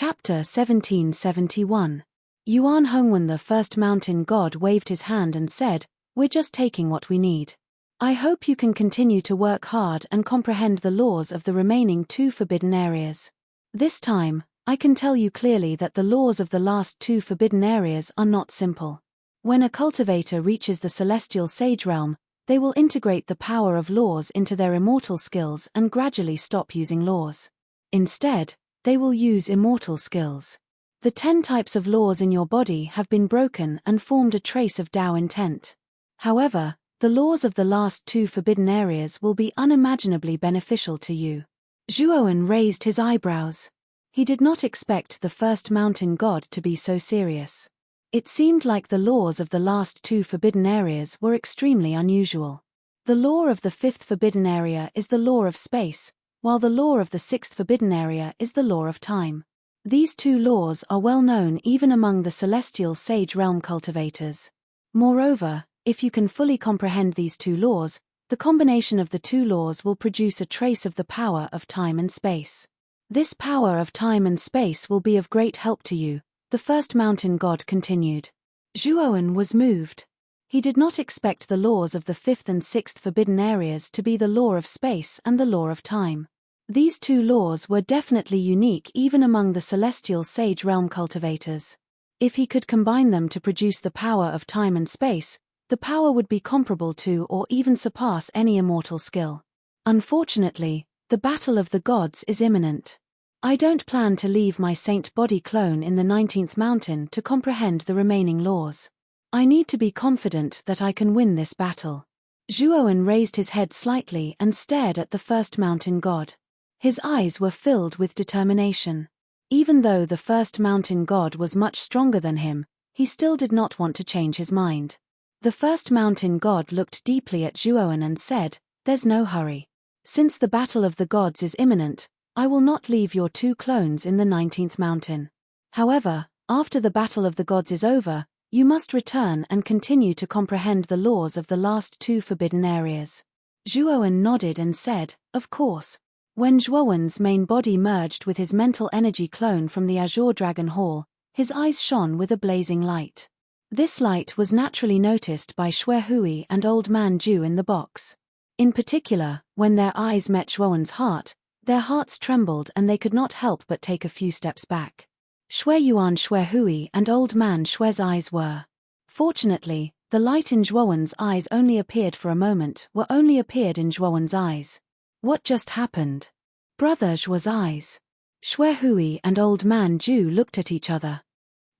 Chapter 1771. Yuan Hongwen, the first mountain god, waved his hand and said, "We're just taking what we need. I hope you can continue to work hard and comprehend the laws of the remaining 2 forbidden areas. This time, I can tell you clearly that the laws of the last 2 forbidden areas are not simple. When a cultivator reaches the celestial sage realm, they will integrate the power of laws into their immortal skills and gradually stop using laws. Instead, they will use immortal skills. The 10 types of laws in your body have been broken and formed a trace of Tao intent. However, the laws of the last 2 forbidden areas will be unimaginably beneficial to you." Zhuowen raised his eyebrows. He did not expect the first mountain god to be so serious. It seemed like the laws of the last 2 forbidden areas were extremely unusual. The law of the 5th forbidden area is the law of space, while the law of the 6th forbidden area is the law of time. These 2 laws are well known even among the celestial sage realm cultivators. Moreover, if you can fully comprehend these 2 laws, the combination of the 2 laws will produce a trace of the power of time and space. This power of time and space will be of great help to you, the first mountain god continued. Zhuowen was moved. He did not expect the laws of the 5th and 6th forbidden areas to be the law of space and the law of time. These 2 laws were definitely unique even among the celestial sage realm cultivators. If he could combine them to produce the power of time and space, the power would be comparable to or even surpass any immortal skill. Unfortunately, the battle of the gods is imminent. I don't plan to leave my saint body clone in the 19th mountain to comprehend the remaining laws. I need to be confident that I can win this battle." Zhuowen raised his head slightly and stared at the first mountain god. His eyes were filled with determination. Even though the first mountain god was much stronger than him, he still did not want to change his mind. The first mountain god looked deeply at Zhuowen and said, "There's no hurry. Since the battle of the gods is imminent, I will not leave your 2 clones in the 19th mountain. However, after the battle of the gods is over, you must return and continue to comprehend the laws of the last 2 forbidden areas." Zhuowen nodded and said, "Of course." When Zhuowen's main body merged with his mental energy clone from the Azure Dragon Hall, his eyes shone with a blazing light. This light was naturally noticed by Xuehui and Old Man Zhu in the box. In particular, when their eyes met Zhuowen's heart, their hearts trembled and they could not help but take a few steps back. Xueyuan Xuehui and Old Man Xue's eyes were. Fortunately, the light in Zhuowen's eyes only appeared for a moment, only appeared in Zhuowen's eyes. What just happened? Brother Zhuo's eyes. Xuehui and Old Man Zhu looked at each other.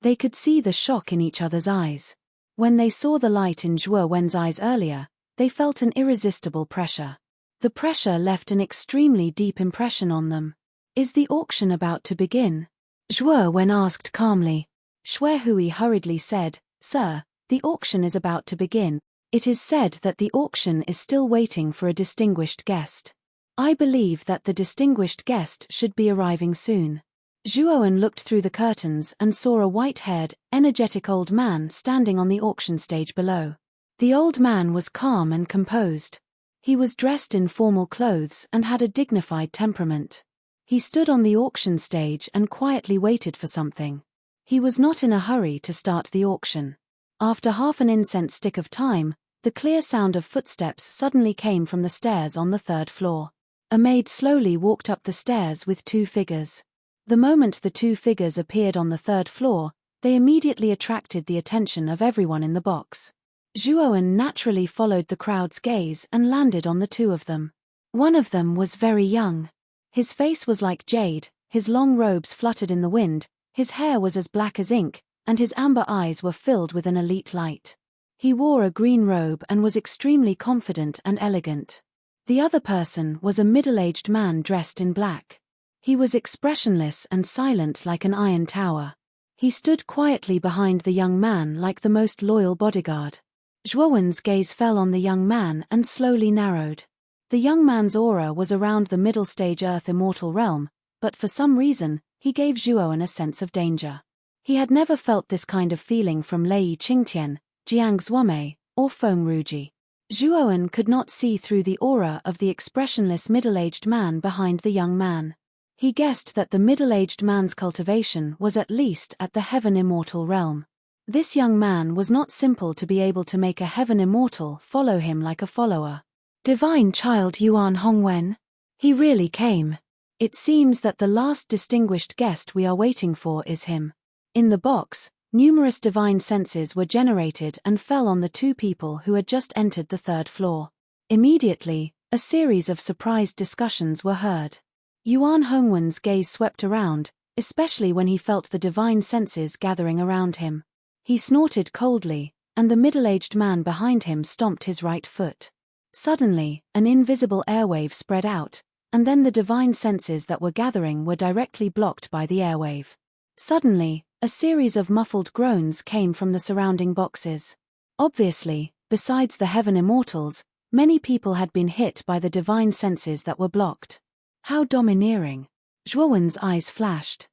They could see the shock in each other's eyes. When they saw the light in Zhuowen's eyes earlier, they felt an irresistible pressure. The pressure left an extremely deep impression on them. "Is the auction about to begin?" Zhuowen asked calmly. Xuehui hurriedly said, "Sir, the auction is about to begin. It is said that the auction is still waiting for a distinguished guest. I believe that the distinguished guest should be arriving soon." Zhuowen looked through the curtains and saw a white-haired, energetic old man standing on the auction stage below. The old man was calm and composed. He was dressed in formal clothes and had a dignified temperament. He stood on the auction stage and quietly waited for something. He was not in a hurry to start the auction. After half an incense stick of time, the clear sound of footsteps suddenly came from the stairs on the 3rd floor. A maid slowly walked up the stairs with 2 figures. The moment the 2 figures appeared on the 3rd floor, they immediately attracted the attention of everyone in the box. Zhuowen naturally followed the crowd's gaze and landed on the 2 of them. One of them was very young. His face was like jade, his long robes fluttered in the wind, his hair was as black as ink, and his amber eyes were filled with an elite light. He wore a green robe and was extremely confident and elegant. The other person was a middle-aged man dressed in black. He was expressionless and silent like an iron tower. He stood quietly behind the young man like the most loyal bodyguard. Zhuowen's gaze fell on the young man and slowly narrowed. The young man's aura was around the middle stage Earth immortal realm, but for some reason, he gave Zhuowen a sense of danger. He had never felt this kind of feeling from Lei Qingtian, Jiang Zuomei, or Feng Ruji. Zhuowen could not see through the aura of the expressionless middle-aged man behind the young man. He guessed that the middle-aged man's cultivation was at least at the heaven immortal realm. This young man was not simple to be able to make a heaven immortal follow him like a follower. Divine child Yuan Hongwen. He really came. It seems that the last distinguished guest we are waiting for is him. In the box, numerous divine senses were generated and fell on the two people who had just entered the third floor. Immediately, a series of surprised discussions were heard. Yuan Hongwen's gaze swept around, especially when he felt the divine senses gathering around him. He snorted coldly, and the middle-aged man behind him stomped his right foot. Suddenly, an invisible airwave spread out, and then the divine senses that were gathering were directly blocked by the airwave. Suddenly, a series of muffled groans came from the surrounding boxes. Obviously, besides the heaven immortals, many people had been hit by the divine senses that were blocked. How domineering! Zhuowen's eyes flashed.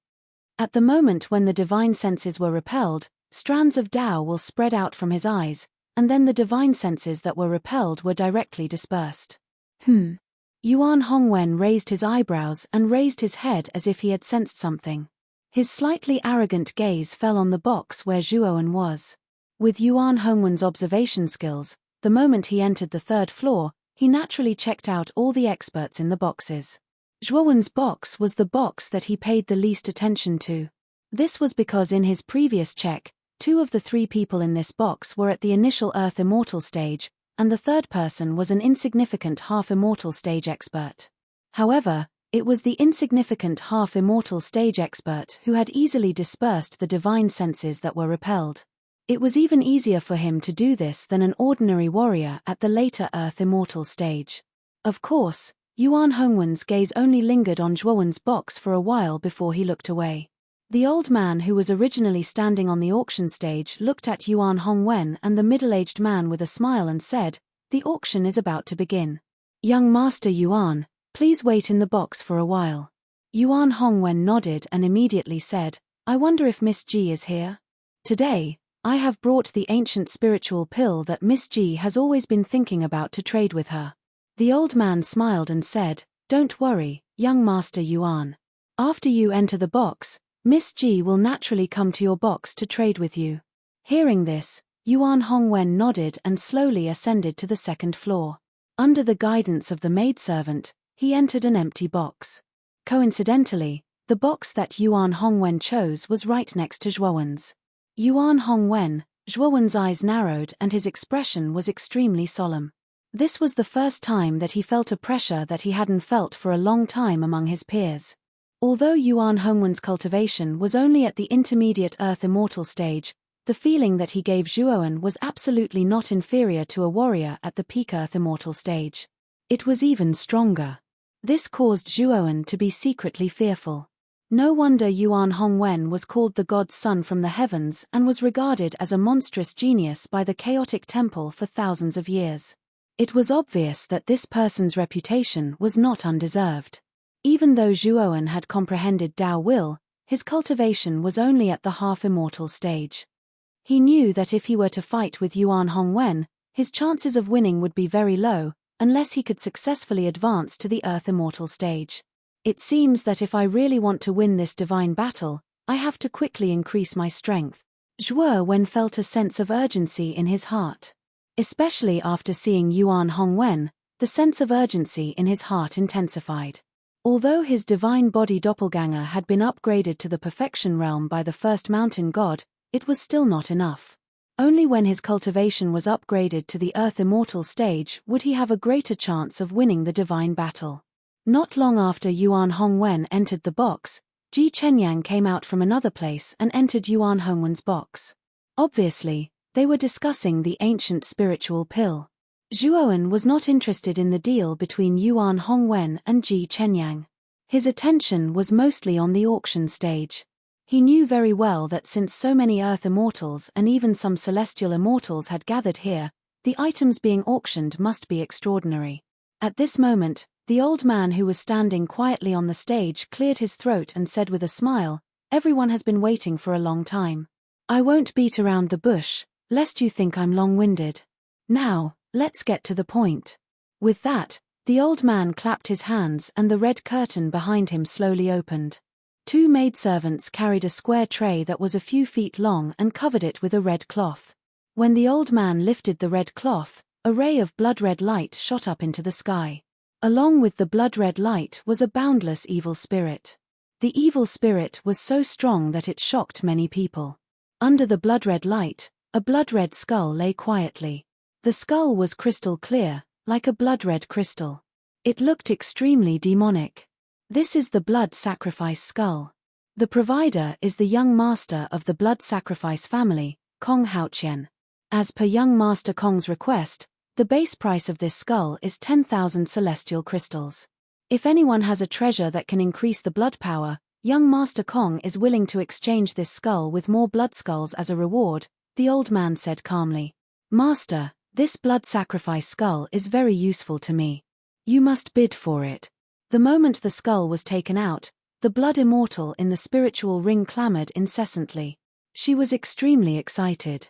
At the moment when the divine senses were repelled, strands of Tao will spread out from his eyes, and then the divine senses that were repelled were directly dispersed. Yuan Hongwen raised his eyebrows and raised his head as if he had sensed something. His slightly arrogant gaze fell on the box where Zhuowen was. With Yuan Hongwen's observation skills, the moment he entered the third floor, he naturally checked out all the experts in the boxes. Zhuowen's box was the box that he paid the least attention to. This was because in his previous check, 2 of the 3 people in this box were at the initial Earth Immortal stage, and the third person was an insignificant half-immortal stage expert. However, it was the insignificant half-immortal stage expert who had easily dispersed the divine senses that were repelled. It was even easier for him to do this than an ordinary warrior at the later Earth Immortal stage. Of course, Yuan Hongwen's gaze only lingered on Zhuowen's box for a while before he looked away. The old man who was originally standing on the auction stage looked at Yuan Hongwen and the middle-aged man with a smile and said, "The auction is about to begin. Young Master Yuan, please wait in the box for a while." Yuan Hongwen nodded and immediately said, "I wonder if Miss Ji is here? Today, I have brought the ancient spiritual pill that Miss Ji has always been thinking about to trade with her." The old man smiled and said, "Don't worry, young Master Yuan. After you enter the box, Miss Ji will naturally come to your box to trade with you." Hearing this, Yuan Hongwen nodded and slowly ascended to the second floor. Under the guidance of the maidservant, he entered an empty box. Coincidentally, the box that Yuan Hongwen chose was right next to Zhuowen's. Yuan Hongwen, Zhuowen's eyes narrowed and his expression was extremely solemn. This was the first time that he felt a pressure that he hadn't felt for a long time among his peers. Although Yuan Hongwen's cultivation was only at the intermediate Earth Immortal stage, the feeling that he gave Zhuowen was absolutely not inferior to a warrior at the peak Earth Immortal stage. It was even stronger. This caused Zhuowen to be secretly fearful. No wonder Yuan Hongwen was called the god's son from the heavens and was regarded as a monstrous genius by the chaotic temple for thousands of years. It was obvious that this person's reputation was not undeserved. Even though Zhuowen had comprehended Tao will, his cultivation was only at the half-immortal stage. He knew that if he were to fight with Yuan Hongwen, his chances of winning would be very low, unless he could successfully advance to the Earth Immortal stage. It seems that if I really want to win this divine battle, I have to quickly increase my strength. Zhuowen felt a sense of urgency in his heart. Especially after seeing Yuan Hongwen, the sense of urgency in his heart intensified. Although his divine body doppelganger had been upgraded to the perfection realm by the first mountain god, it was still not enough. Only when his cultivation was upgraded to the Earth Immortal stage would he have a greater chance of winning the divine battle. Not long after Yuan Hongwen entered the box, Ji Chenyang came out from another place and entered Yuan Hongwen's box. Obviously, they were discussing the ancient spiritual pill. Zhuowen was not interested in the deal between Yuan Hongwen and Ji Chenyang. His attention was mostly on the auction stage. He knew very well that since so many Earth Immortals and even some Celestial Immortals had gathered here, the items being auctioned must be extraordinary. At this moment, the old man who was standing quietly on the stage cleared his throat and said with a smile, "Everyone has been waiting for a long time. I won't beat around the bush, lest you think I'm long-winded. Now, let's get to the point." With that, The old man clapped his hands and the red curtain behind him slowly opened. 2 maidservants carried a square tray that was a few feet long and covered it with a red cloth. When the old man lifted the red cloth, a ray of blood-red light shot up into the sky. Along with the blood-red light was a boundless evil spirit. The evil spirit was so strong that it shocked many people. Under the blood-red light, a blood-red skull lay quietly. The skull was crystal clear, like a blood-red crystal. It looked extremely demonic. This is the blood sacrifice skull. The provider is the young master of the blood sacrifice family, Kong Haoqian. As per young master Kong's request, the base price of this skull is 10,000 celestial crystals. If anyone has a treasure that can increase the blood power, young master Kong is willing to exchange this skull with more blood skulls as a reward, the old man said calmly. Master, this blood sacrifice skull is very useful to me. You must bid for it. The moment the skull was taken out, the blood immortal in the spiritual ring clamored incessantly. She was extremely excited.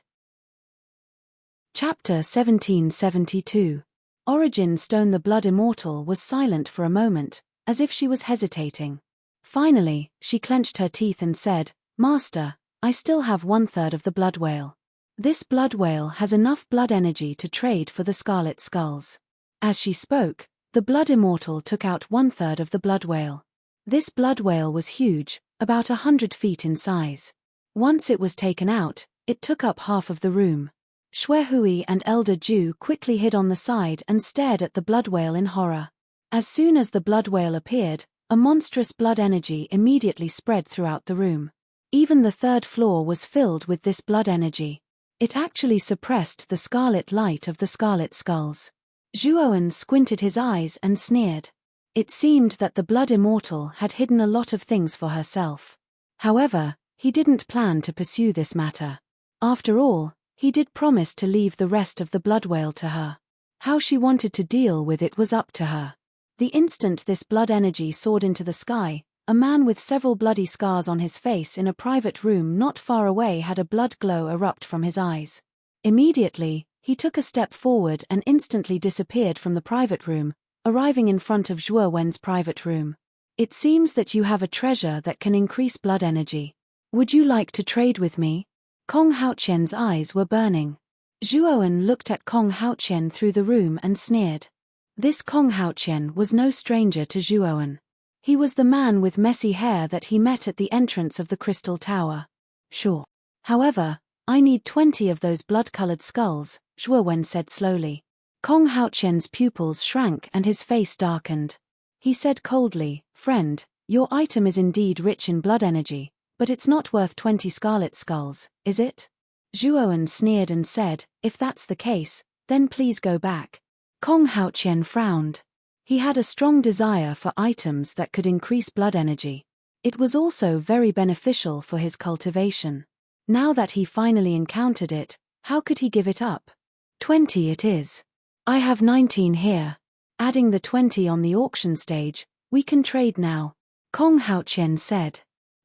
Chapter 1772. Origin Stone. The blood immortal was silent for a moment, as if she was hesitating. Finally, she clenched her teeth and said, Master, I still have 1/3 of the blood whale. This blood whale has enough blood energy to trade for the scarlet skulls. As she spoke, the blood immortal took out 1/3 of the blood whale. This blood whale was huge, about 100 feet in size. Once it was taken out, it took up half of the room. Xuehui and Elder Ju quickly hid on the side and stared at the blood whale in horror. As soon as the blood whale appeared, a monstrous blood energy immediately spread throughout the room. Even the 3rd floor was filled with this blood energy. It actually suppressed the scarlet light of the scarlet skulls. Zhuowen squinted his eyes and sneered. It seemed that the blood immortal had hidden a lot of things for herself. However, he didn't plan to pursue this matter. After all, he did promise to leave the rest of the blood whale to her. How she wanted to deal with it was up to her. The instant this blood energy soared into the sky, a man with several bloody scars on his face in a private room not far away had a blood glow erupt from his eyes. Immediately, he took a step forward and instantly disappeared from the private room, arriving in front of Zhuowen's private room. It seems that you have a treasure that can increase blood energy. Would you like to trade with me? Kong Haoqian's eyes were burning. Zhuowen looked at Kong Haoqian through the room and sneered. This Kong Haoqian was no stranger to Zhuowen. He was the man with messy hair that he met at the entrance of the Crystal Tower. Sure. However, I need 20 of those blood-colored skulls, Zhuowen said slowly. Kong Haoqian's pupils shrank and his face darkened. He said coldly, Friend, your item is indeed rich in blood energy, but it's not worth 20 scarlet skulls, is it? Zhuowen sneered and said, If that's the case, then please go back. Kong Haoqian frowned. He had a strong desire for items that could increase blood energy. It was also very beneficial for his cultivation. Now that he finally encountered it, how could he give it up? 20 it is. I have 19 here. Adding the 20 on the auction stage, we can trade now, Kong Haoqian said.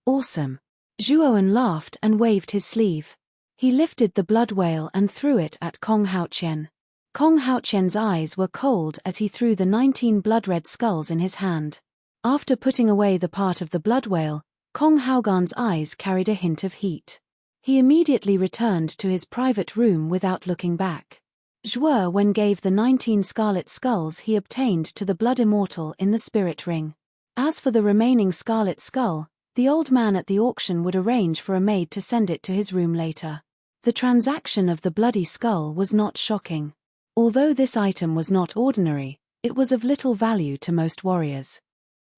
Awesome. Zhuowen laughed and waved his sleeve. He lifted the blood whale and threw it at Kong Haoqian. Kong Haoqian's eyes were cold as he threw the 19 blood-red skulls in his hand. After putting away the part of the blood whale, Kong Haogan's eyes carried a hint of heat. He immediately returned to his private room without looking back. Zhuowen gave the 19 scarlet skulls he obtained to the blood immortal in the spirit ring. As for the remaining scarlet skull, the old man at the auction would arrange for a maid to send it to his room later. The transaction of the bloody skull was not shocking. Although this item was not ordinary, it was of little value to most warriors.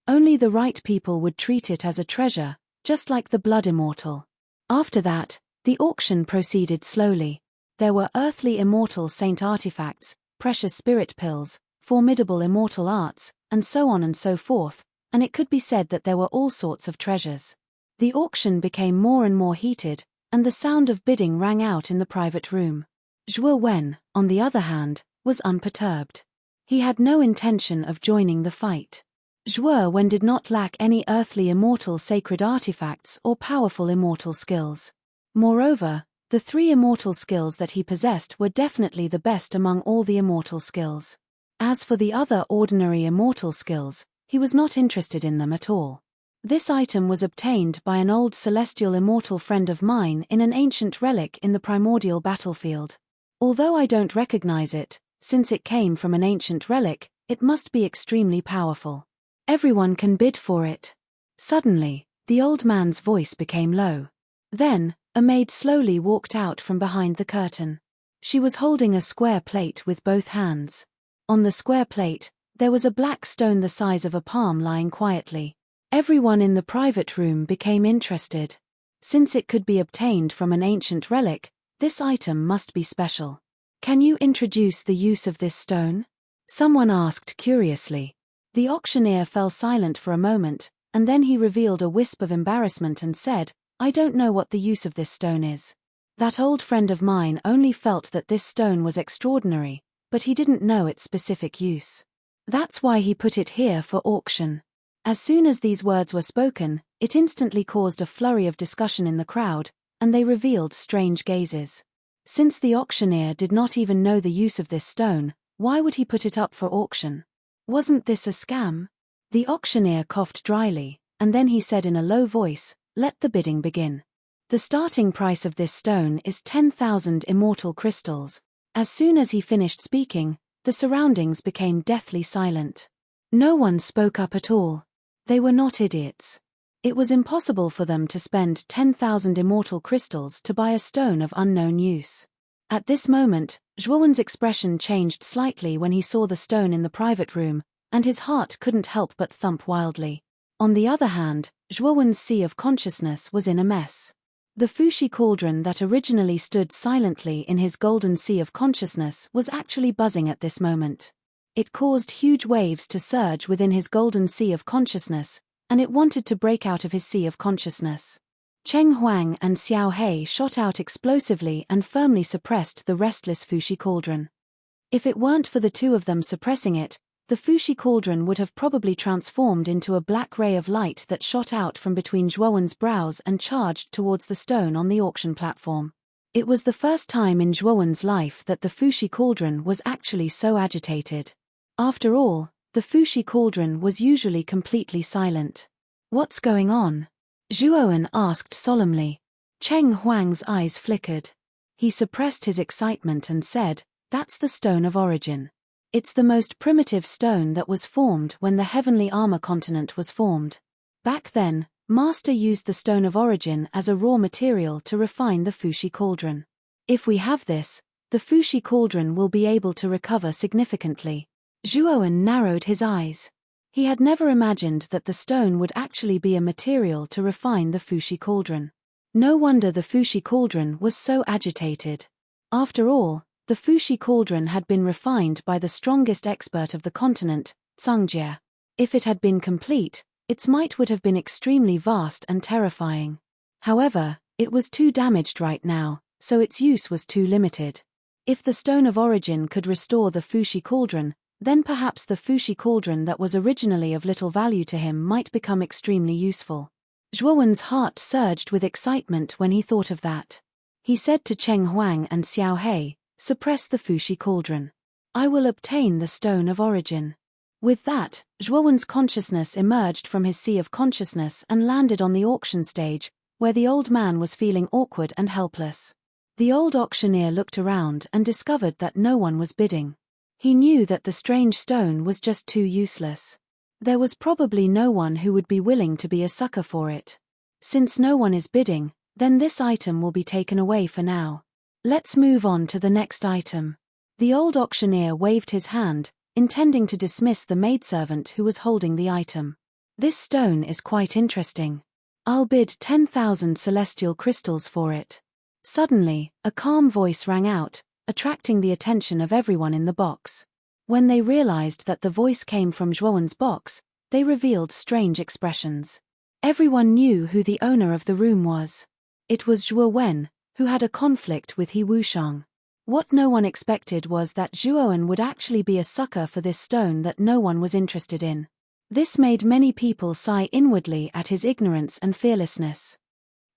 Only the right people would treat it as a treasure, just like the blood immortal. After that, the auction proceeded slowly. There were earthly immortal saint artifacts, precious spirit pills, formidable immortal arts, and so on and so forth, and it could be said that there were all sorts of treasures. The auction became more and more heated, and the sound of bidding rang out in the private room. Zhuowen, on the other hand, was unperturbed. He had no intention of joining the fight. Zhuowen did not lack any earthly immortal sacred artifacts or powerful immortal skills. Moreover, the 3 immortal skills that he possessed were definitely the best among all the immortal skills. As for the other ordinary immortal skills, he was not interested in them at all. This item was obtained by an old celestial immortal friend of mine in an ancient relic in the primordial battlefield. Although I don't recognize it, since it came from an ancient relic, it must be extremely powerful. Everyone can bid for it. Suddenly, the old man's voice became low. Then, a maid slowly walked out from behind the curtain. She was holding a square plate with both hands. On the square plate, there was a black stone the size of a palm lying quietly. Everyone in the private room became interested. Since it could be obtained from an ancient relic, this item must be special. Can you introduce the use of this stone? Someone asked curiously. The auctioneer fell silent for a moment, and then he revealed a wisp of embarrassment and said, I don't know what the use of this stone is. That old friend of mine only felt that this stone was extraordinary, but he didn't know its specific use. That's why he put it here for auction. As soon as these words were spoken, it instantly caused a flurry of discussion in the crowd, and they revealed strange gazes. Since the auctioneer did not even know the use of this stone, why would he put it up for auction? Wasn't this a scam? The auctioneer coughed dryly, and then he said in a low voice, let the bidding begin. The starting price of this stone is 10,000 immortal crystals. As soon as he finished speaking, the surroundings became deathly silent. No one spoke up at all. They were not idiots. It was impossible for them to spend 10,000 immortal crystals to buy a stone of unknown use. At this moment, Zhuowen's expression changed slightly when he saw the stone in the private room, and his heart couldn't help but thump wildly. On the other hand, Zhuowen's sea of consciousness was in a mess. The Fushi cauldron that originally stood silently in his golden sea of consciousness was actually buzzing at this moment. It caused huge waves to surge within his golden sea of consciousness, and it wanted to break out of his sea of consciousness. Cheng Huang and Xiao He shot out explosively and firmly suppressed the restless Fushi cauldron. If it weren't for the two of them suppressing it, the Fushi cauldron would have probably transformed into a black ray of light that shot out from between Zhuowen's brows and charged towards the stone on the auction platform. It was the first time in Zhuowen's life that the Fushi cauldron was actually so agitated. After all, the Fushi cauldron was usually completely silent. What's going on? Zhuowen asked solemnly. Cheng Huang's eyes flickered. He suppressed his excitement and said, that's the stone of origin. It's the most primitive stone that was formed when the heavenly armor continent was formed. Back then, Master used the stone of origin as a raw material to refine the Fushi cauldron. If we have this, the Fushi cauldron will be able to recover significantly. Zhuowen narrowed his eyes. He had never imagined that the stone would actually be a material to refine the Fushi cauldron. No wonder the Fushi cauldron was so agitated. After all, the Fushi cauldron had been refined by the strongest expert of the continent, Cangjie. If it had been complete, its might would have been extremely vast and terrifying. However, it was too damaged right now, so its use was too limited. If the stone of origin could restore the Fushi cauldron, then perhaps the Fushi cauldron that was originally of little value to him might become extremely useful. Zhuowen's heart surged with excitement when he thought of that. He said to Cheng Huang and Xiao He, suppress the Fushi cauldron. I will obtain the stone of origin. With that, Zhuowen's consciousness emerged from his sea of consciousness and landed on the auction stage, where the old man was feeling awkward and helpless. The old auctioneer looked around and discovered that no one was bidding. He knew that the strange stone was just too useless. There was probably no one who would be willing to be a sucker for it. Since no one is bidding, then this item will be taken away for now. Let's move on to the next item. The old auctioneer waved his hand, intending to dismiss the maidservant who was holding the item. This stone is quite interesting. I'll bid 10,000 celestial crystals for it. Suddenly, a calm voice rang out, attracting the attention of everyone in the box. When they realized that the voice came from Zhuowen's box, they revealed strange expressions. Everyone knew who the owner of the room was. It was Zhuowen, who had a conflict with He Wushang. What no one expected was that Zhuowen would actually be a sucker for this stone that no one was interested in. This made many people sigh inwardly at his ignorance and fearlessness.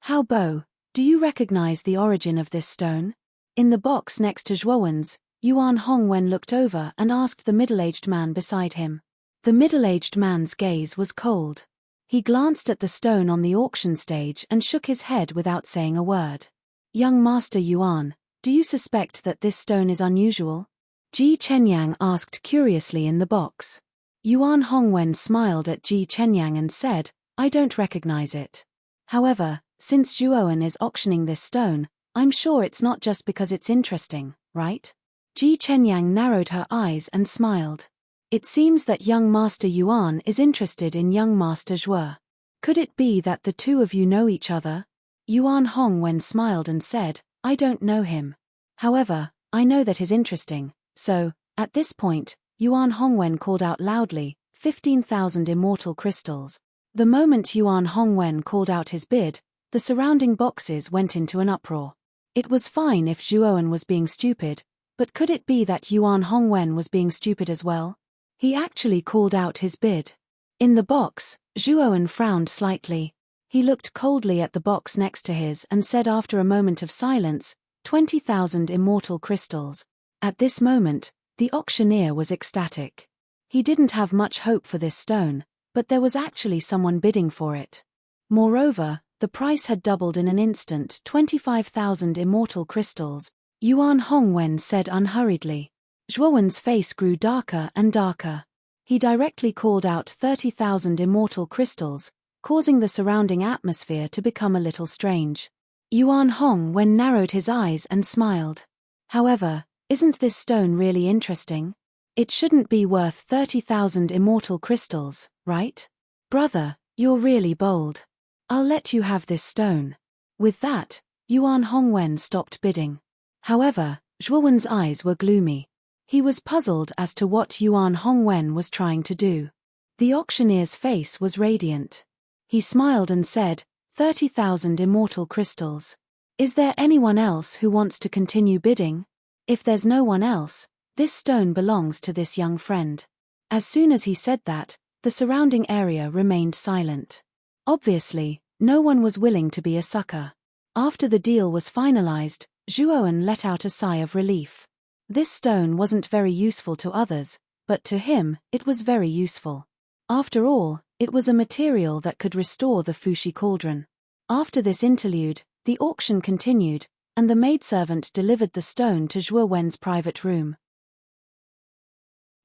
How Bo, do you recognize the origin of this stone? In the box next to Zhuowen's, Yuan Hongwen looked over and asked the middle-aged man beside him. The middle-aged man's gaze was cold. He glanced at the stone on the auction stage and shook his head without saying a word. Young Master Yuan, do you suspect that this stone is unusual? Ji Chenyang asked curiously in the box. Yuan Hongwen smiled at Ji Chenyang and said, I don't recognize it. However, since Zhuowen is auctioning this stone, I'm sure it's not just because it's interesting, right? Ji Chenyang narrowed her eyes and smiled. It seems that young Master Yuan is interested in young Master Zhuo. Could it be that the two of you know each other? Yuan Hongwen smiled and said, I don't know him. However, I know that he's interesting, so, at this point, Yuan Hongwen called out loudly, 15,000 immortal crystals. The moment Yuan Hongwen called out his bid, the surrounding boxes went into an uproar. It was fine if Zhuowen was being stupid, but could it be that Yuan Hongwen was being stupid as well? He actually called out his bid. In the box, Zhuowen frowned slightly. He looked coldly at the box next to his and said after a moment of silence, 20,000 immortal crystals. At this moment, the auctioneer was ecstatic. He didn't have much hope for this stone, but there was actually someone bidding for it. Moreover, the price had doubled in an instant, 25,000 immortal crystals, Yuan Hongwen said unhurriedly. Zhuowen's face grew darker and darker. He directly called out 30,000 immortal crystals, causing the surrounding atmosphere to become a little strange. Yuan Hongwen narrowed his eyes and smiled. However, isn't this stone really interesting? It shouldn't be worth 30,000 immortal crystals, right? Brother, you're really bold. I'll let you have this stone. With that, Yuan Hongwen stopped bidding. However, Zhuowen's eyes were gloomy. He was puzzled as to what Yuan Hongwen was trying to do. The auctioneer's face was radiant. He smiled and said, 30,000 immortal crystals. Is there anyone else who wants to continue bidding? If there's no one else, this stone belongs to this young friend. As soon as he said that, the surrounding area remained silent. Obviously, no one was willing to be a sucker. After the deal was finalized, Zhuowen let out a sigh of relief. This stone wasn't very useful to others, but to him, it was very useful. After all, it was a material that could restore the Fushi cauldron. After this interlude, the auction continued, and the maidservant delivered the stone to Zhuowen's private room.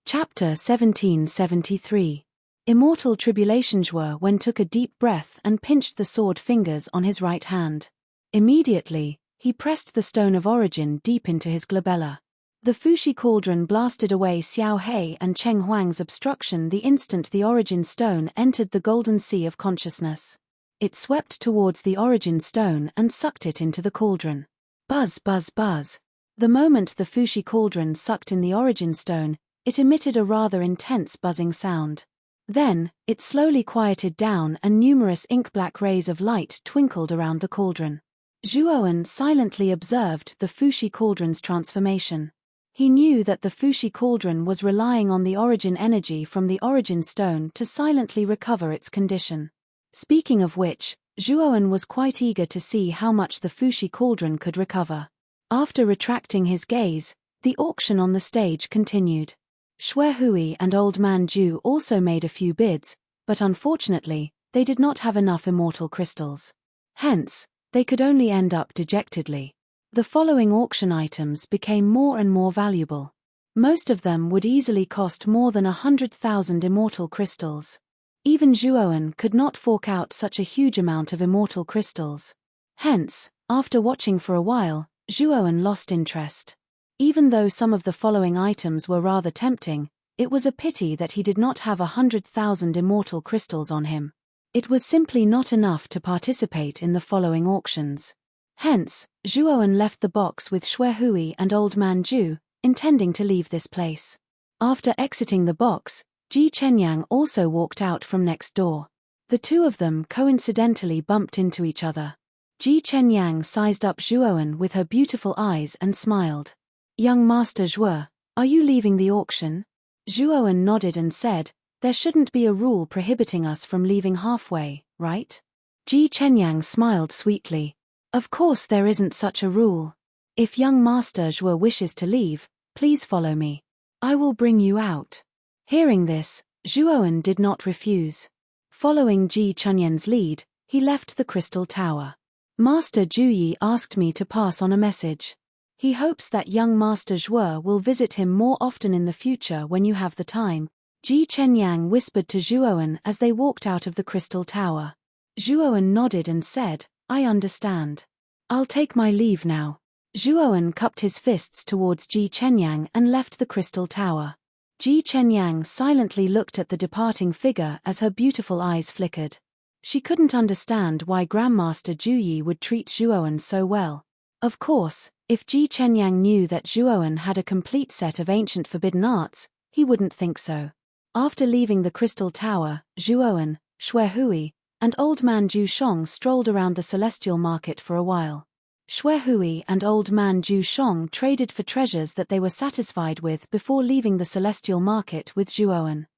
Chapter 1773. Immortal Tribulation. Zhuowen took a deep breath and pinched the sword fingers on his right hand. Immediately, he pressed the stone of origin deep into his glabella. The Fushi cauldron blasted away Xiao He and Cheng Huang's obstruction the instant the origin stone entered the golden sea of consciousness. It swept towards the origin stone and sucked it into the cauldron. Buzz, buzz, buzz. The moment the Fushi cauldron sucked in the origin stone, it emitted a rather intense buzzing sound. Then, it slowly quieted down and numerous ink-black rays of light twinkled around the cauldron. Zhuowen silently observed the Fushi cauldron's transformation. He knew that the Fushi cauldron was relying on the origin energy from the origin stone to silently recover its condition. Speaking of which, Zhuowen was quite eager to see how much the Fushi cauldron could recover. After retracting his gaze, the auction on the stage continued. Xue Hui and Old Man Ju also made a few bids, but unfortunately, they did not have enough immortal crystals. Hence, they could only end up dejectedly. The following auction items became more and more valuable. Most of them would easily cost more than 100,000 immortal crystals. Even Zhuowen could not fork out such a huge amount of immortal crystals. Hence, after watching for a while, Zhuowen lost interest. Even though some of the following items were rather tempting, it was a pity that he did not have 100,000 immortal crystals on him. It was simply not enough to participate in the following auctions. Hence, Zhuowen left the box with Xue Hui and Old Man Ju, intending to leave this place. After exiting the box, Ji Chenyang also walked out from next door. The two of them coincidentally bumped into each other. Ji Chenyang sized up Zhuowen with her beautiful eyes and smiled. Young Master Zhuo, are you leaving the auction? Zhuowen nodded and said, there shouldn't be a rule prohibiting us from leaving halfway, right? Ji Chenyang smiled sweetly. Of course there isn't such a rule. If young Master Zhuo wishes to leave, Please follow me. I will bring you out. Hearing this, Zhuowen did not refuse. Following Ji Chunyan's lead, he left the crystal tower. Master Zhu asked me to pass on a message. He hopes that young Master Zhuo will visit him more often in the future when you have the time, Ji Chenyang whispered to Zhuowen as they walked out of the crystal tower. Zhuowen nodded and said, I understand. I'll take my leave now. Zhuowen cupped his fists towards Ji Chenyang and left the crystal tower. Ji Chenyang silently looked at the departing figure as her beautiful eyes flickered. She couldn't understand why Grandmaster Zhu would treat Zhuowen so well. Of course, if Ji Chenyang knew that Zhuowen had a complete set of ancient forbidden arts, he wouldn't think so. After leaving the crystal tower, Zhuowen, Xuehui, and old man Zhu Shong strolled around the celestial market for a while. Xuehui and old man Zhu Shong traded for treasures that they were satisfied with before leaving the celestial market with Zhuowen.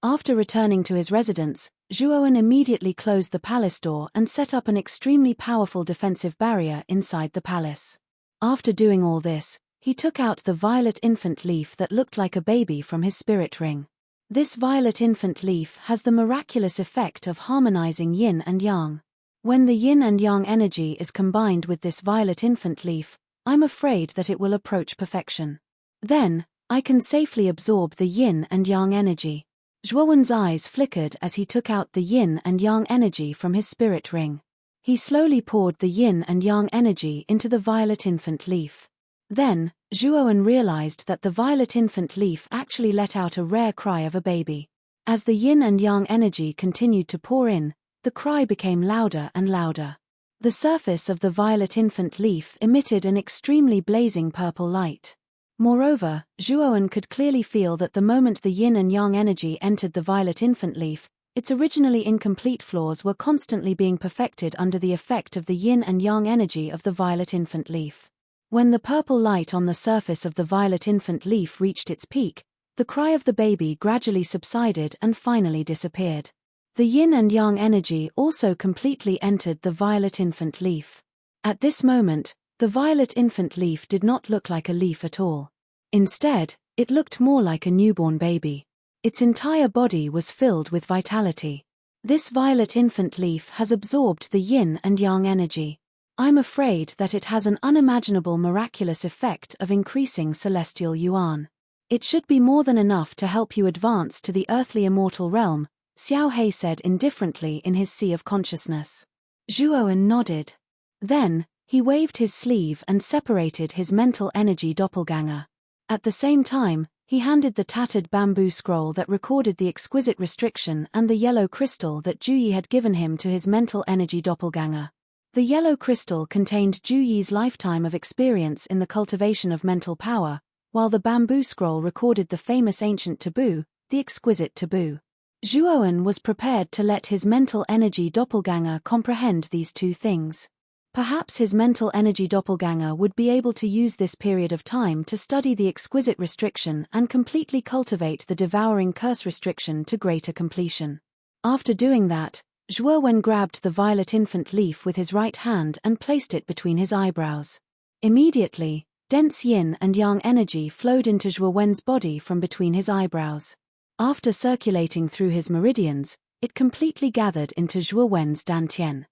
After returning to his residence, Zhuowen immediately closed the palace door and set up an extremely powerful defensive barrier inside the palace. After doing all this, he took out the violet infant leaf that looked like a baby from his spirit ring. This violet infant leaf has the miraculous effect of harmonizing yin and yang. When the yin and yang energy is combined with this violet infant leaf, I'm afraid that it will approach perfection. Then, I can safely absorb the yin and yang energy. Zhuowen's eyes flickered as he took out the yin and yang energy from his spirit ring. He slowly poured the yin and yang energy into the violet infant leaf. Then, Zhuowen realized that the violet infant leaf actually let out a rare cry of a baby. As the yin and yang energy continued to pour in, the cry became louder and louder. The surface of the violet infant leaf emitted an extremely blazing purple light. Moreover, Zhuowen could clearly feel that the moment the yin and yang energy entered the violet infant leaf, its originally incomplete flaws were constantly being perfected under the effect of the yin and yang energy of the violet infant leaf. When the purple light on the surface of the violet infant leaf reached its peak, the cry of the baby gradually subsided and finally disappeared. The yin and yang energy also completely entered the violet infant leaf. At this moment, the violet infant leaf did not look like a leaf at all. Instead, it looked more like a newborn baby. Its entire body was filled with vitality. This violet infant leaf has absorbed the yin and yang energy. I'm afraid that it has an unimaginable miraculous effect of increasing celestial yuan. It should be more than enough to help you advance to the earthly immortal realm, Xiao He said indifferently in his sea of consciousness. Zhuowen nodded. Then, he waved his sleeve and separated his mental energy doppelganger. At the same time, he handed the tattered bamboo scroll that recorded the exquisite restriction and the yellow crystal that Zhu had given him to his mental energy doppelganger. The yellow crystal contained Zhu's lifetime of experience in the cultivation of mental power, while the bamboo scroll recorded the famous ancient taboo, the exquisite taboo. Zhuowen was prepared to let his mental energy doppelganger comprehend these two things. Perhaps his mental energy doppelganger would be able to use this period of time to study the exquisite restriction and completely cultivate the devouring curse restriction to greater completion. After doing that, Zhuowen grabbed the violet infant leaf with his right hand and placed it between his eyebrows. Immediately, dense yin and yang energy flowed into Zhuowen's body from between his eyebrows. After circulating through his meridians, it completely gathered into Zhuowen's dantian.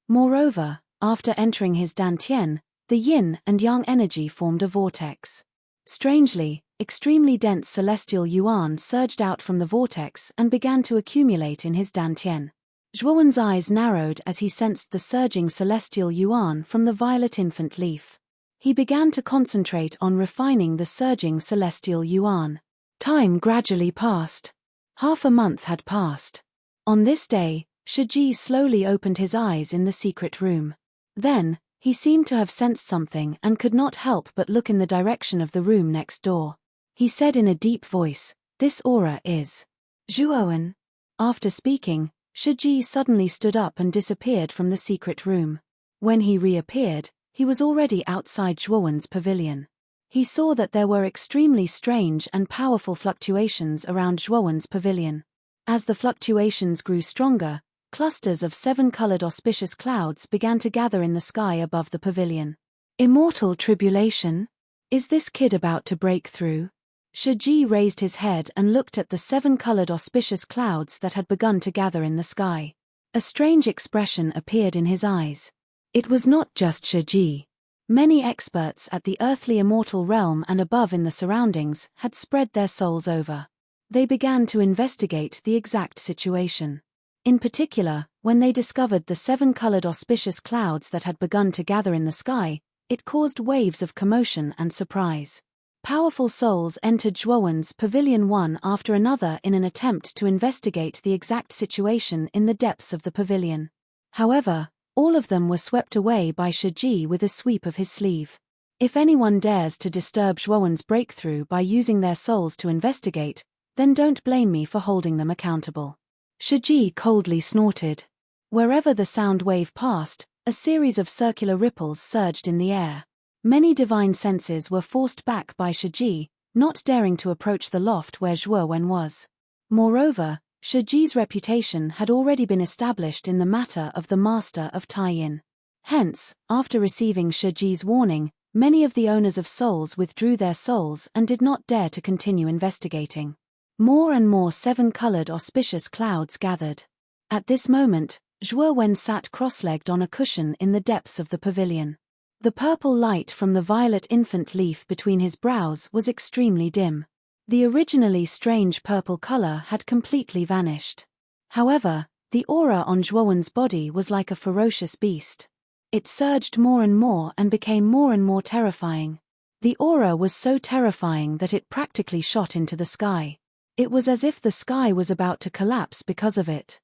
Moreover, after entering his dantian, the yin and yang energy formed a vortex. Strangely, extremely dense celestial yuan surged out from the vortex and began to accumulate in his dantian. Zhuowen's eyes narrowed as he sensed the surging celestial yuan from the violet infant leaf. He began to concentrate on refining the surging celestial yuan. Time gradually passed. Half a month had passed. On this day, Shiji slowly opened his eyes in the secret room. Then, he seemed to have sensed something and could not help but look in the direction of the room next door. He said in a deep voice, "This aura is Zhuowen." After speaking, Shiji suddenly stood up and disappeared from the secret room. When he reappeared, he was already outside Zhuowen's pavilion. He saw that there were extremely strange and powerful fluctuations around Zhuowen's pavilion. As the fluctuations grew stronger, clusters of 7-colored auspicious clouds began to gather in the sky above the pavilion. Immortal tribulation? Is this kid about to break through? Shiji raised his head and looked at the 7-colored auspicious clouds that had begun to gather in the sky. A strange expression appeared in his eyes. It was not just Shiji. Many experts at the earthly immortal realm and above in the surroundings had spread their souls over. They began to investigate the exact situation. In particular, when they discovered the 7-colored auspicious clouds that had begun to gather in the sky, it caused waves of commotion and surprise. Powerful souls entered Zhuowen's pavilion one after another in an attempt to investigate the exact situation in the depths of the pavilion. However, all of them were swept away by Shiji with a sweep of his sleeve. If anyone dares to disturb Zhuowen's breakthrough by using their souls to investigate, then don't blame me for holding them accountable. Shiji coldly snorted. Wherever the sound wave passed, a series of circular ripples surged in the air. Many divine senses were forced back by Shiji, not daring to approach the loft where Zhuowen was. Moreover, Shiji's reputation had already been established in the matter of the master of Taiyin. Hence, after receiving Shiji's warning, many of the owners of souls withdrew their souls and did not dare to continue investigating. More and more 7-colored auspicious clouds gathered. At this moment, Zhuowen sat cross-legged on a cushion in the depths of the pavilion. The purple light from the violet infant leaf between his brows was extremely dim. The originally strange purple color had completely vanished. However, the aura on Zhuowen's body was like a ferocious beast. It surged more and became more and more terrifying. The aura was so terrifying that it practically shot into the sky. It was as if the sky was about to collapse because of it.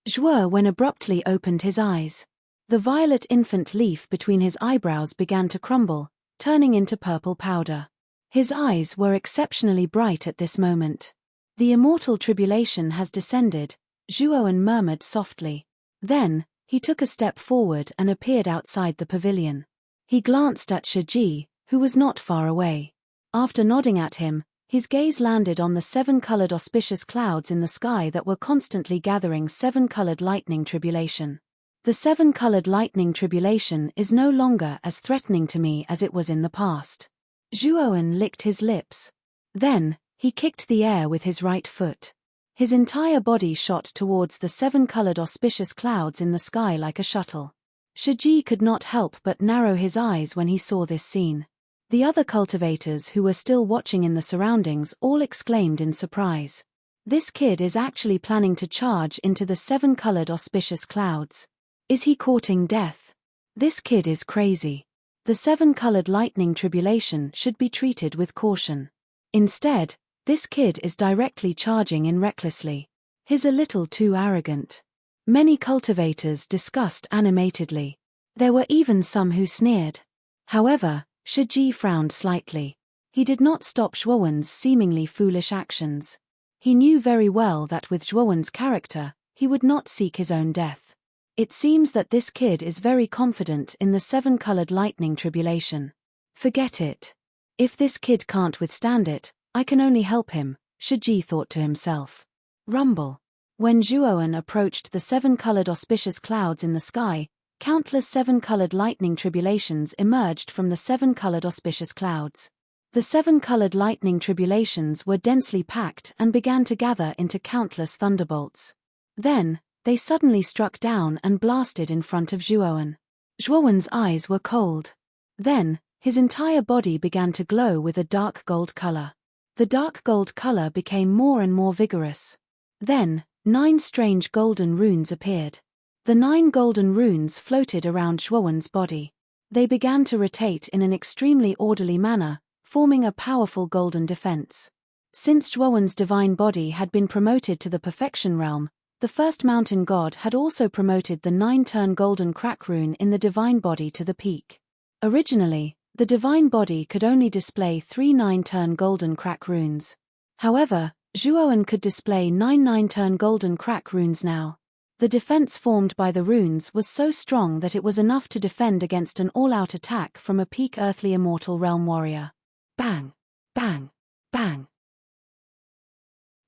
Zhuowen abruptly opened his eyes. The violet infant leaf between his eyebrows began to crumble, turning into purple powder. His eyes were exceptionally bright at this moment. The immortal tribulation has descended, Zhuowen murmured softly. Then, he took a step forward and appeared outside the pavilion. He glanced at Shiji, who was not far away. After nodding at him, his gaze landed on the 7-colored auspicious clouds in the sky that were constantly gathering 7-colored lightning tribulation. The 7-colored lightning tribulation is no longer as threatening to me as it was in the past. Zhuowen licked his lips. Then, he kicked the air with his right foot. His entire body shot towards the 7-colored auspicious clouds in the sky like a shuttle. Shiji could not help but narrow his eyes when he saw this scene. The other cultivators who were still watching in the surroundings all exclaimed in surprise. This kid is actually planning to charge into the 7-colored auspicious clouds. Is he courting death? This kid is crazy. The 7-colored lightning tribulation should be treated with caution. Instead, this kid is directly charging in recklessly. He's a little too arrogant. Many cultivators discussed animatedly. There were even some who sneered. However, Shiji frowned slightly. He did not stop Zhuowen's seemingly foolish actions. He knew very well that with Zhuowen's character, he would not seek his own death. It seems that this kid is very confident in the 7-colored lightning tribulation. Forget it. If this kid can't withstand it, I can only help him, Shiji thought to himself. Rumble. When Zhuowen approached the 7-colored auspicious clouds in the sky, countless 7-colored lightning tribulations emerged from the 7-colored auspicious clouds. The 7-colored lightning tribulations were densely packed and began to gather into countless thunderbolts. Then, they suddenly struck down and blasted in front of Zhuowen. Zhuowen's eyes were cold. Then, his entire body began to glow with a dark gold color. The dark gold color became more and more vigorous. Then, 9 strange golden runes appeared. The 9 golden runes floated around Zhuowen's body. They began to rotate in an extremely orderly manner, forming a powerful golden defense. Since Zhuowen's divine body had been promoted to the perfection realm, the first mountain god had also promoted the 9-turn golden crack rune in the divine body to the peak. Originally, the divine body could only display 3 9-turn golden crack runes. However, Zhuowen could display 9 9-turn golden crack runes now. The defense formed by the runes was so strong that it was enough to defend against an all-out attack from a peak earthly immortal realm warrior. Bang! Bang! Bang!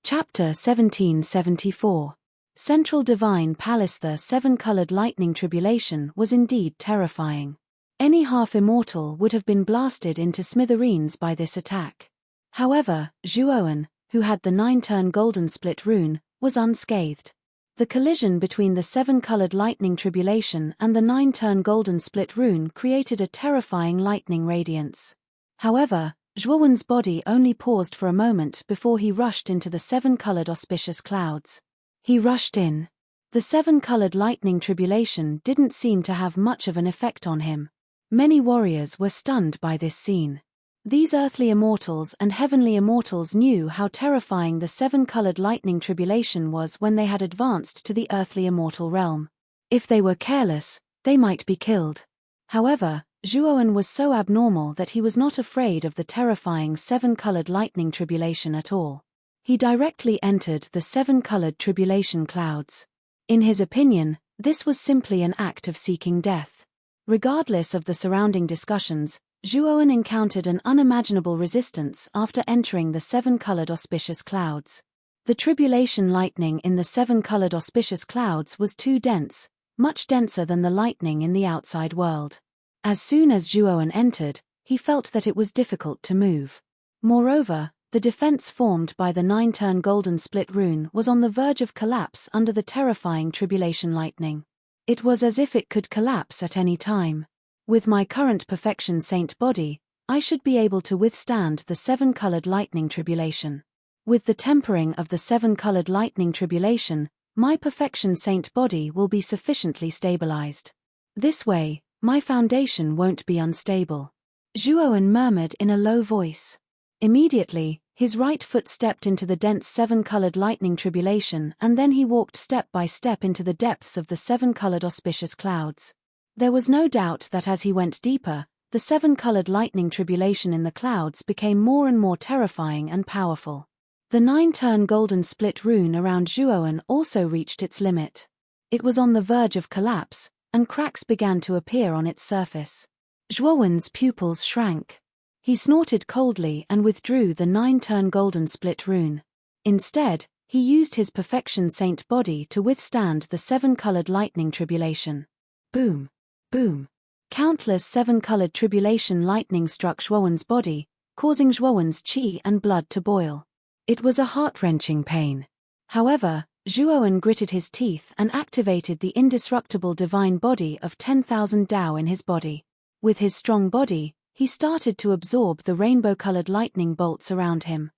Chapter 1774. Central Divine Palace. The 7-colored lightning tribulation was indeed terrifying. Any half-immortal would have been blasted into smithereens by this attack. However, Zhuowen, who had the 9-turn golden split rune, was unscathed. The collision between the 7-colored lightning tribulation and the 9-turn golden split rune created a terrifying lightning radiance. However, Zhuowen's body only paused for a moment before he rushed into the 7-colored auspicious clouds. He rushed in. The 7-colored lightning tribulation didn't seem to have much of an effect on him. Many warriors were stunned by this scene. These earthly immortals and heavenly immortals knew how terrifying the 7-colored lightning tribulation was when they had advanced to the earthly immortal realm. If they were careless, they might be killed. However, Zhuowen was so abnormal that he was not afraid of the terrifying 7-colored lightning tribulation at all. He directly entered the 7-colored tribulation clouds. In his opinion, this was simply an act of seeking death. Regardless of the surrounding discussions, Zhuowen encountered an unimaginable resistance after entering the 7-colored auspicious clouds. The tribulation lightning in the 7-colored auspicious clouds was too dense, much denser than the lightning in the outside world. As soon as Zhuowen entered, he felt that it was difficult to move. Moreover, the defense formed by the 9-turn golden split rune was on the verge of collapse under the terrifying tribulation lightning. It was as if it could collapse at any time. With my current perfection saint body, I should be able to withstand the 7-colored lightning tribulation. With the tempering of the 7-colored lightning tribulation, my perfection saint body will be sufficiently stabilized. This way, my foundation won't be unstable. Zhuowen murmured in a low voice. Immediately, his right foot stepped into the dense 7-colored lightning tribulation, and then he walked step by step into the depths of the 7-colored auspicious clouds. There was no doubt that as he went deeper, the 7-colored lightning tribulation in the clouds became more and more terrifying and powerful. The 9-turn golden split rune around Zhuowen also reached its limit. It was on the verge of collapse, and cracks began to appear on its surface. Zhuowen's pupils shrank. He snorted coldly and withdrew the 9-turn golden split rune. Instead, he used his perfection saint body to withstand the 7-colored lightning tribulation. Boom! Boom! Countless 7-colored tribulation lightning struck Zhuowen's body, causing Zhuowen's qi and blood to boil. It was a heart-wrenching pain. However, Zhuowen gritted his teeth and activated the indestructible divine body of 10,000 Dao in his body. With his strong body, he started to absorb the rainbow-colored lightning bolts around him.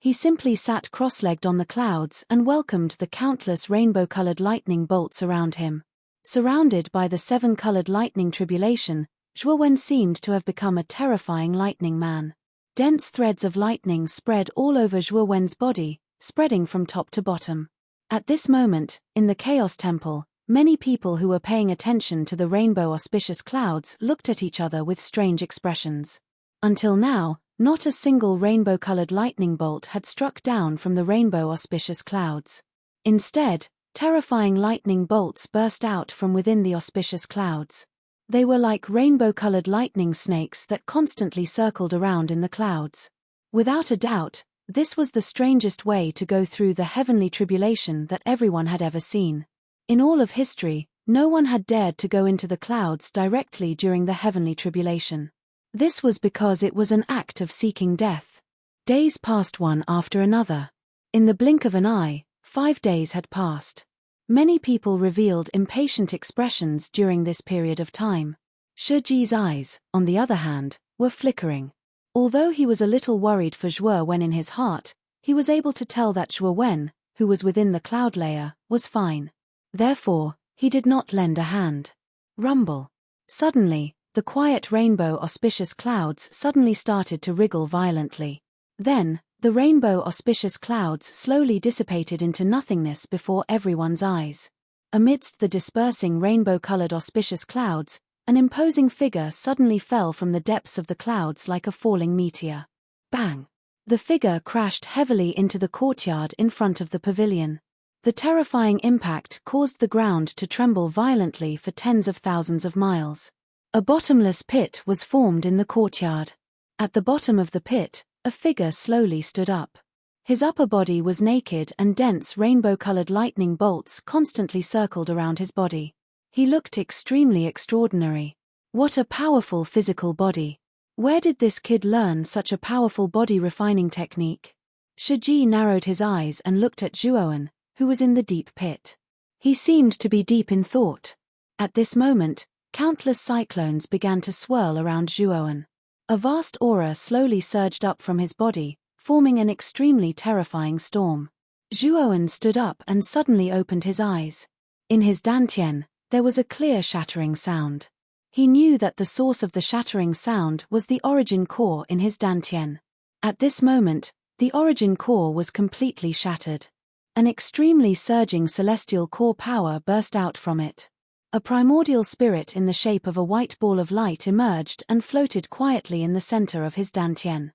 He simply sat cross-legged on the clouds and welcomed the countless rainbow-colored lightning bolts around him. Surrounded by the 7-colored lightning tribulation, Zhuowen seemed to have become a terrifying lightning man. Dense threads of lightning spread all over Zhuowen's body, spreading from top to bottom. At this moment, in the Chaos Temple, many people who were paying attention to the rainbow auspicious clouds looked at each other with strange expressions. Until now, not a single rainbow-colored lightning bolt had struck down from the rainbow auspicious clouds. Instead, terrifying lightning bolts burst out from within the auspicious clouds. They were like rainbow-colored lightning snakes that constantly circled around in the clouds. Without a doubt, this was the strangest way to go through the heavenly tribulation that everyone had ever seen. In all of history, no one had dared to go into the clouds directly during the heavenly tribulation. This was because it was an act of seeking death. Days passed one after another. In the blink of an eye, 5 days had passed. Many people revealed impatient expressions during this period of time. Shiji's eyes, on the other hand, were flickering. Although he was a little worried for Zhuowen in his heart, he was able to tell that Zhuowen, who was within the cloud layer, was fine. Therefore, he did not lend a hand. Rumble. Suddenly, the quiet rainbow auspicious clouds suddenly started to wriggle violently. Then, the rainbow auspicious clouds slowly dissipated into nothingness before everyone's eyes. Amidst the dispersing rainbow-colored auspicious clouds, an imposing figure suddenly fell from the depths of the clouds like a falling meteor. Bang! The figure crashed heavily into the courtyard in front of the pavilion. The terrifying impact caused the ground to tremble violently for tens of thousands of miles. A bottomless pit was formed in the courtyard. At the bottom of the pit, a figure slowly stood up. His upper body was naked and dense rainbow-colored lightning bolts constantly circled around his body. He looked extremely extraordinary. What a powerful physical body. Where did this kid learn such a powerful body refining technique? Shiji narrowed his eyes and looked at Zhuowen, who was in the deep pit. He seemed to be deep in thought. At this moment, countless cyclones began to swirl around Zhuowen. A vast aura slowly surged up from his body, forming an extremely terrifying storm. Zhuowen stood up and suddenly opened his eyes. In his dantian, there was a clear shattering sound. He knew that the source of the shattering sound was the origin core in his dantian. At this moment, the origin core was completely shattered. An extremely surging celestial core power burst out from it. A primordial spirit in the shape of a white ball of light emerged and floated quietly in the center of his dantian.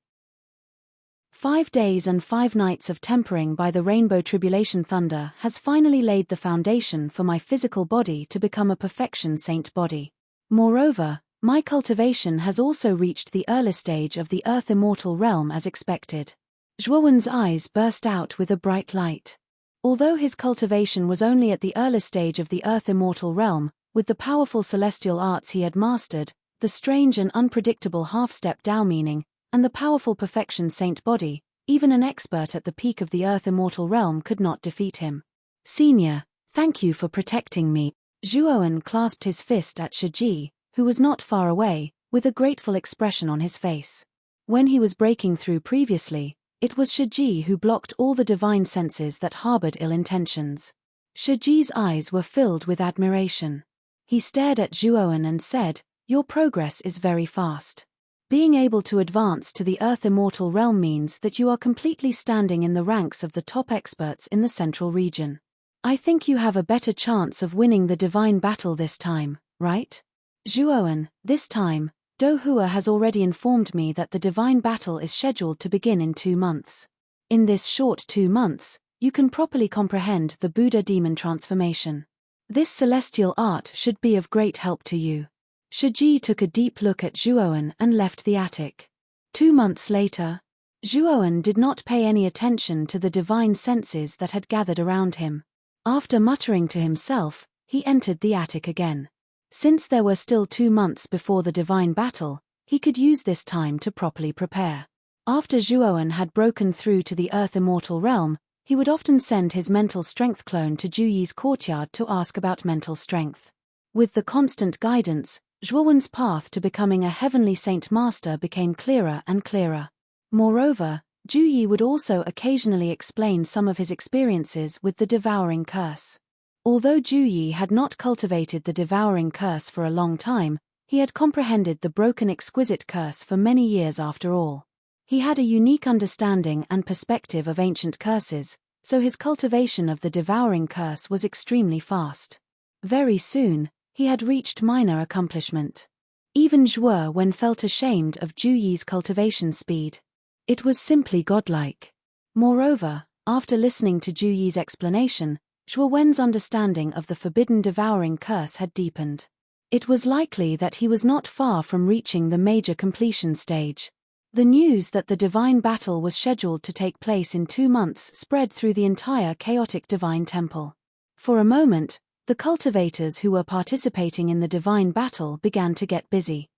5 days and 5 nights of tempering by the rainbow tribulation thunder has finally laid the foundation for my physical body to become a perfection saint body. Moreover, my cultivation has also reached the early stage of the earth immortal realm as expected. Zhuowen's eyes burst out with a bright light. Although his cultivation was only at the early stage of the earth immortal realm, with the powerful celestial arts he had mastered, the strange and unpredictable half-step Tao meaning, and the powerful perfection saint body, even an expert at the peak of the earth immortal realm could not defeat him. Senior, thank you for protecting me. Zhuowen clasped his fist at Shiji, who was not far away, with a grateful expression on his face. When he was breaking through previously, it was Shiji who blocked all the divine senses that harbored ill intentions. Shiji's eyes were filled with admiration. He stared at Zhuowen and said, "Your progress is very fast. Being able to advance to the earth immortal realm means that you are completely standing in the ranks of the top experts in the central region. I think you have a better chance of winning the divine battle this time, right?" Zhuowen, this time, Dohua has already informed me that the divine battle is scheduled to begin in 2 months. In this short 2 months, you can properly comprehend the Buddha demon transformation. This celestial art should be of great help to you. Shiji took a deep look at Zhuowen and left the attic. 2 months later, Zhuowen did not pay any attention to the divine senses that had gathered around him. After muttering to himself, he entered the attic again. Since there were still 2 months before the divine battle, he could use this time to properly prepare. After Zhuowen had broken through to the earth immortal realm, he would often send his mental strength clone to Juyi's courtyard to ask about mental strength. With the constant guidance, Zhuowen's path to becoming a heavenly saint master became clearer and clearer. Moreover, Juyi would also occasionally explain some of his experiences with the devouring curse. Although Juyi had not cultivated the devouring curse for a long time, he had comprehended the broken exquisite curse for many years after all. He had a unique understanding and perspective of ancient curses, so his cultivation of the devouring curse was extremely fast. Very soon, he had reached minor accomplishment. Even Zhuowen felt ashamed of Juyi's cultivation speed. It was simply godlike. Moreover, after listening to Juyi's explanation, Zhuowen's understanding of the forbidden devouring curse had deepened. It was likely that he was not far from reaching the major completion stage. The news that the divine battle was scheduled to take place in 2 months spread through the entire chaotic divine temple. For a moment, the cultivators who were participating in the divine battle began to get busy.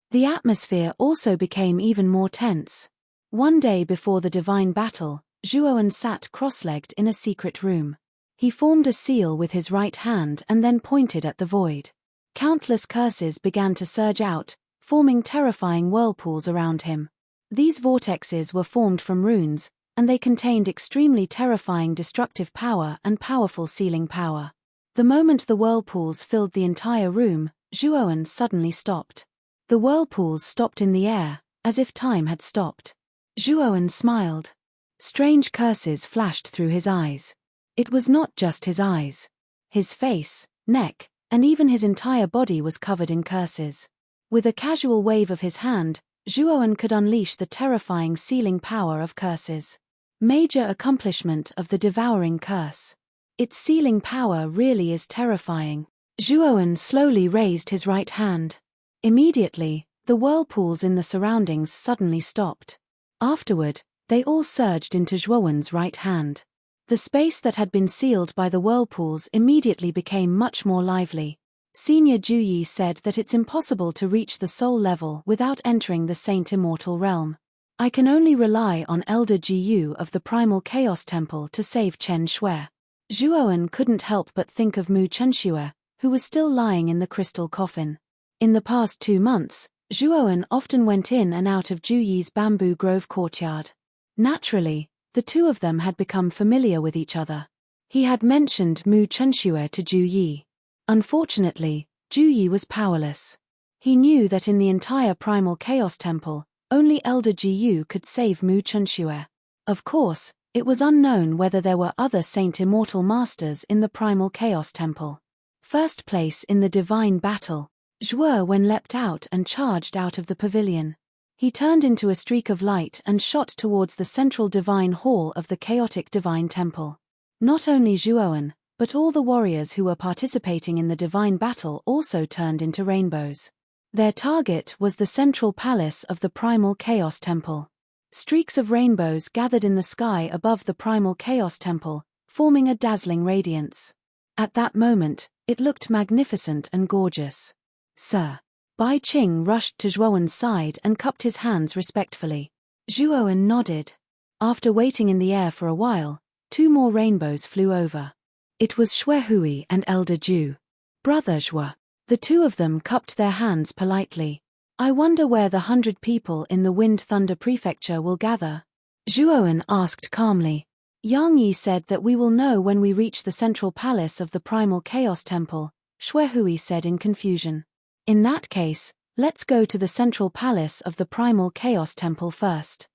The atmosphere also became even more tense. One day before the divine battle, Zhuowen sat cross-legged in a secret room. He formed a seal with his right hand and then pointed at the void. Countless curses began to surge out, forming terrifying whirlpools around him. These vortexes were formed from runes, and they contained extremely terrifying destructive power and powerful sealing power. The moment the whirlpools filled the entire room, Zhuowen suddenly stopped. The whirlpools stopped in the air, as if time had stopped. Zhuowen smiled. Strange curses flashed through his eyes. It was not just his eyes. His face, neck, and even his entire body was covered in curses. With a casual wave of his hand, Zhuowen could unleash the terrifying sealing power of curses. Major accomplishment of the devouring curse. Its sealing power really is terrifying. Zhuowen slowly raised his right hand. Immediately, the whirlpools in the surroundings suddenly stopped. Afterward, they all surged into Zhuowen's right hand. The space that had been sealed by the whirlpools immediately became much more lively. Senior Juyi said that it's impossible to reach the soul level without entering the Saint Immortal realm. I can only rely on Elder Jiyu of the Primal Chaos Temple to save Chen Shui. Zhuowen couldn't help but think of Mu Chenxue, who was still lying in the crystal coffin. In the past 2 months, Zhuowen often went in and out of Juyi's bamboo grove courtyard. Naturally, the two of them had become familiar with each other. He had mentioned Mu Chenxue to Juyi. Unfortunately, Juyi was powerless. He knew that in the entire Primal Chaos Temple, only Elder Jiyu could save Mu Chenxue. Of course, it was unknown whether there were other Saint Immortal Masters in the Primal Chaos Temple. First place in the divine battle, Zhuowen leapt out and charged out of the pavilion. He turned into a streak of light and shot towards the central divine hall of the chaotic divine temple. Not only Zhuowen, but all the warriors who were participating in the divine battle also turned into rainbows. Their target was the central palace of the Primal Chaos Temple. Streaks of rainbows gathered in the sky above the Primal Chaos Temple, forming a dazzling radiance. At that moment, it looked magnificent and gorgeous. Sir. Bai Qing rushed to Zhuowen's side and cupped his hands respectfully. Zhuowen nodded. After waiting in the air for a while, 2 more rainbows flew over. It was Xuehui and Elder Ju. Brother Zhuo. The two of them cupped their hands politely. I wonder where the 100 people in the Wind Thunder Prefecture will gather? Zhuowen asked calmly. Yang Yi said that we will know when we reach the central palace of the Primal Chaos Temple, Xuehui said in confusion. In that case, let's go to the central palace of the Primal Chaos Temple first.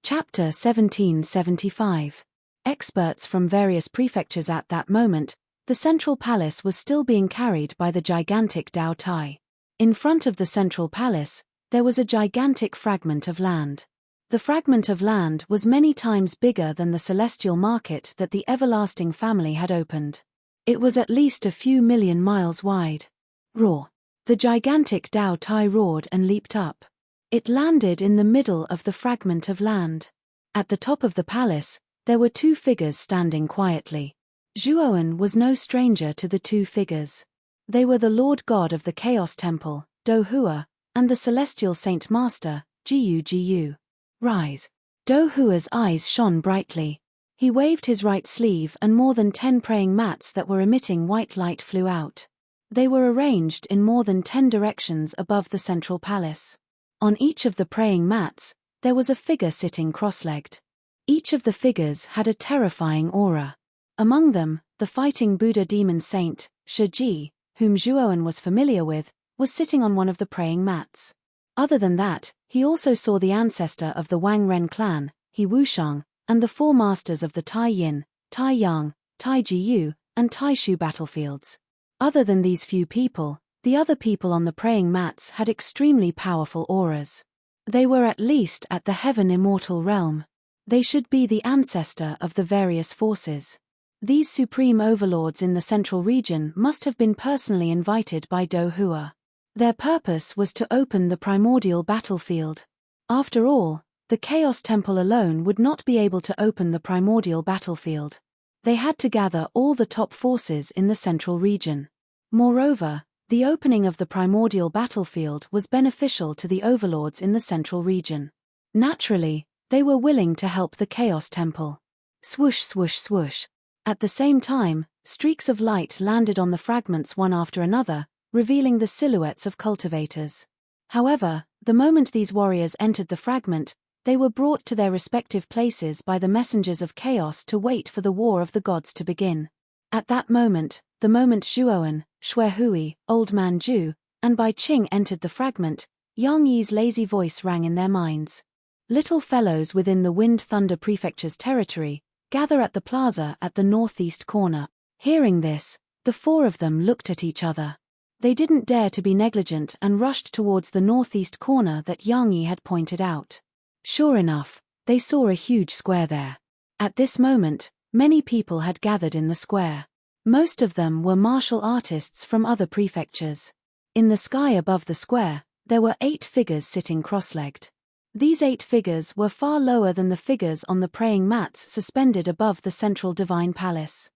Chapter 1775. Experts from various prefectures. At that moment, the central palace was still being carried by the gigantic Dao Tai. In front of the central palace, there was a gigantic fragment of land. The fragment of land was many times bigger than the celestial market that the everlasting family had opened. It was at least a few million miles wide. Roar! The gigantic Dao Tai roared and leaped up. It landed in the middle of the fragment of land. At the top of the palace, there were 2 figures standing quietly. Zhuowen was no stranger to the 2 figures. They were the Lord God of the Chaos Temple, Do Hua, and the Celestial Saint Master, Jiyu. Rise. Do Hua's eyes shone brightly. He waved his right sleeve and more than 10 praying mats that were emitting white light flew out. They were arranged in more than 10 directions above the central palace. On each of the praying mats, there was a figure sitting cross-legged. Each of the figures had a terrifying aura. Among them, the fighting Buddha demon saint, Shiji, whom Zhuowen was familiar with, was sitting on one of the praying mats. Other than that, he also saw the ancestor of the Wang Ren clan, He Wushang, and the 4 masters of the Tai Yin, Tai Yang, Tai Jiyu, and Tai Shu battlefields. Other than these few people, the other people on the praying mats had extremely powerful auras. They were at least at the Heaven Immortal realm. They should be the ancestor of the various forces. These supreme overlords in the central region must have been personally invited by Do Hua. Their purpose was to open the primordial battlefield. After all, the Chaos Temple alone would not be able to open the primordial battlefield. They had to gather all the top forces in the central region. Moreover, the opening of the primordial battlefield was beneficial to the overlords in the central region. Naturally, they were willing to help the Chaos Temple. Swoosh swoosh swoosh. At the same time, streaks of light landed on the fragments one after another, revealing the silhouettes of cultivators. However, the moment these warriors entered the fragment, they were brought to their respective places by the messengers of chaos to wait for the war of the gods to begin. At that moment, the moment Zhuowen, Xuehui, Old Man Zhu, and Bai Qing entered the fragment, Yang Yi's lazy voice rang in their minds. Little fellows within the Wind Thunder Prefecture's territory, gather at the plaza at the northeast corner. Hearing this, the 4 of them looked at each other. They didn't dare to be negligent and rushed towards the northeast corner that Yang Yi had pointed out. Sure enough, they saw a huge square there. At this moment, many people had gathered in the square. Most of them were martial artists from other prefectures. In the sky above the square, there were 8 figures sitting cross-legged. These 8 figures were far lower than the figures on the praying mats suspended above the central divine palace.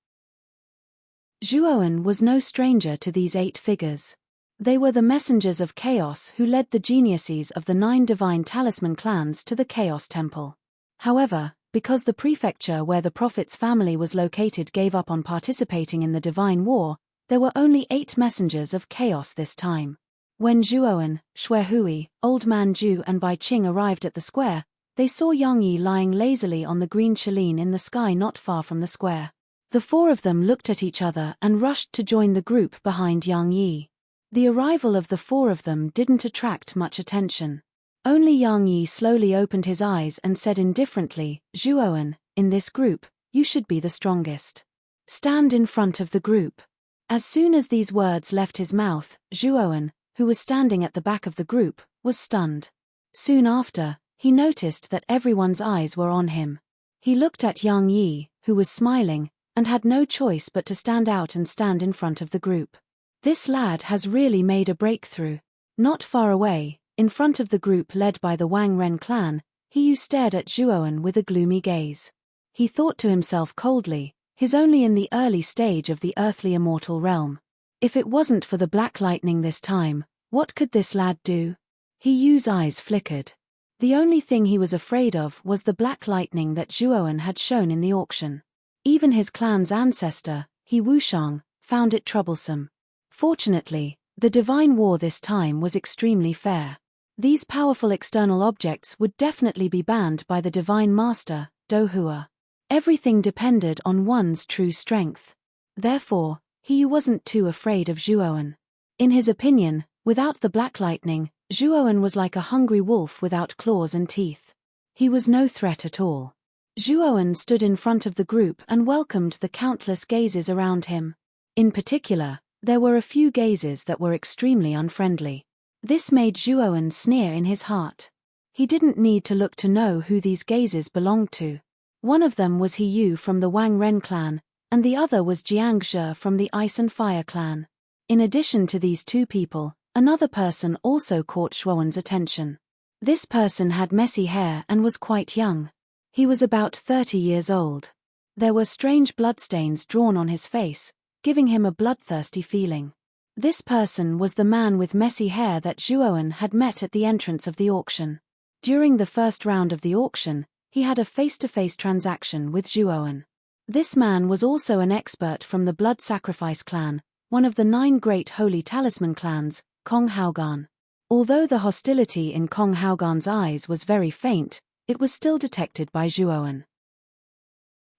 Zhuoan was no stranger to these 8 figures. They were the messengers of chaos who led the geniuses of the 9 divine talisman clans to the Chaos Temple. However, because the prefecture where the prophet's family was located gave up on participating in the divine war, there were only 8 messengers of chaos this time. When Zhuoan, Xuehui, Old Man Zhu and Bai Qing arrived at the square, they saw Yang Yi lying lazily on the green chalene in the sky not far from the square. The 4 of them looked at each other and rushed to join the group behind Yang Yi. The arrival of the 4 of them didn't attract much attention. Only Yang Yi slowly opened his eyes and said indifferently, "Zhuoan, in this group, you should be the strongest. Stand in front of the group." As soon as these words left his mouth, Zhuoan, who was standing at the back of the group, was stunned. Soon after, he noticed that everyone's eyes were on him. He looked at Yang Yi, who was smiling, and had no choice but to stand out and stand in front of the group. This lad has really made a breakthrough. Not far away, in front of the group led by the Wang Ren clan, He stared at Zhuoan with a gloomy gaze. He thought to himself coldly, he's only in the early stage of the earthly immortal realm. If it wasn't for the black lightning this time, what could this lad do? Yu's eyes flickered. The only thing he was afraid of was the black lightning that Zhuoan had shown in the auction. Even his clan's ancestor, He Wushang, found it troublesome. Fortunately, the divine war this time was extremely fair. These powerful external objects would definitely be banned by the divine master, Dohua. Everything depended on one's true strength. Therefore, He wasn't too afraid of Zhuoan. In his opinion, without the black lightning, Zhuoan was like a hungry wolf without claws and teeth. He was no threat at all. Zhuoan stood in front of the group and welcomed the countless gazes around him. In particular, there were a few gazes that were extremely unfriendly. This made Zhuoan sneer in his heart. He didn't need to look to know who these gazes belonged to. One of them was He Yu from the Wang Ren clan, and the other was Jiang Zhe from the Ice and Fire clan. In addition to these two people, another person also caught Zhuoan's attention. This person had messy hair and was quite young. He was about 30 years old. There were strange bloodstains drawn on his face, giving him a bloodthirsty feeling. This person was the man with messy hair that Zhuoan had met at the entrance of the auction. During the first round of the auction, he had a face-to-face transaction with Zhuoan. This man was also an expert from the Blood Sacrifice clan, one of the 9 great holy talisman clans, Kong Haogan. Although the hostility in Kong Haogan's eyes was very faint, it was still detected by Zhuoan.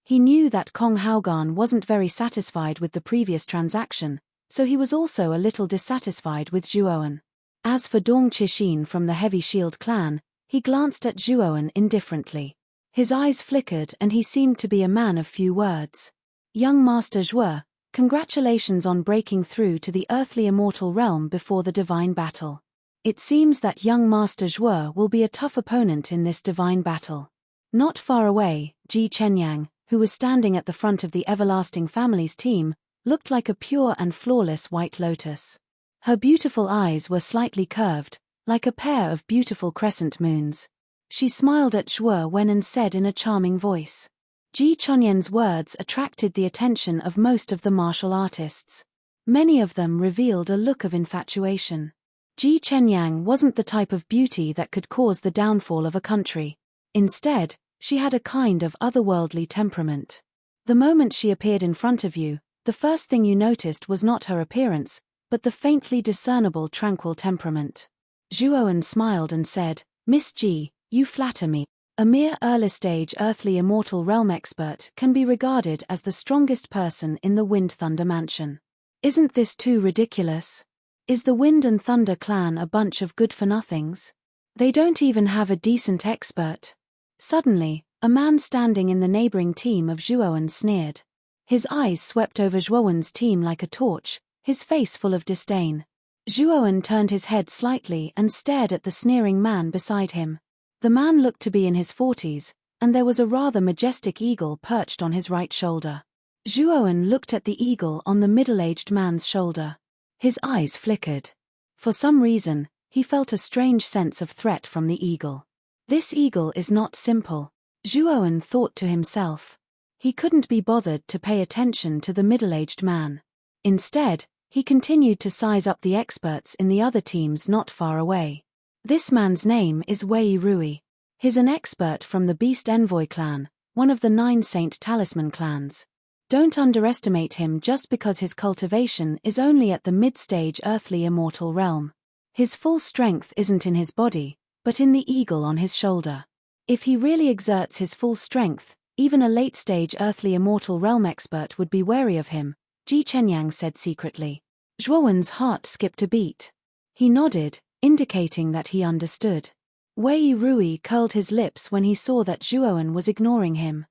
He knew that Kong Haogan wasn't very satisfied with the previous transaction, so he was also a little dissatisfied with Zhuoan. As for Dong Qixin from the Heavy Shield clan, he glanced at Zhuoan indifferently. His eyes flickered and he seemed to be a man of few words. Young Master Zhuo, congratulations on breaking through to the earthly immortal realm before the divine battle. It seems that young Master Zhuo will be a tough opponent in this divine battle. Not far away, Ji Chenyang, who was standing at the front of the Everlasting Family's team, looked like a pure and flawless white lotus. Her beautiful eyes were slightly curved, like a pair of beautiful crescent moons. She smiled at Zhuo Wen and said in a charming voice. Ji Chonyen's words attracted the attention of most of the martial artists. Many of them revealed a look of infatuation. Ji Chenyang wasn't the type of beauty that could cause the downfall of a country. Instead, she had a kind of otherworldly temperament. The moment she appeared in front of you, the first thing you noticed was not her appearance, but the faintly discernible tranquil temperament. Zhuoan smiled and said, "Miss Ji, you flatter me. A mere early-stage earthly immortal realm expert can be regarded as the strongest person in the Wind Thunder Mansion. Isn't this too ridiculous? Is the Wind and Thunder clan a bunch of good-for-nothings? They don't even have a decent expert." Suddenly, a man standing in the neighboring team of Zhuoan sneered. His eyes swept over Zhuoan's team like a torch, his face full of disdain. Zhuoan turned his head slightly and stared at the sneering man beside him. The man looked to be in his 40s, and there was a rather majestic eagle perched on his right shoulder. Zhuoan looked at the eagle on the middle-aged man's shoulder. His eyes flickered. For some reason, he felt a strange sense of threat from the eagle. This eagle is not simple, Zhuoan thought to himself. He couldn't be bothered to pay attention to the middle-aged man. Instead, he continued to size up the experts in the other teams not far away. This man's name is Wei Rui. He's an expert from the Beast Envoy clan, one of the 9 Saint Talisman clans. Don't underestimate him just because his cultivation is only at the mid-stage earthly immortal realm. His full strength isn't in his body, but in the eagle on his shoulder. If he really exerts his full strength, even a late-stage earthly immortal realm expert would be wary of him, Ji Chenyang said secretly. Zhuowen's heart skipped a beat. He nodded, indicating that he understood. Wei Rui curled his lips when he saw that Zhuowen was ignoring him.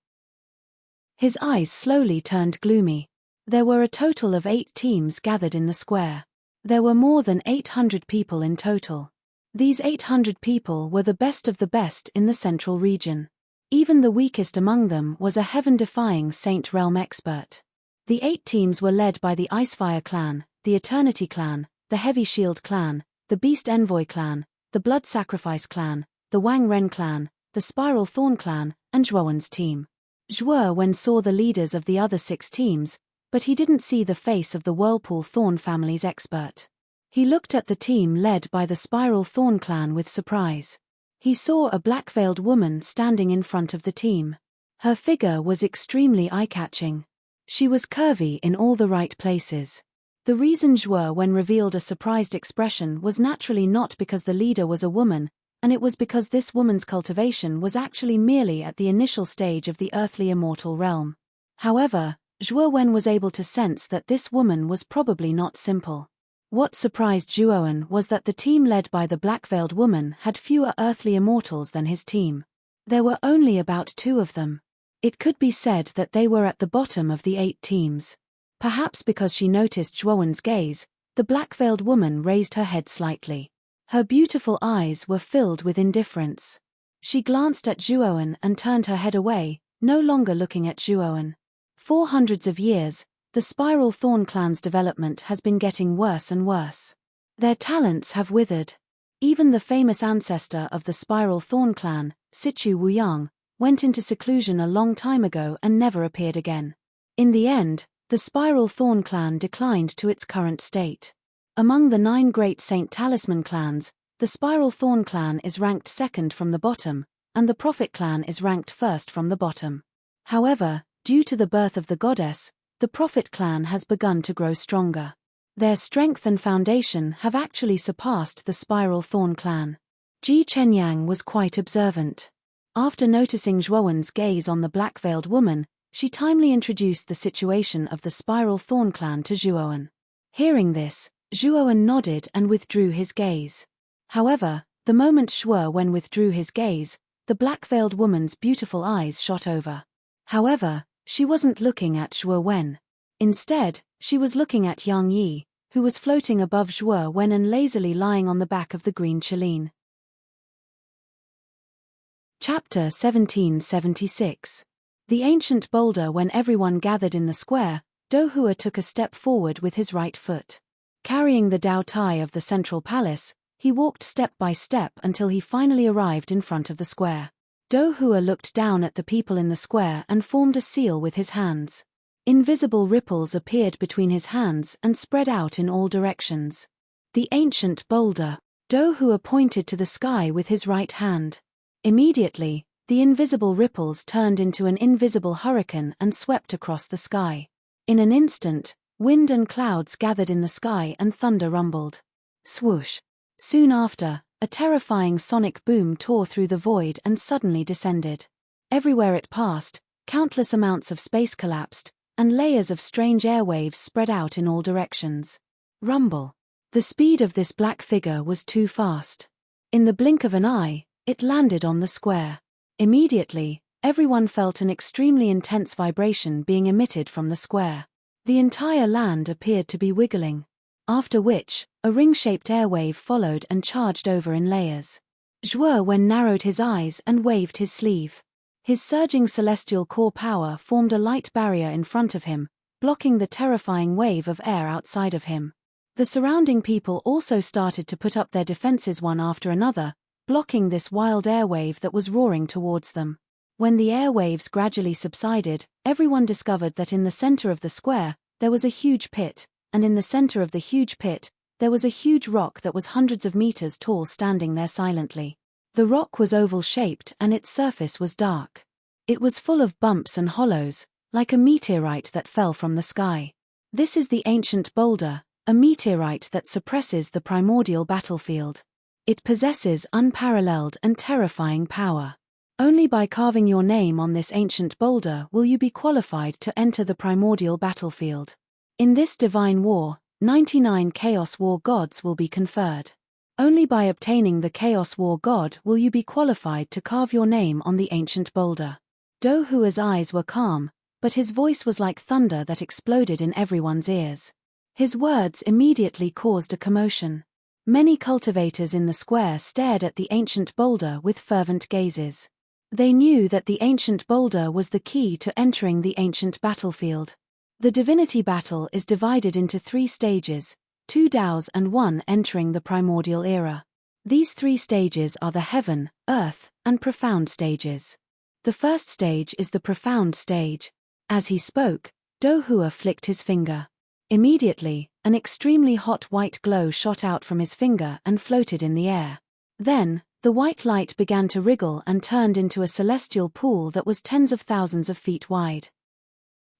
His eyes slowly turned gloomy. There were a total of 8 teams gathered in the square. There were more than 800 people in total. These 800 people were the best of the best in the central region. Even the weakest among them was a heaven-defying Saint Realm expert. The 8 teams were led by the Icefire clan, the Eternity clan, the Heavy Shield clan, the Beast Envoy clan, the Blood Sacrifice clan, the Wang Ren clan, the Spiral Thorn clan, and Zhuowen's team. Zhuowen saw the leaders of the other 6 teams, but he didn't see the face of the Whirlpool Thorn family's expert. He looked at the team led by the Spiral Thorn clan with surprise. He saw a black-veiled woman standing in front of the team. Her figure was extremely eye-catching. She was curvy in all the right places. The reason Zhuowen revealed a surprised expression was naturally not because the leader was a woman, and it was because this woman's cultivation was actually merely at the initial stage of the earthly immortal realm. However, Zhuowen was able to sense that this woman was probably not simple. What surprised Zhuowen was that the team led by the black-veiled woman had fewer earthly immortals than his team. There were only about 2 of them. It could be said that they were at the bottom of the 8 teams. Perhaps because she noticed Zhuowen's gaze, the black-veiled woman raised her head slightly. Her beautiful eyes were filled with indifference. She glanced at Zhuowen and turned her head away, no longer looking at Zhuowen. For hundreds of years, the Spiral Thorn clan's development has been getting worse and worse. Their talents have withered. Even the famous ancestor of the Spiral Thorn clan, Sichu Wuyang, went into seclusion a long time ago and never appeared again. In the end, the Spiral Thorn clan declined to its current state. Among the 9 great Saint Talisman clans, the Spiral Thorn clan is ranked second from the bottom, and the Prophet clan is ranked first from the bottom. However, due to the birth of the goddess, the Prophet clan has begun to grow stronger. Their strength and foundation have actually surpassed the Spiral Thorn clan. Ji Chenyang was quite observant. After noticing Zhuowen's gaze on the black-veiled woman, she timely introduced the situation of the Spiral Thorn clan to Zhuowen. Hearing this, Zhuowen nodded and withdrew his gaze. However, the moment Zhuowen withdrew his gaze, the black-veiled woman's beautiful eyes shot over. However, she wasn't looking at Zhuowen. Instead, she was looking at Yang Yi, who was floating above Zhuowen and lazily lying on the back of the green cheline. Chapter 1776. The ancient boulder. When everyone gathered in the square, Dohua took a step forward with his right foot. Carrying the Dao Tai of the central palace, he walked step by step until he finally arrived in front of the square. Dohua looked down at the people in the square and formed a seal with his hands. Invisible ripples appeared between his hands and spread out in all directions. The ancient boulder. Dohua pointed to the sky with his right hand. Immediately, the invisible ripples turned into an invisible hurricane and swept across the sky. In an instant, wind and clouds gathered in the sky and thunder rumbled. Swoosh! Soon after, a terrifying sonic boom tore through the void and suddenly descended. Everywhere it passed, countless amounts of space collapsed, and layers of strange airwaves spread out in all directions. Rumble! The speed of this black figure was too fast. In the blink of an eye, it landed on the square. Immediately, everyone felt an extremely intense vibration being emitted from the square. The entire land appeared to be wiggling. After which, a ring-shaped airwave followed and charged over in layers. Zhuowen narrowed his eyes and waved his sleeve. His surging celestial core power formed a light barrier in front of him, blocking the terrifying wave of air outside of him. The surrounding people also started to put up their defenses one after another, blocking this wild airwave that was roaring towards them. When the airwaves gradually subsided, everyone discovered that in the center of the square, there was a huge pit, and in the center of the huge pit, there was a huge rock that was hundreds of meters tall standing there silently. The rock was oval-shaped and its surface was dark. It was full of bumps and hollows, like a meteorite that fell from the sky. This is the ancient boulder, a meteorite that suppresses the primordial battlefield. It possesses unparalleled and terrifying power. Only by carving your name on this ancient boulder will you be qualified to enter the primordial battlefield. In this divine war, 99 Chaos War gods will be conferred. Only by obtaining the Chaos War god will you be qualified to carve your name on the ancient boulder. Do Hua's eyes were calm, but his voice was like thunder that exploded in everyone's ears. His words immediately caused a commotion. Many cultivators in the square stared at the ancient boulder with fervent gazes. They knew that the ancient boulder was the key to entering the ancient battlefield. The divinity battle is divided into 3 stages, 2 Daos and 1 entering the primordial era. These 3 stages are the heaven, earth, and profound stages. The first stage is the profound stage. As he spoke, Do Hua flicked his finger. Immediately, an extremely hot white glow shot out from his finger and floated in the air. Then, the white light began to wriggle and turned into a celestial pool that was tens of thousands of feet wide.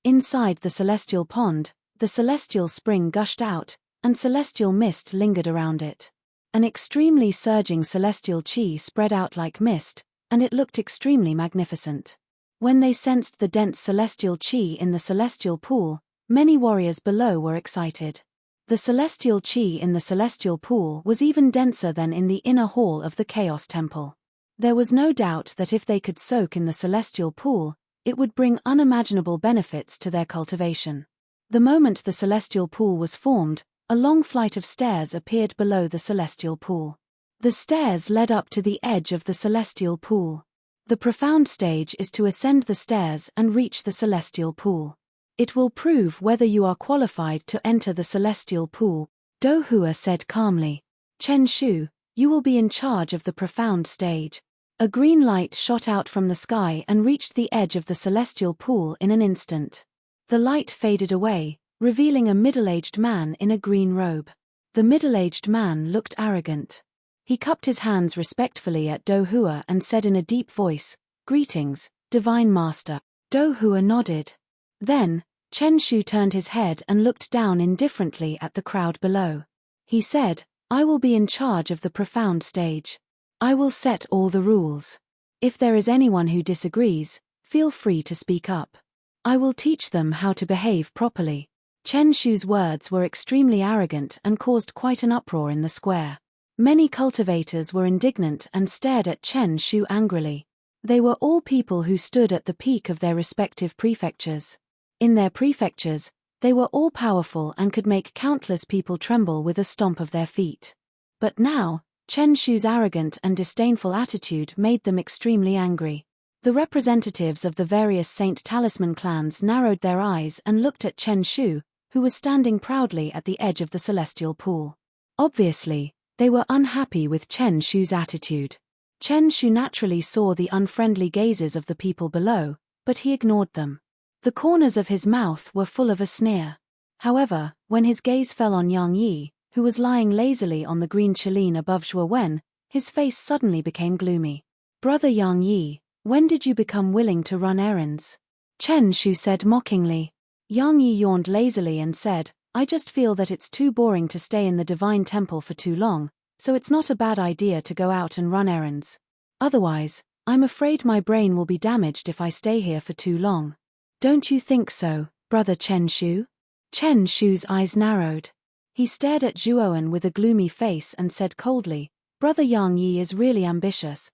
Inside the celestial pond, the celestial spring gushed out, and celestial mist lingered around it. An extremely surging celestial chi spread out like mist, and it looked extremely magnificent. When they sensed the dense celestial chi in the celestial pool, many warriors below were excited. The celestial chi in the celestial pool was even denser than in the inner hall of the Chaos Temple. There was no doubt that if they could soak in the celestial pool, it would bring unimaginable benefits to their cultivation. The moment the celestial pool was formed, a long flight of stairs appeared below the celestial pool. The stairs led up to the edge of the celestial pool. The profound stage is to ascend the stairs and reach the celestial pool. It will prove whether you are qualified to enter the celestial pool, Do Hua said calmly. Chen Shu, you will be in charge of the profound stage. A green light shot out from the sky and reached the edge of the celestial pool in an instant. The light faded away, revealing a middle-aged man in a green robe. The middle-aged man looked arrogant. He cupped his hands respectfully at Do Hua and said in a deep voice, "Greetings, Divine Master." Do Hua nodded. Then, Chen Shu turned his head and looked down indifferently at the crowd below. He said, "I will be in charge of the profound stage. I will set all the rules. If there is anyone who disagrees, feel free to speak up. I will teach them how to behave properly." Chen Shu's words were extremely arrogant and caused quite an uproar in the square. Many cultivators were indignant and stared at Chen Shu angrily. They were all people who stood at the peak of their respective prefectures. In their prefectures, they were all powerful and could make countless people tremble with a stomp of their feet. But now, Chen Shu's arrogant and disdainful attitude made them extremely angry. The representatives of the various Saint Talisman clans narrowed their eyes and looked at Chen Shu, who was standing proudly at the edge of the celestial pool. Obviously, they were unhappy with Chen Shu's attitude. Chen Shu naturally saw the unfriendly gazes of the people below, but he ignored them. The corners of his mouth were full of a sneer. However, when his gaze fell on Yang Yi, who was lying lazily on the green chalene above Zhuo Wen, his face suddenly became gloomy. "Brother Yang Yi, when did you become willing to run errands?" Chen Shu said mockingly. Yang Yi yawned lazily and said, "I just feel that it's too boring to stay in the Divine Temple for too long, so it's not a bad idea to go out and run errands. Otherwise, I'm afraid my brain will be damaged if I stay here for too long." "Don't you think so, Brother Chen Shu?" Chen Shu's eyes narrowed. He stared at Zhuowen with a gloomy face and said coldly, "Brother Yang Yi is really ambitious."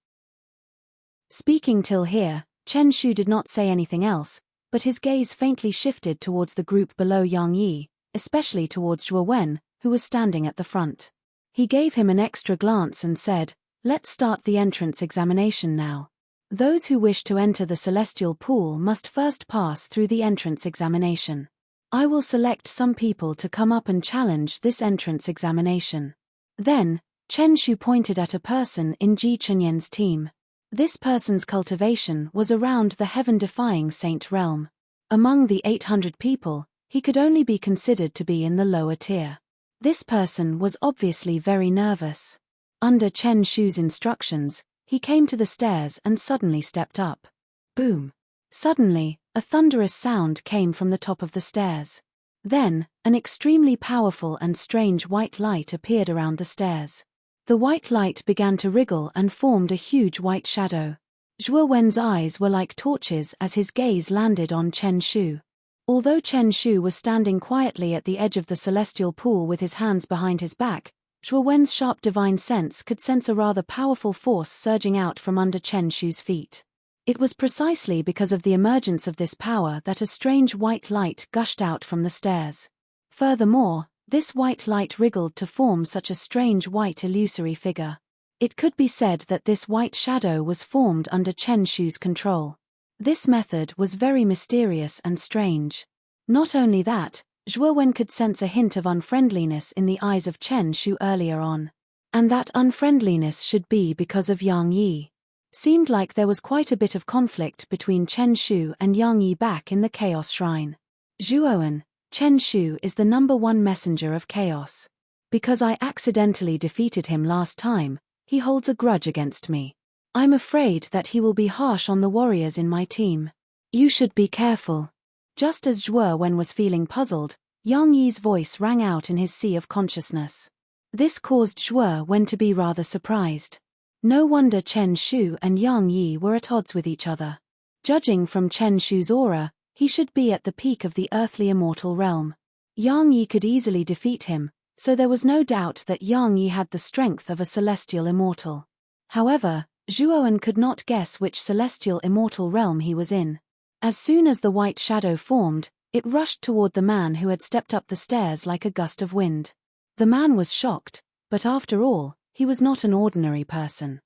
Speaking till here, Chen Shu did not say anything else, but his gaze faintly shifted towards the group below Yang Yi, especially towards Zhuo Wen, who was standing at the front. He gave him an extra glance and said, "Let's start the entrance examination now. Those who wish to enter the celestial pool must first pass through the entrance examination. I will select some people to come up and challenge this entrance examination." Then, Chen Shu pointed at a person in Ji Chunyan's team. This person's cultivation was around the heaven-defying saint realm. Among the 800 people, he could only be considered to be in the lower tier. This person was obviously very nervous. Under Chen Shu's instructions, he came to the stairs and suddenly stepped up. Boom! Suddenly, a thunderous sound came from the top of the stairs. Then, an extremely powerful and strange white light appeared around the stairs. The white light began to wriggle and formed a huge white shadow. Zhuo Wen's eyes were like torches as his gaze landed on Chen Shu. Although Chen Shu was standing quietly at the edge of the celestial pool with his hands behind his back, Zhuo Wen's sharp divine sense could sense a rather powerful force surging out from under Chen Shu's feet. It was precisely because of the emergence of this power that a strange white light gushed out from the stairs. Furthermore, this white light wriggled to form such a strange white illusory figure. It could be said that this white shadow was formed under Chen Shu's control. This method was very mysterious and strange. Not only that, Zhuo Wen could sense a hint of unfriendliness in the eyes of Chen Shu earlier on. And that unfriendliness should be because of Yang Yi. Seemed like there was quite a bit of conflict between Chen Shu and Yang Yi back in the Chaos Shrine. Zhuowen, Chen Shu is the #1 messenger of chaos. Because I accidentally defeated him last time, he holds a grudge against me. I'm afraid that he will be harsh on the warriors in my team. You should be careful. Just as Zhuo Wen was feeling puzzled, Yang Yi's voice rang out in his sea of consciousness. This caused Zhuo Wen to be rather surprised. No wonder Chen Shu and Yang Yi were at odds with each other. Judging from Chen Shu's aura, he should be at the peak of the earthly immortal realm. Yang Yi could easily defeat him, so there was no doubt that Yang Yi had the strength of a celestial immortal. However, Zhuowen could not guess which celestial immortal realm he was in. As soon as the white shadow formed, it rushed toward the man who had stepped up the stairs like a gust of wind. The man was shocked, but after all, he was not an ordinary person.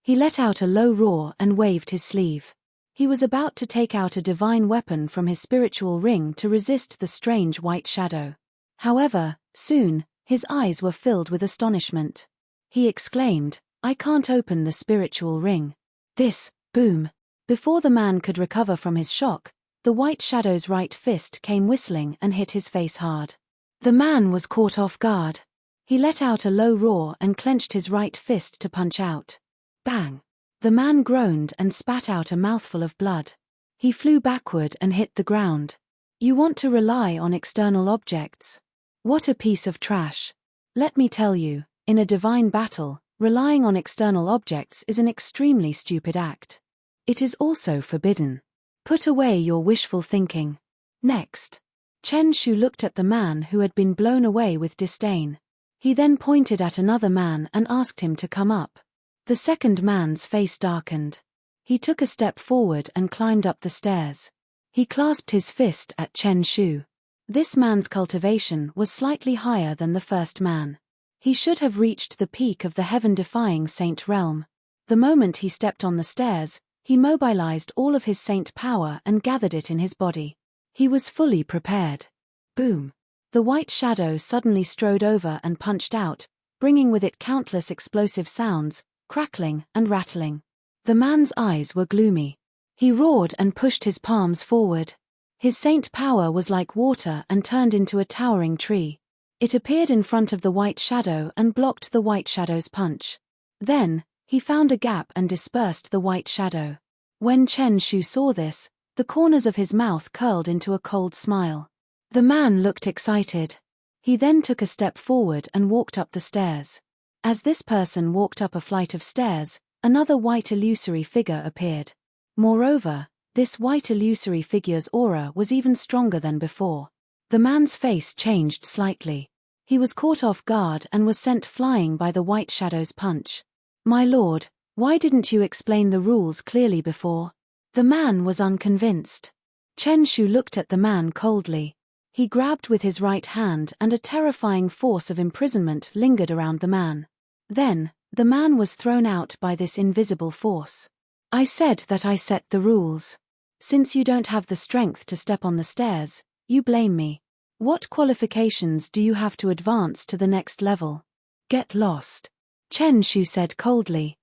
He let out a low roar and waved his sleeve. He was about to take out a divine weapon from his spiritual ring to resist the strange white shadow. However, soon, his eyes were filled with astonishment. He exclaimed, "I can't open the spiritual ring." Boom. Before the man could recover from his shock, the white shadow's right fist came whistling and hit his face hard. The man was caught off guard. He let out a low roar and clenched his right fist to punch out. Bang! The man groaned and spat out a mouthful of blood. He flew backward and hit the ground. You want to rely on external objects? What a piece of trash. Let me tell you, in a divine battle, relying on external objects is an extremely stupid act. It is also forbidden. Put away your wishful thinking. Next. Chen Shu looked at the man who had been blown away with disdain. He then pointed at another man and asked him to come up. The second man's face darkened. He took a step forward and climbed up the stairs. He clasped his fist at Chen Shu. This man's cultivation was slightly higher than the first man. He should have reached the peak of the heaven-defying saint realm. The moment he stepped on the stairs, he mobilized all of his saint power and gathered it in his body. He was fully prepared. Boom! The white shadow suddenly strode over and punched out, bringing with it countless explosive sounds, crackling and rattling. The man's eyes were gloomy. He roared and pushed his palms forward. His saint power was like water and turned into a towering tree. It appeared in front of the white shadow and blocked the white shadow's punch. Then, he found a gap and dispersed the white shadow. When Chen Shu saw this, the corners of his mouth curled into a cold smile. The man looked excited. He then took a step forward and walked up the stairs. As this person walked up a flight of stairs, another white illusory figure appeared. Moreover, this white illusory figure's aura was even stronger than before. The man's face changed slightly. He was caught off guard and was sent flying by the white shadow's punch. "My lord, why didn't you explain the rules clearly before?" The man was unconvinced. Chen Shu looked at the man coldly. He grabbed with his right hand and a terrifying force of imprisonment lingered around the man. Then, the man was thrown out by this invisible force. "I said that I set the rules. Since you don't have the strength to step on the stairs, you blame me. What qualifications do you have to advance to the next level? Get lost," Chen Shu said coldly.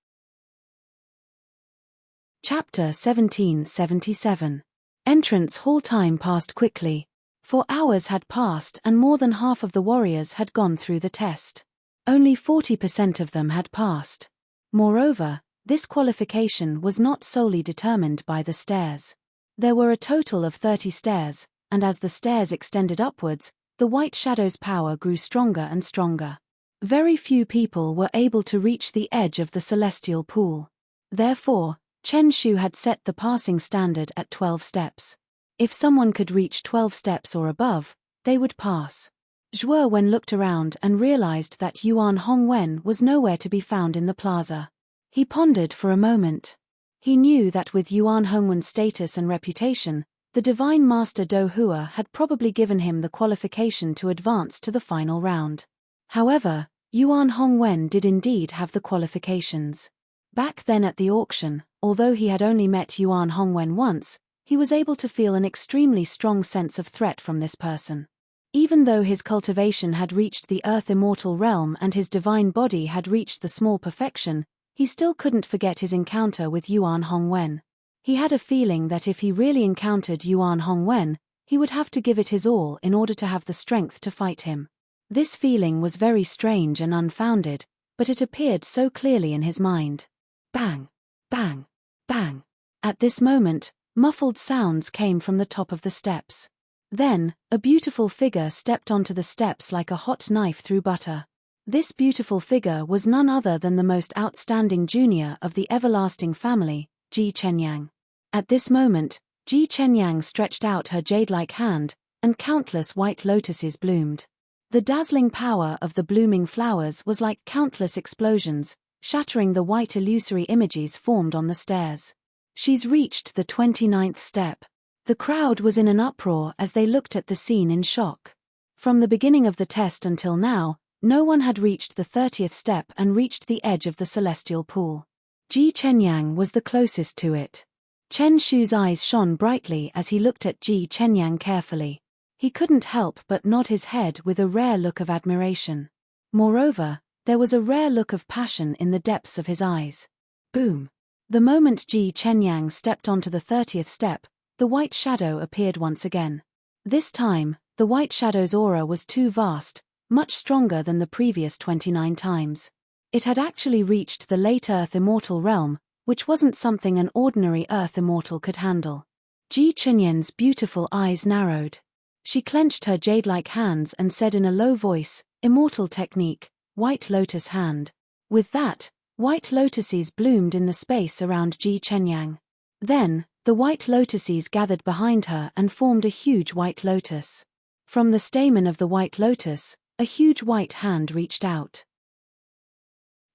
Chapter 1777. Entrance hall. Time passed quickly. 4 hours had passed and more than half of the warriors had gone through the test. Only 40% of them had passed. Moreover, this qualification was not solely determined by the stairs. There were a total of 30 stairs, and as the stairs extended upwards, the white shadow's power grew stronger and stronger. Very few people were able to reach the edge of the celestial pool. Therefore, Chen Shu had set the passing standard at 12 steps. If someone could reach 12 steps or above, they would pass. Zhuo Wen looked around and realized that Yuan Hongwen was nowhere to be found in the plaza. He pondered for a moment. He knew that with Yuan Hongwen's status and reputation, the Divine Master Do Hua had probably given him the qualification to advance to the final round. However, Yuan Hongwen did indeed have the qualifications. Back then at the auction, although he had only met Yuan Hongwen once, he was able to feel an extremely strong sense of threat from this person. Even though his cultivation had reached the earth immortal realm and his divine body had reached the small perfection, he still couldn't forget his encounter with Yuan Hongwen. He had a feeling that if he really encountered Yuan Hongwen, he would have to give it his all in order to have the strength to fight him. This feeling was very strange and unfounded, but it appeared so clearly in his mind. Bang! Bang! Bang! At this moment, muffled sounds came from the top of the steps. Then, a beautiful figure stepped onto the steps like a hot knife through butter. This beautiful figure was none other than the most outstanding junior of the everlasting family, Ji Chenyang. At this moment, Ji Chenyang stretched out her jade-like hand, and countless white lotuses bloomed. The dazzling power of the blooming flowers was like countless explosions, shattering the white illusory images formed on the stairs. She's reached the 29th step. The crowd was in an uproar as they looked at the scene in shock. From the beginning of the test until now, no one had reached the 30th step and reached the edge of the celestial pool. Ji Chenyang was the closest to it. Chen Shu's eyes shone brightly as he looked at Ji Chenyang carefully. He couldn't help but nod his head with a rare look of admiration. Moreover, there was a rare look of passion in the depths of his eyes. Boom! The moment Ji Chenyang stepped onto the 30th step, the white shadow appeared once again. This time, the white shadow's aura was too vast, much stronger than the previous 29 times. It had actually reached the late Earth Immortal realm, which wasn't something an ordinary Earth Immortal could handle. Ji Chunyan's beautiful eyes narrowed. She clenched her jade-like hands and said in a low voice, "Immortal technique, white lotus hand." With that, white lotuses bloomed in the space around Ji Chenyang. Then, the white lotuses gathered behind her and formed a huge white lotus. From the stamen of the white lotus, a huge white hand reached out.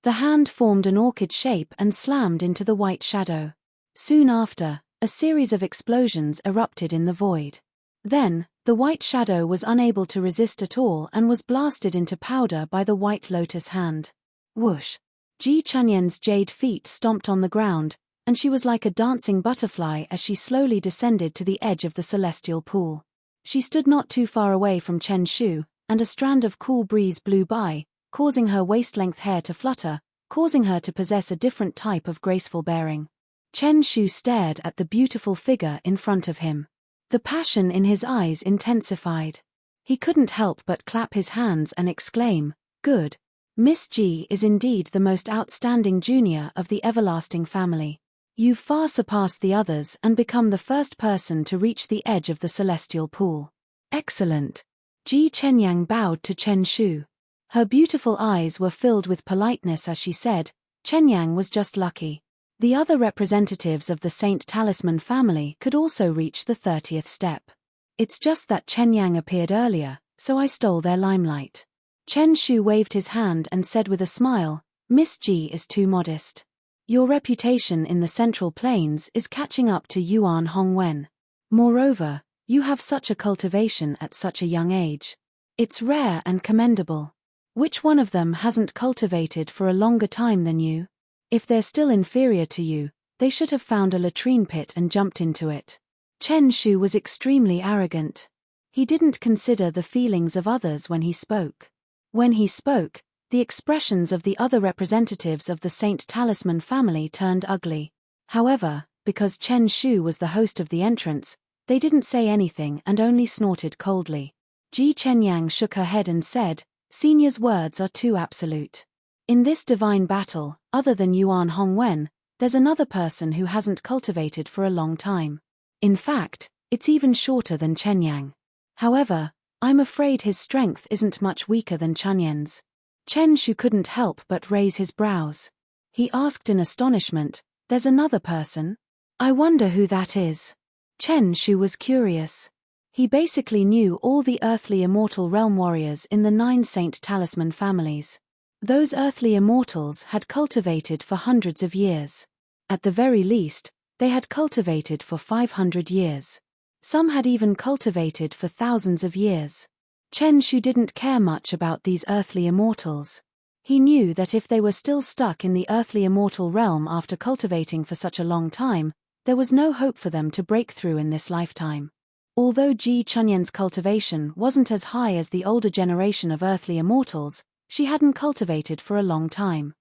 The hand formed an orchid shape and slammed into the white shadow. Soon after, a series of explosions erupted in the void. Then, the white shadow was unable to resist at all and was blasted into powder by the white lotus hand. Whoosh! Ji Chunyan's jade feet stomped on the ground, and she was like a dancing butterfly as she slowly descended to the edge of the celestial pool. She stood not too far away from Chen Shu, and a strand of cool breeze blew by, causing her waist-length hair to flutter, causing her to possess a different type of graceful bearing. Chen Shu stared at the beautiful figure in front of him. The passion in his eyes intensified. He couldn't help but clap his hands and exclaim, "Good! Miss Ji is indeed the most outstanding junior of the everlasting family. You've far surpassed the others and become the first person to reach the edge of the celestial pool." "Excellent." Ji Chenyang bowed to Chen Shu. Her beautiful eyes were filled with politeness as she said, "Chenyang was just lucky. The other representatives of the Saint Talisman family could also reach the 30th step. It's just that Chenyang appeared earlier, so I stole their limelight." Chen Shu waved his hand and said with a smile, "Miss Ji is too modest. Your reputation in the Central Plains is catching up to Yuan Hongwen. Moreover, you have such a cultivation at such a young age. It's rare and commendable. Which one of them hasn't cultivated for a longer time than you? If they're still inferior to you, they should have found a latrine pit and jumped into it." Chen Shu was extremely arrogant. He didn't consider the feelings of others when he spoke. When he spoke, the expressions of the other representatives of the Saint Talisman family turned ugly. However, because Chen Shu was the host of the entrance, They didn't say anything and only snorted coldly. Ji Chenyang shook her head and said, "Senior's words are too absolute. In this divine battle, other than Yuan Hongwen, there's another person who hasn't cultivated for a long time. In fact, it's even shorter than Chenyang. However, I'm afraid his strength isn't much weaker than Chunyan's." Chen Shu couldn't help but raise his brows. He asked in astonishment, "There's another person? I wonder who that is." Chen Shu was curious. He basically knew all the earthly immortal realm warriors in the 9 Saint Talisman families. Those earthly immortals had cultivated for hundreds of years. At the very least, they had cultivated for 500 years. Some had even cultivated for thousands of years. Chen Shu didn't care much about these earthly immortals. He knew that if they were still stuck in the earthly immortal realm after cultivating for such a long time, there was no hope for them to break through in this lifetime. Although Ji Chunyan's cultivation wasn't as high as the older generation of earthly immortals, she hadn't cultivated for a long time.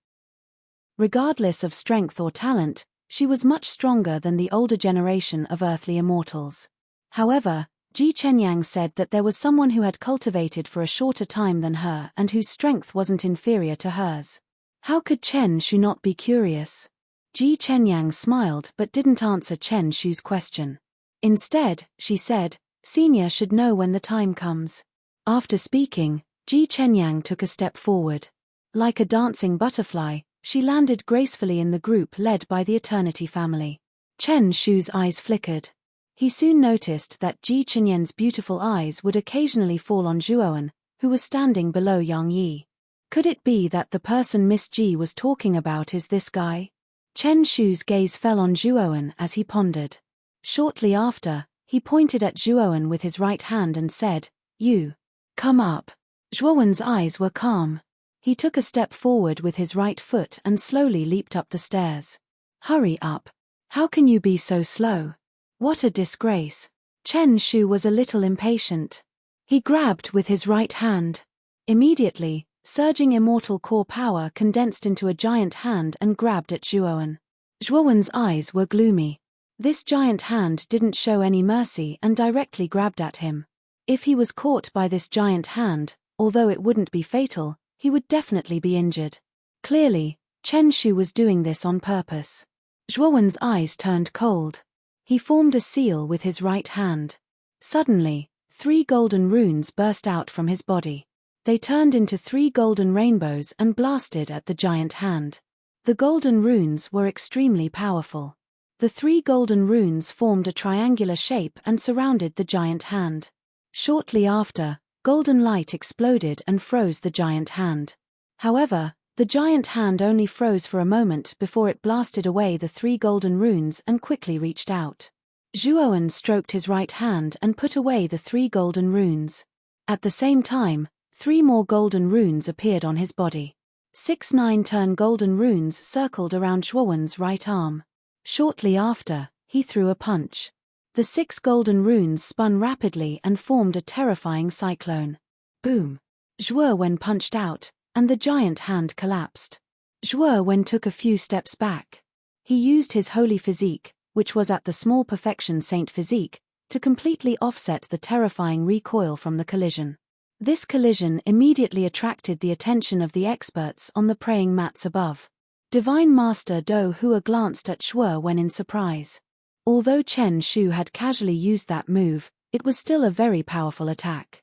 Regardless of strength or talent, she was much stronger than the older generation of earthly immortals. However, Ji Chenyang said that there was someone who had cultivated for a shorter time than her and whose strength wasn't inferior to hers. How could Chen Shu not be curious? Ji Chenyang smiled but didn't answer Chen Shu's question. Instead, she said, "Senior should know when the time comes." After speaking, Ji Chenyang took a step forward. Like a dancing butterfly, she landed gracefully in the group led by the Eternity family. Chen Shu's eyes flickered. He soon noticed that Ji Chunyan's beautiful eyes would occasionally fall on Zhuowen, who was standing below Yang Yi. Could it be that the person Miss Ji was talking about is this guy? Chen Shu's gaze fell on Zhuowen as he pondered. Shortly after, he pointed at Zhuowen with his right hand and said, "You. Come up." Zhuowen's eyes were calm. He took a step forward with his right foot and slowly leaped up the stairs. "Hurry up. How can you be so slow? What a disgrace." Chen Shu was a little impatient. He grabbed with his right hand. Immediately, surging immortal core power condensed into a giant hand and grabbed at Zhuowen. Zhuowen's eyes were gloomy. This giant hand didn't show any mercy and directly grabbed at him. If he was caught by this giant hand, although it wouldn't be fatal, he would definitely be injured. Clearly, Chen Shu was doing this on purpose. Zhuowen's eyes turned cold. He formed a seal with his right hand. Suddenly, 3 golden runes burst out from his body. They turned into 3 golden rainbows and blasted at the giant hand. The golden runes were extremely powerful. The 3 golden runes formed a triangular shape and surrounded the giant hand. Shortly after, golden light exploded and froze the giant hand. However, the giant hand only froze for a moment before it blasted away the 3 golden runes and quickly reached out. Zhuowen stroked his right hand and put away the 3 golden runes. At the same time, 3 more golden runes appeared on his body. 6 9-turn golden runes circled around Zhuowen's right arm. Shortly after, he threw a punch. The 6 golden runes spun rapidly and formed a terrifying cyclone. Boom! Zhuowen punched out, and the giant hand collapsed. Zhuowen took a few steps back. He used his holy physique, which was at the small perfection saint physique, to completely offset the terrifying recoil from the collision. This collision immediately attracted the attention of the experts on the praying mats above. Divine Master Do Hua glanced at Zhuowen in surprise. Although Chen Shu had casually used that move, it was still a very powerful attack.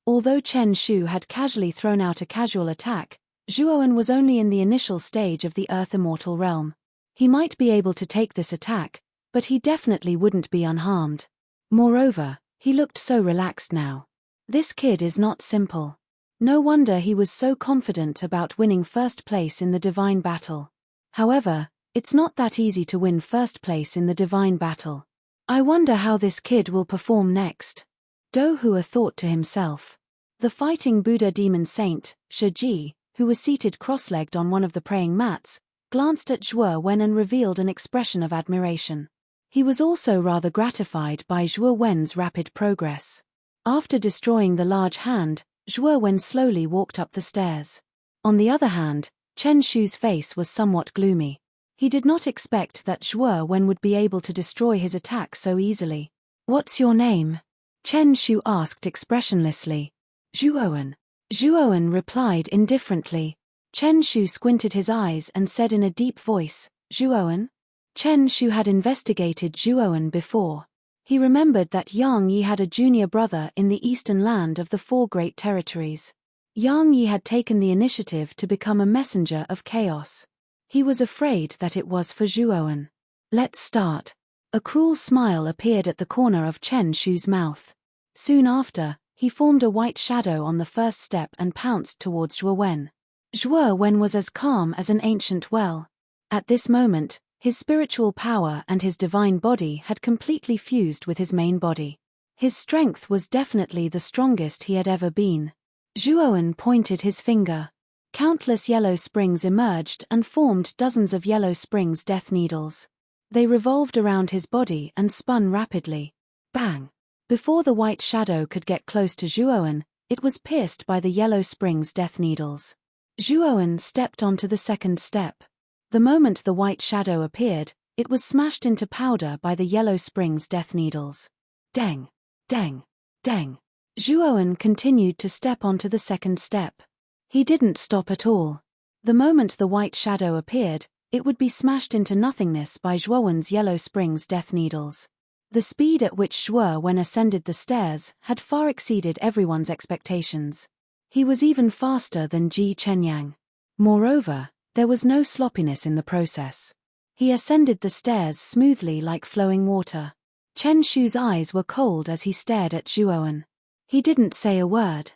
Although Chen Shu had casually thrown out a casual attack, Zhuowen was only in the initial stage of the Earth Immortal realm. He might be able to take this attack, but he definitely wouldn't be unharmed. Moreover, he looked so relaxed now. This kid is not simple. No wonder he was so confident about winning first place in the divine battle. However, it's not that easy to win first place in the divine battle. I wonder how this kid will perform next. Do Hua thought to himself. The fighting Buddha demon saint, Shi Ji, who was seated cross-legged on one of the praying mats, glanced at Zhuowen and revealed an expression of admiration. He was also rather gratified by Zhuowen's rapid progress. After destroying the large hand, Zhuowen slowly walked up the stairs. On the other hand, Chen Shu's face was somewhat gloomy. He did not expect that Zhuo Wen would be able to destroy his attack so easily. "What's your name?" Chen Shu asked expressionlessly. "Zhuo Wen." Zhuo Wen replied indifferently. Chen Shu squinted his eyes and said in a deep voice, "Zhuo Wen?" Chen Shu had investigated Zhuo Wen before. He remembered that Yang Yi had a junior brother in the eastern land of the Four Great Territories. Yang Yi had taken the initiative to become a messenger of chaos. He was afraid that it was for Zhuo Wen. "Let's start." A cruel smile appeared at the corner of Chen Shu's mouth. Soon after, he formed a white shadow on the first step and pounced towards Zhuo Wen. Zhuo Wen was as calm as an ancient well. At this moment, his spiritual power and his divine body had completely fused with his main body. His strength was definitely the strongest he had ever been. Zhuo Wen pointed his finger. Countless yellow springs emerged and formed dozens of yellow springs death needles. They revolved around his body and spun rapidly. Bang! Before the white shadow could get close to Zhuo Wen, it was pierced by the yellow springs death needles. Zhuo Wen stepped onto the second step. The moment the white shadow appeared, it was smashed into powder by the yellow springs death needles. Deng! Deng! Deng! Zhuo Wen continued to step onto the second step. He didn't stop at all. The moment the white shadow appeared, it would be smashed into nothingness by Zhuo Wen's yellow springs death needles. The speed at which Zhuo Wen ascended the stairs had far exceeded everyone's expectations. He was even faster than Ji Chenyang. Moreover, there was no sloppiness in the process. He ascended the stairs smoothly like flowing water. Chen Shu's eyes were cold as he stared at Zhuo Wen. He didn't say a word.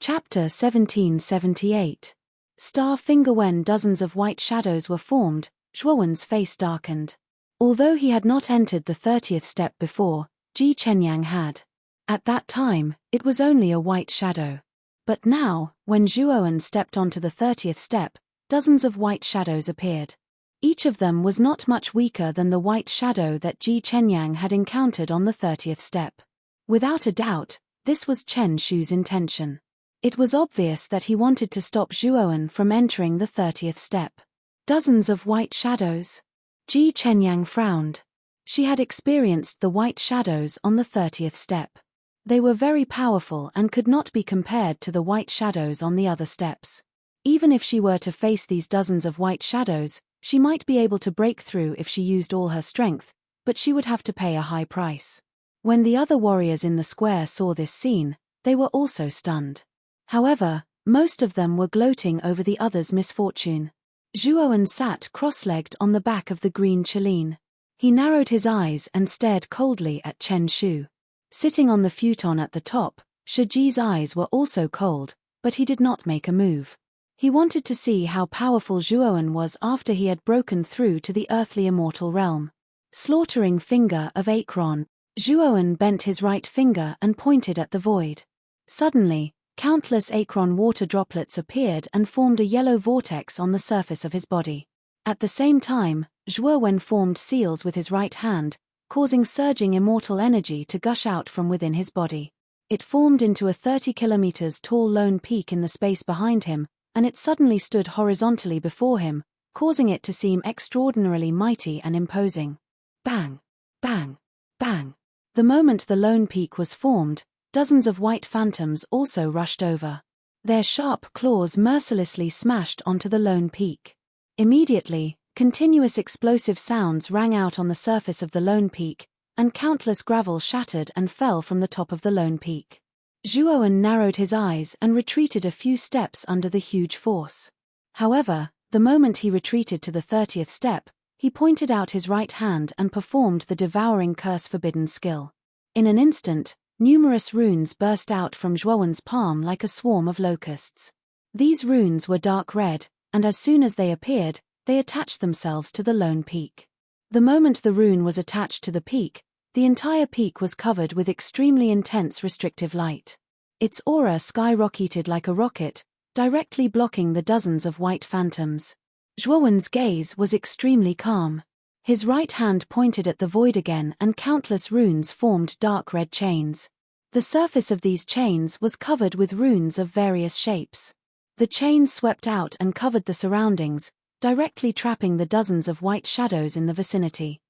Chapter 1778. Star Finger. When dozens of white shadows were formed, Zhuo Wen's face darkened. Although he had not entered the 30th step before, Ji Chenyang had. At that time, it was only a white shadow. But now, when Zhuo Wen stepped onto the 30th step, dozens of white shadows appeared. Each of them was not much weaker than the white shadow that Ji Chenyang had encountered on the 30th step. Without a doubt, this was Chen Shu's intention. It was obvious that he wanted to stop Zhuo Wen from entering the 30th step. Dozens of white shadows. Ji Chenyang frowned. She had experienced the white shadows on the 30th step. They were very powerful and could not be compared to the white shadows on the other steps. Even if she were to face these dozens of white shadows, she might be able to break through if she used all her strength, but she would have to pay a high price. When the other warriors in the square saw this scene, they were also stunned. However, most of them were gloating over the other's misfortune. Zhuo Wen sat cross-legged on the back of the green chelin. He narrowed his eyes and stared coldly at Chen Shu. Sitting on the futon at the top, Shiji's eyes were also cold, but he did not make a move. He wanted to see how powerful Zhuo Wen was after he had broken through to the earthly immortal realm. Slaughtering finger of Akron. Zhuo Wen bent his right finger and pointed at the void. Suddenly, countless Akron water droplets appeared and formed a yellow vortex on the surface of his body. At the same time, Zhuo Wen formed seals with his right hand, causing surging immortal energy to gush out from within his body. It formed into a 30 kilometers tall lone peak in the space behind him, and it suddenly stood horizontally before him, causing it to seem extraordinarily mighty and imposing. Bang! Bang! Bang! The moment the lone peak was formed, dozens of white phantoms also rushed over. Their sharp claws mercilessly smashed onto the lone peak. Immediately, continuous explosive sounds rang out on the surface of the lone peak, and countless gravel shattered and fell from the top of the lone peak. Zhuo Wen narrowed his eyes and retreated a few steps under the huge force. However, the moment he retreated to the 30th step, he pointed out his right hand and performed the devouring curse forbidden skill. In an instant, numerous runes burst out from Zhuo Wen's palm like a swarm of locusts. These runes were dark red, and as soon as they appeared, they attached themselves to the lone peak. The moment the rune was attached to the peak, the entire peak was covered with extremely intense restrictive light. Its aura skyrocketed like a rocket, directly blocking the dozens of white phantoms. Zhuo Wen's gaze was extremely calm. His right hand pointed at the void again and countless runes formed dark red chains. The surface of these chains was covered with runes of various shapes. The chains swept out and covered the surroundings, directly trapping the dozens of white shadows in the vicinity.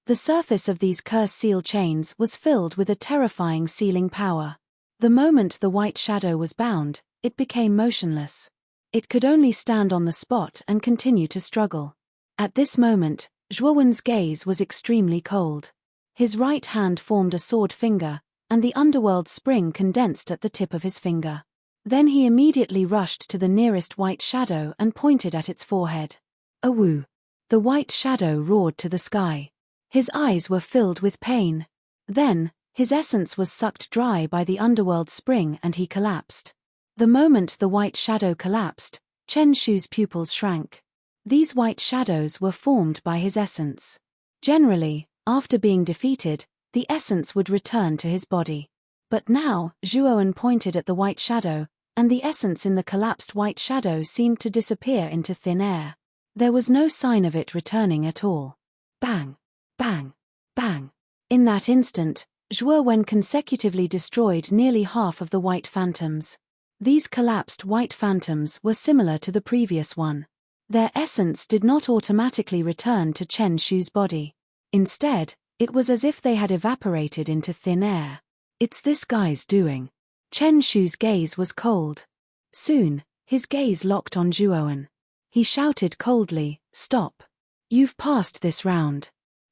The surface of these curse-seal chains was filled with a terrifying sealing power. The moment the white shadow was bound, it became motionless. It could only stand on the spot and continue to struggle. At this moment, Zhuowen's gaze was extremely cold. His right hand formed a sword finger, and the underworld spring condensed at the tip of his finger. Then he immediately rushed to the nearest white shadow and pointed at its forehead. Awoo! The white shadow roared to the sky. His eyes were filled with pain. Then, his essence was sucked dry by the underworld spring and he collapsed. The moment the white shadow collapsed, Chen Shu's pupils shrank. These white shadows were formed by his essence. Generally, after being defeated, the essence would return to his body. But now, Zhuowen pointed at the white shadow, and the essence in the collapsed white shadow seemed to disappear into thin air. There was no sign of it returning at all. Bang! Bang! Bang! In that instant, Zhuowen consecutively destroyed nearly half of the white phantoms. These collapsed white phantoms were similar to the previous one. Their essence did not automatically return to Chen Shu's body. Instead, it was as if they had evaporated into thin air. It's this guy's doing. Chen Shu's gaze was cold. Soon, his gaze locked on Zhuowen. He shouted coldly, "Stop. You've passed this round."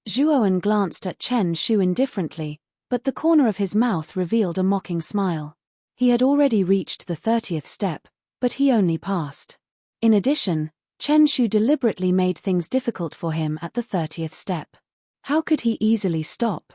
Zhuowen glanced at Chen Shu indifferently, but the corner of his mouth revealed a mocking smile. He had already reached the 30th step, but he only passed. In addition, Chen Shu deliberately made things difficult for him at the 30th step. How could he easily stop?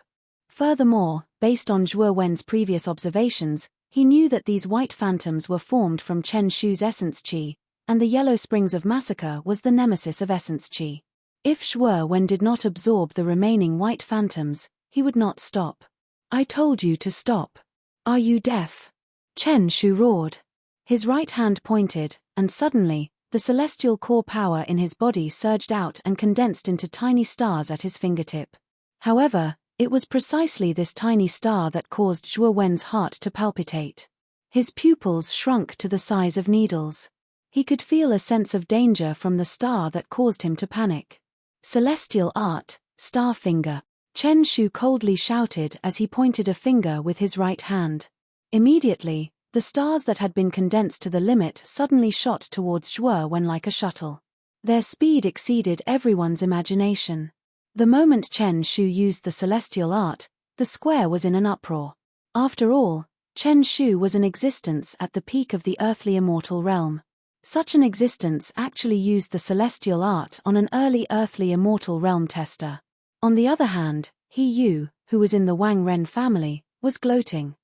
Furthermore, based on Zhuowen's previous observations, he knew that these white phantoms were formed from Chen Shu's essence qi, and the Yellow Springs of Massacre was the nemesis of essence qi. If Zhuowen did not absorb the remaining white phantoms, he would not stop. "I told you to stop. Are you deaf?" Chen Shu roared. His right hand pointed, and suddenly, the celestial core power in his body surged out and condensed into tiny stars at his fingertip. However, it was precisely this tiny star that caused Zhuowen's heart to palpitate. His pupils shrunk to the size of needles. He could feel a sense of danger from the star that caused him to panic. "Celestial art, star finger," Chen Shu coldly shouted as he pointed a finger with his right hand. Immediately, the stars that had been condensed to the limit suddenly shot towards Zhuowen like a shuttle. Their speed exceeded everyone's imagination. The moment Chen Shu used the celestial art, the square was in an uproar. After all, Chen Shu was an existence at the peak of the earthly immortal realm. Such an existence actually used the celestial art on an early earthly immortal realm tester. On the other hand, He Yu, who was in the Wang Ren family, was gloating.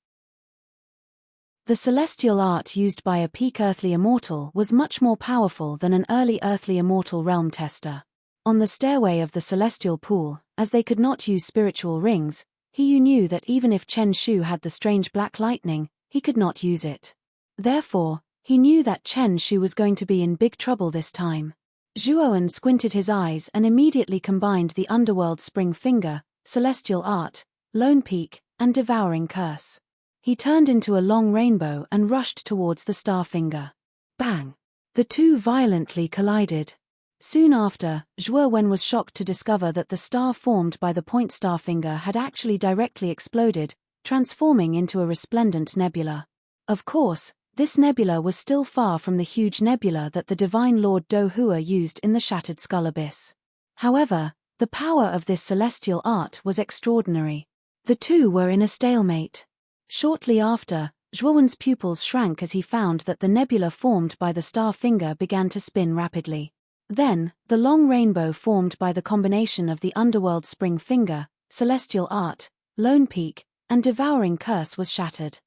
The celestial art used by a peak earthly immortal was much more powerful than an early earthly immortal realm tester. On the stairway of the celestial pool, as they could not use spiritual rings, He Yu knew that even if Chen Shu had the strange black lightning, he could not use it. Therefore, he knew that Chen Shu was going to be in big trouble this time. Zhuowen squinted his eyes and immediately combined the underworld spring finger, celestial art, lone peak, and devouring curse. He turned into a long rainbow and rushed towards the star finger. Bang! The two violently collided. Soon after, Zhuowen was shocked to discover that the star formed by the point star finger had actually directly exploded, transforming into a resplendent nebula. Of course, this nebula was still far from the huge nebula that the Divine Lord Do Hua used in the Shattered Skull Abyss. However, the power of this celestial art was extraordinary. The two were in a stalemate. Shortly after, Zhuowen's pupils shrank as he found that the nebula formed by the star finger began to spin rapidly. Then, the long rainbow formed by the combination of the underworld spring finger, celestial art, lone peak, and devouring curse was shattered.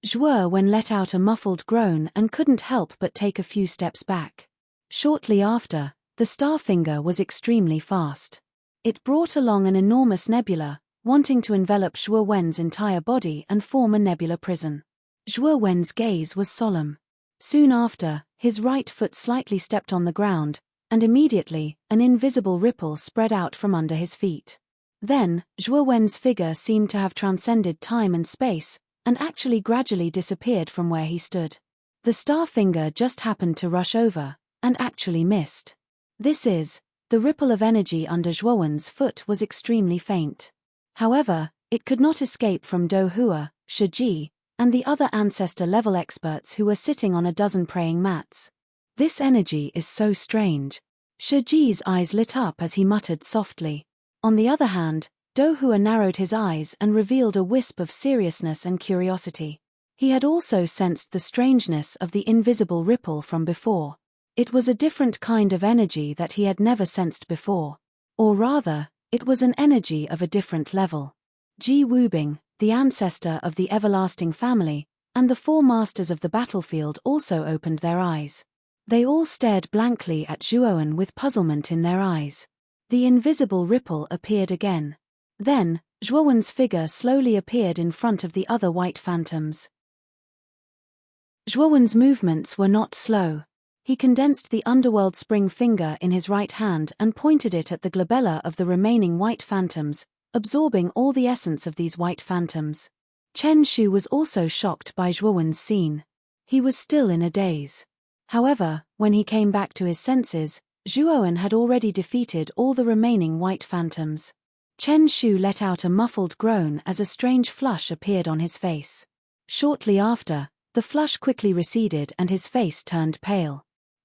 Zhuowen let out a muffled groan and couldn't help but take a few steps back. Shortly after, the star finger was extremely fast. It brought along an enormous nebula, wanting to envelop Zhuowen's entire body and form a nebula prison. Zhuowen's gaze was solemn. Soon after, his right foot slightly stepped on the ground, and immediately, an invisible ripple spread out from under his feet. Then, Zhuowen's figure seemed to have transcended time and space, and actually gradually disappeared from where he stood. The star finger just happened to rush over, and actually missed. The ripple of energy under Zhuowen's foot was extremely faint. However, it could not escape from Do Hua, Shiji, and the other ancestor-level experts who were sitting on a dozen praying mats. This energy is so strange. Shiji's eyes lit up as he muttered softly. On the other hand, Do Hua narrowed his eyes and revealed a wisp of seriousness and curiosity. He had also sensed the strangeness of the invisible ripple from before. It was a different kind of energy that he had never sensed before. Or rather, it was an energy of a different level. Ji Wubing, the ancestor of the everlasting family, and the four masters of the battlefield also opened their eyes. They all stared blankly at Zhuowen with puzzlement in their eyes. The invisible ripple appeared again. Then, Zhuowen's figure slowly appeared in front of the other white phantoms. Zhuowen's movements were not slow. He condensed the underworld spring finger in his right hand and pointed it at the glabella of the remaining white phantoms, absorbing all the essence of these white phantoms. Chen Shu was also shocked by Zhuowen's scene. He was still in a daze. However, when he came back to his senses, Zhuowen had already defeated all the remaining white phantoms. Chen Shu let out a muffled groan as a strange flush appeared on his face. Shortly after, the flush quickly receded and his face turned pale. ****,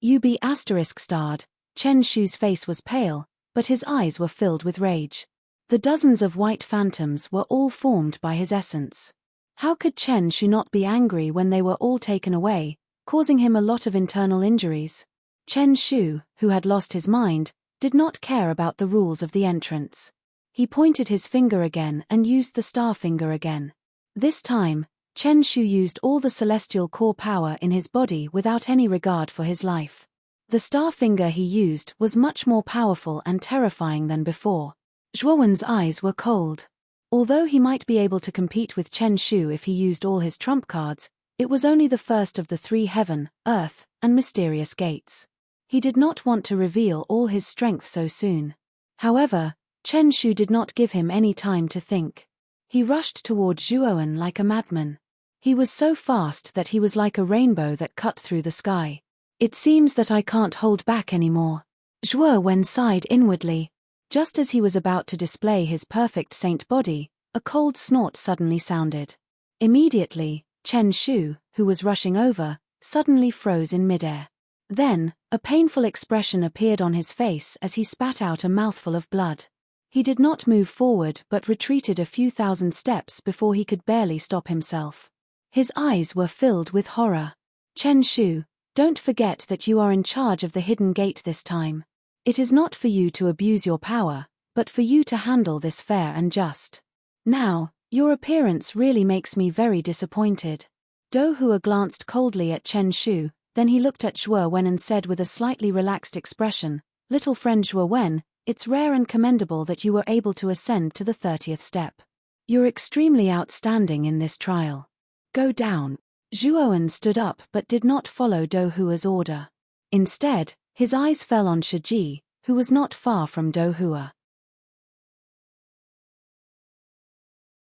Chen Shu's face was pale, but his eyes were filled with rage. The dozens of white phantoms were all formed by his essence. How could Chen Shu not be angry when they were all taken away, causing him a lot of internal injuries? Chen Shu, who had lost his mind, did not care about the rules of the entrance. He pointed his finger again and used the star finger again. This time, Chen Shu used all the celestial core power in his body without any regard for his life. The star finger he used was much more powerful and terrifying than before. Zhuowen's eyes were cold. Although he might be able to compete with Chen Shu if he used all his trump cards, it was only the first of the 3 heaven, earth, and mysterious gates. He did not want to reveal all his strength so soon. However, Chen Shu did not give him any time to think. He rushed toward Zhuowen like a madman. He was so fast that he was like a rainbow that cut through the sky. It seems that I can't hold back anymore. Zhuowen sighed inwardly. Just as he was about to display his perfect saint body, a cold snort suddenly sounded. Immediately, Chen Shu, who was rushing over, suddenly froze in midair. Then, a painful expression appeared on his face as he spat out a mouthful of blood. He did not move forward but retreated a few thousand steps before he could barely stop himself. His eyes were filled with horror. Chen Shu, don't forget that you are in charge of the hidden gate this time. It is not for you to abuse your power, but for you to handle this fair and just. Now, your appearance really makes me very disappointed. Do Hua glanced coldly at Chen Shu, then he looked at Zhuowen and said with a slightly relaxed expression, "Little friend Zhuowen, it's rare and commendable that you were able to ascend to the 30th step. You're extremely outstanding in this trial. Go down." Zhuowen stood up but did not follow Do Hua's order. Instead, his eyes fell on Shiji, who was not far from Do Hua.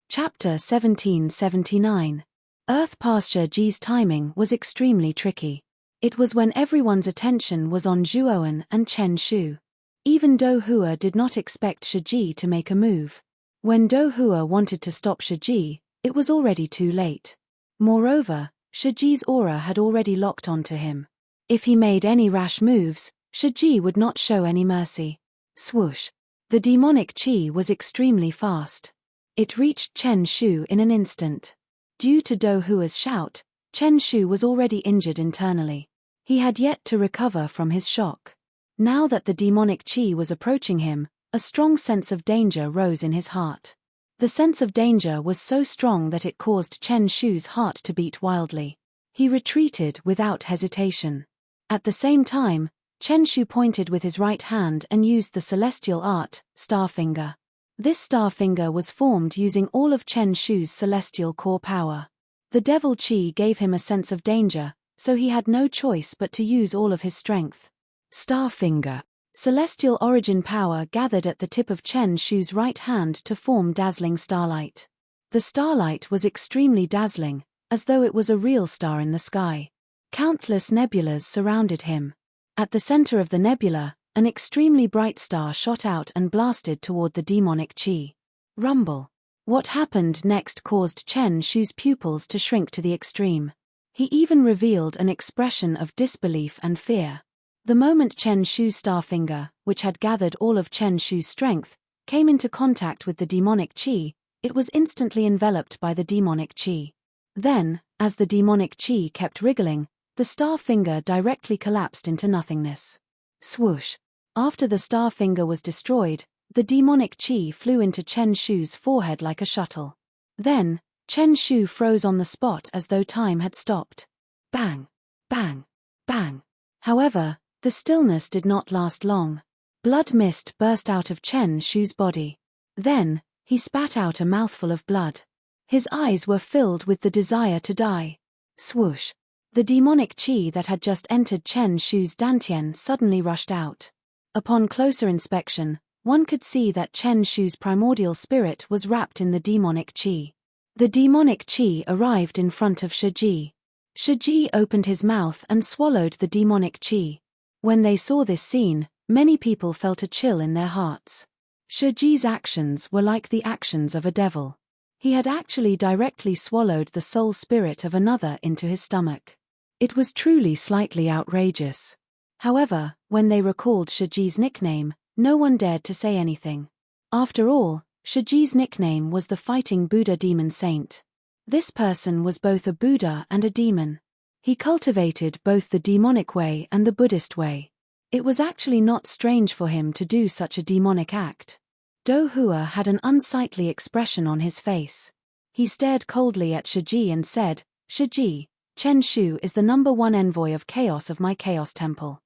Chapter 1779. Earth past Shiji's timing was extremely tricky. It was when everyone's attention was on Zhuowen and Chen Shu. Even Do Hua did not expect Shiji to make a move. When Do Hua wanted to stop Shiji, it was already too late. Moreover, Shiji's aura had already locked onto him. If he made any rash moves, Shiji would not show any mercy. Swoosh! The demonic chi was extremely fast. It reached Chen Shu in an instant. Due to Do Hua's shout, Chen Shu was already injured internally. He had yet to recover from his shock. Now that the demonic chi was approaching him, a strong sense of danger rose in his heart. The sense of danger was so strong that it caused Chen Shu's heart to beat wildly. He retreated without hesitation. At the same time, Chen Shu pointed with his right hand and used the celestial art, star finger. This star finger was formed using all of Chen Shu's celestial core power. The devil chi gave him a sense of danger, so he had no choice but to use all of his strength. Star finger. Celestial origin power gathered at the tip of Chen Shu's right hand to form dazzling starlight. The starlight was extremely dazzling, as though it was a real star in the sky. Countless nebulas surrounded him. At the center of the nebula, an extremely bright star shot out and blasted toward the demonic chi. Rumble. What happened next caused Chen Shu's pupils to shrink to the extreme. He even revealed an expression of disbelief and fear. The moment Chen Shu's star finger, which had gathered all of Chen Shu's strength, came into contact with the demonic chi, it was instantly enveloped by the demonic chi. Then, as the demonic chi kept wriggling, the star finger directly collapsed into nothingness. Swoosh. After the star finger was destroyed, the demonic chi flew into Chen Shu's forehead like a shuttle. Then, Chen Shu froze on the spot as though time had stopped. Bang! Bang! Bang! However, the stillness did not last long. Blood mist burst out of Chen Shu's body. Then, he spat out a mouthful of blood. His eyes were filled with the desire to die. Swoosh! The demonic chi that had just entered Chen Shu's dantian suddenly rushed out. Upon closer inspection, one could see that Chen Shu's primordial spirit was wrapped in the demonic chi. The demonic chi arrived in front of Shiji. Shiji opened his mouth and swallowed the demonic chi. When they saw this scene, many people felt a chill in their hearts. Shiji's actions were like the actions of a devil. He had actually directly swallowed the soul spirit of another into his stomach. It was truly slightly outrageous. However, when they recalled Shiji's nickname, no one dared to say anything. After all, Shiji's nickname was the Fighting Buddha Demon Saint. This person was both a Buddha and a demon. He cultivated both the demonic way and the Buddhist way. It was actually not strange for him to do such a demonic act. Do Hua had an unsightly expression on his face. He stared coldly at Shiji and said, "Shiji, Chen Shu is the #1 envoy of chaos of my chaos temple.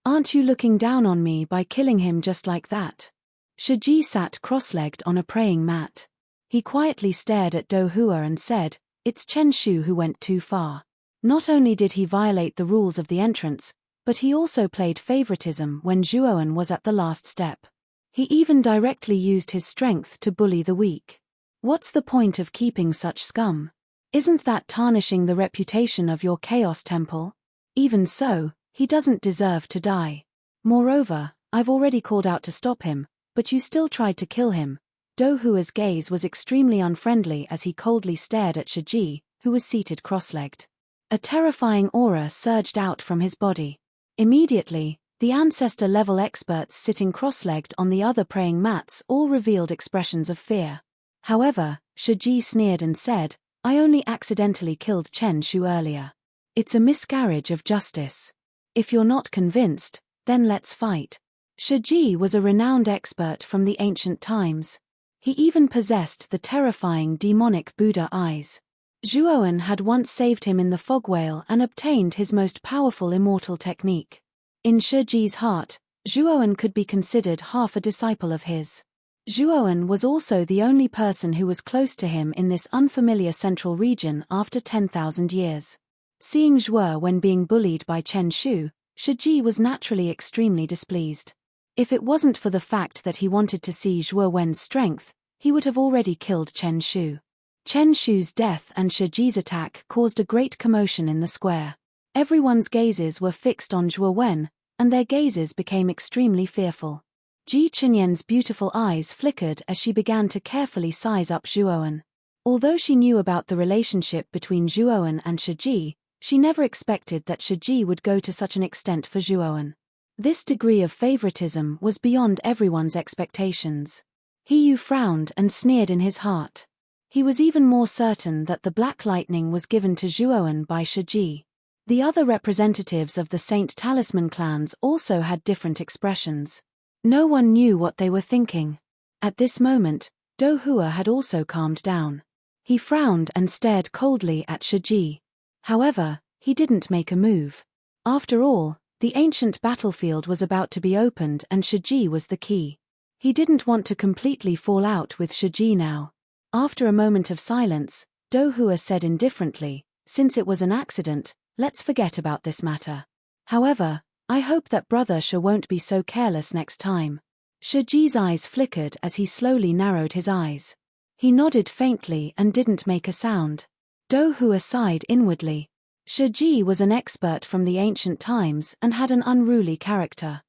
Aren't you looking down on me by killing him just like that?" Shiji sat cross-legged on a praying mat. He quietly stared at Do Hua and said, "It's Chen Shu who went too far. Not only did he violate the rules of the entrance, but he also played favoritism when Zhuoan was at the last step. He even directly used his strength to bully the weak. What's the point of keeping such scum? Isn't that tarnishing the reputation of your chaos temple? Even so, he doesn't deserve to die. Moreover, I've already called out to stop him, but you still tried to kill him." Do Hua's gaze was extremely unfriendly as he coldly stared at Shiji, who was seated cross-legged. A terrifying aura surged out from his body. Immediately, the ancestor-level experts sitting cross-legged on the other praying mats all revealed expressions of fear. However, Shiji sneered and said, "I only accidentally killed Chen Shu earlier. It's a miscarriage of justice. If you're not convinced, then let's fight." Shiji was a renowned expert from the ancient times. He even possessed the terrifying demonic Buddha eyes. Zhuoan had once saved him in the fog whale and obtained his most powerful immortal technique. In Shiji's heart, Zhuoan could be considered half a disciple of his. Zhuoan was also the only person who was close to him in this unfamiliar central region after 10,000 years. Seeing Zhuo when being bullied by Chen Shu, Shiji was naturally extremely displeased. If it wasn't for the fact that he wanted to see Zhuo Wen's strength, he would have already killed Chen Shu. Chen Shu's death and Shiji's attack caused a great commotion in the square. Everyone's gazes were fixed on Zhuo Wen, and their gazes became extremely fearful. Ji Chenyan's beautiful eyes flickered as she began to carefully size up Zhuoan. Although she knew about the relationship between Zhuoan and Shiji, she never expected that Shiji would go to such an extent for Zhuoan. This degree of favoritism was beyond everyone's expectations. He Yu frowned and sneered in his heart. He was even more certain that the Black Lightning was given to Zhuoan by Shiji. The other representatives of the Saint Talisman clans also had different expressions. No one knew what they were thinking. At this moment, Do Hua had also calmed down. He frowned and stared coldly at Shiji. However, he didn't make a move. After all, the ancient battlefield was about to be opened and Shiji was the key. He didn't want to completely fall out with Shiji now. After a moment of silence, Do Hua said indifferently, "Since it was an accident, let's forget about this matter. However, I hope that Brother Sha won't be so careless next time." Shiji's eyes flickered as he slowly narrowed his eyes. He nodded faintly and didn't make a sound. Do Hua sighed inwardly. Shiji was an expert from the ancient times and had an unruly character.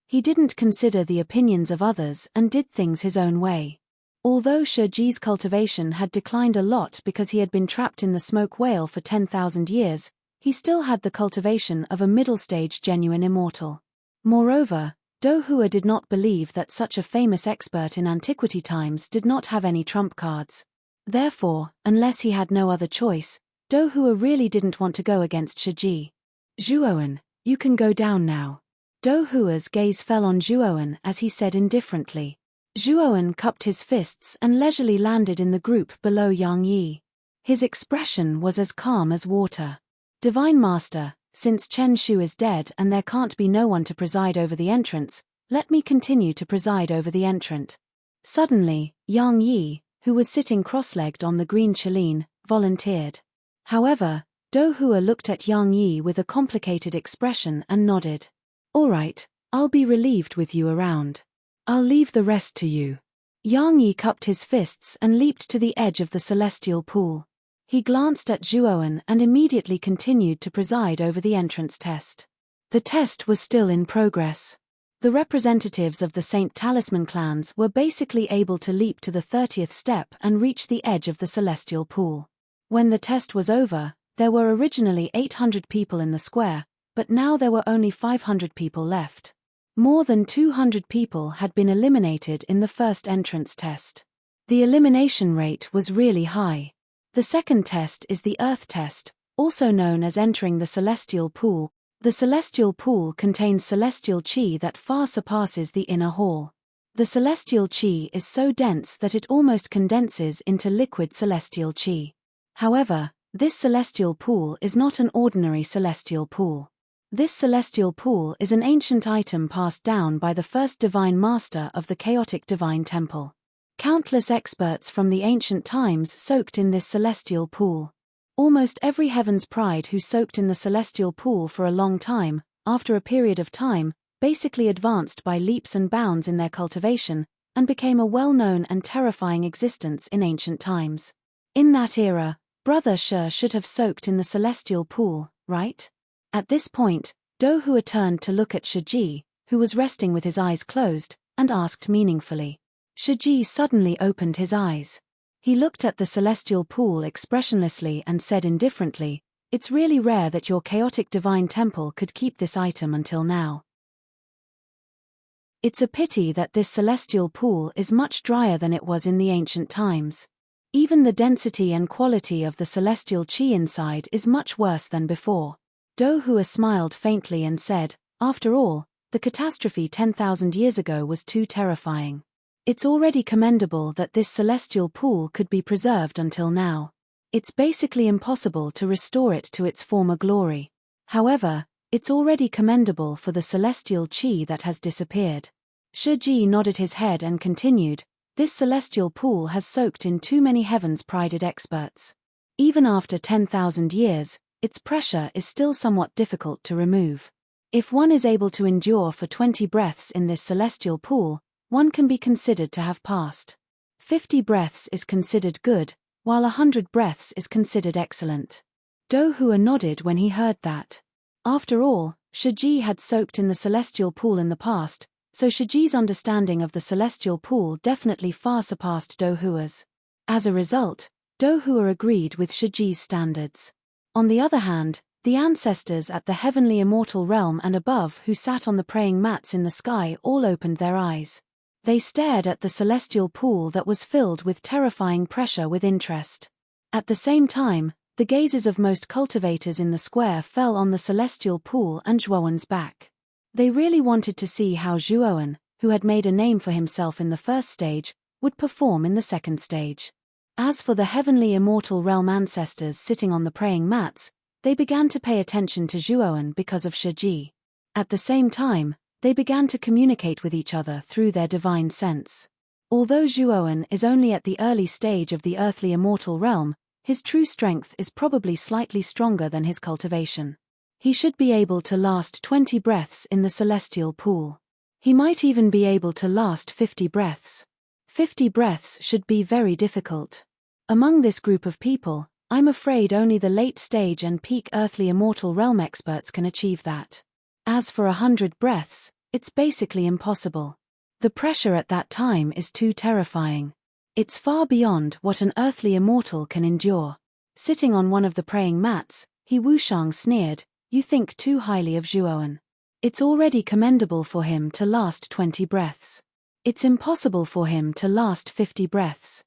He didn't consider the opinions of others and did things his own way. Although Shiji's cultivation had declined a lot because he had been trapped in the smoke whale for 10,000 years, he still had the cultivation of a middle-stage genuine immortal. Moreover, Dohua did not believe that such a famous expert in antiquity times did not have any trump cards. Therefore, unless he had no other choice, Dohua really didn't want to go against Shiji. Zhuoan, you can go down now. Dohua's gaze fell on Zhuoan as he said indifferently. Zhuoan cupped his fists and leisurely landed in the group below Yang Yi. His expression was as calm as water. Divine Master, since Chen Shu is dead and there can't be no one to preside over the entrance, let me continue to preside over the entrant. Suddenly, Yang Yi, who was sitting cross-legged on the green chalene, volunteered. However, Dohua looked at Yang Yi with a complicated expression and nodded. All right, I'll be relieved with you around. I'll leave the rest to you. Yang Yi cupped his fists and leaped to the edge of the celestial pool. He glanced at Zhuoan and immediately continued to preside over the entrance test. The test was still in progress. The representatives of the Saint Talisman clans were basically able to leap to the 30th step and reach the edge of the celestial pool. When the test was over, there were originally 800 people in the square, but now there were only 500 people left. More than 200 people had been eliminated in the first entrance test. The elimination rate was really high. The second test is the Earth test, also known as entering the celestial pool. The celestial pool contains celestial chi that far surpasses the inner hall. The celestial chi is so dense that it almost condenses into liquid celestial chi. However, this celestial pool is not an ordinary celestial pool. This celestial pool is an ancient item passed down by the first divine master of the chaotic divine temple. Countless experts from the ancient times soaked in this celestial pool. Almost every heaven's pride who soaked in the celestial pool for a long time, after a period of time, basically advanced by leaps and bounds in their cultivation, and became a well-known and terrifying existence in ancient times. In that era, Brother Shi should have soaked in the celestial pool, right? At this point, Dohua turned to look at Shiji, who was resting with his eyes closed, and asked meaningfully. Shiji suddenly opened his eyes. He looked at the celestial pool expressionlessly and said indifferently, "It's really rare that your chaotic divine temple could keep this item until now. It's a pity that this celestial pool is much drier than it was in the ancient times. Even the density and quality of the celestial chi inside is much worse than before." Dohua smiled faintly and said, "After all, the catastrophe 10,000 years ago was too terrifying. It's already commendable that this celestial pool could be preserved until now. It's basically impossible to restore it to its former glory. However, it's already commendable for the celestial chi that has disappeared." Shiji nodded his head and continued, "This celestial pool has soaked in too many heavens prided experts. Even after 10,000 years, its pressure is still somewhat difficult to remove. If one is able to endure for 20 breaths in this celestial pool, one can be considered to have passed. 50 breaths is considered good, while 100 breaths is considered excellent." Dohua nodded when he heard that. After all, Shiji had soaked in the celestial pool in the past, so Shiji's understanding of the celestial pool definitely far surpassed Dohua's. As a result, Dohua agreed with Shiji's standards. On the other hand, the ancestors at the heavenly immortal realm and above who sat on the praying mats in the sky all opened their eyes. They stared at the celestial pool that was filled with terrifying pressure with interest. At the same time, the gazes of most cultivators in the square fell on the celestial pool and Zhuoan's back. They really wanted to see how Zhuoan, who had made a name for himself in the first stage, would perform in the second stage. As for the heavenly immortal realm ancestors sitting on the praying mats, they began to pay attention to Zhuoan because of Shiji. At the same time, they began to communicate with each other through their divine sense. Although Zhuoan is only at the early stage of the earthly immortal realm, his true strength is probably slightly stronger than his cultivation. He should be able to last 20 breaths in the celestial pool. He might even be able to last 50 breaths. 50 breaths should be very difficult. Among this group of people, I'm afraid only the late stage and peak earthly immortal realm experts can achieve that. As for 100 breaths, it's basically impossible. The pressure at that time is too terrifying. It's far beyond what an earthly immortal can endure. Sitting on one of the praying mats, He Wushang sneered, "You think too highly of Zhuowen. It's already commendable for him to last 20 breaths. It's impossible for him to last 50 breaths."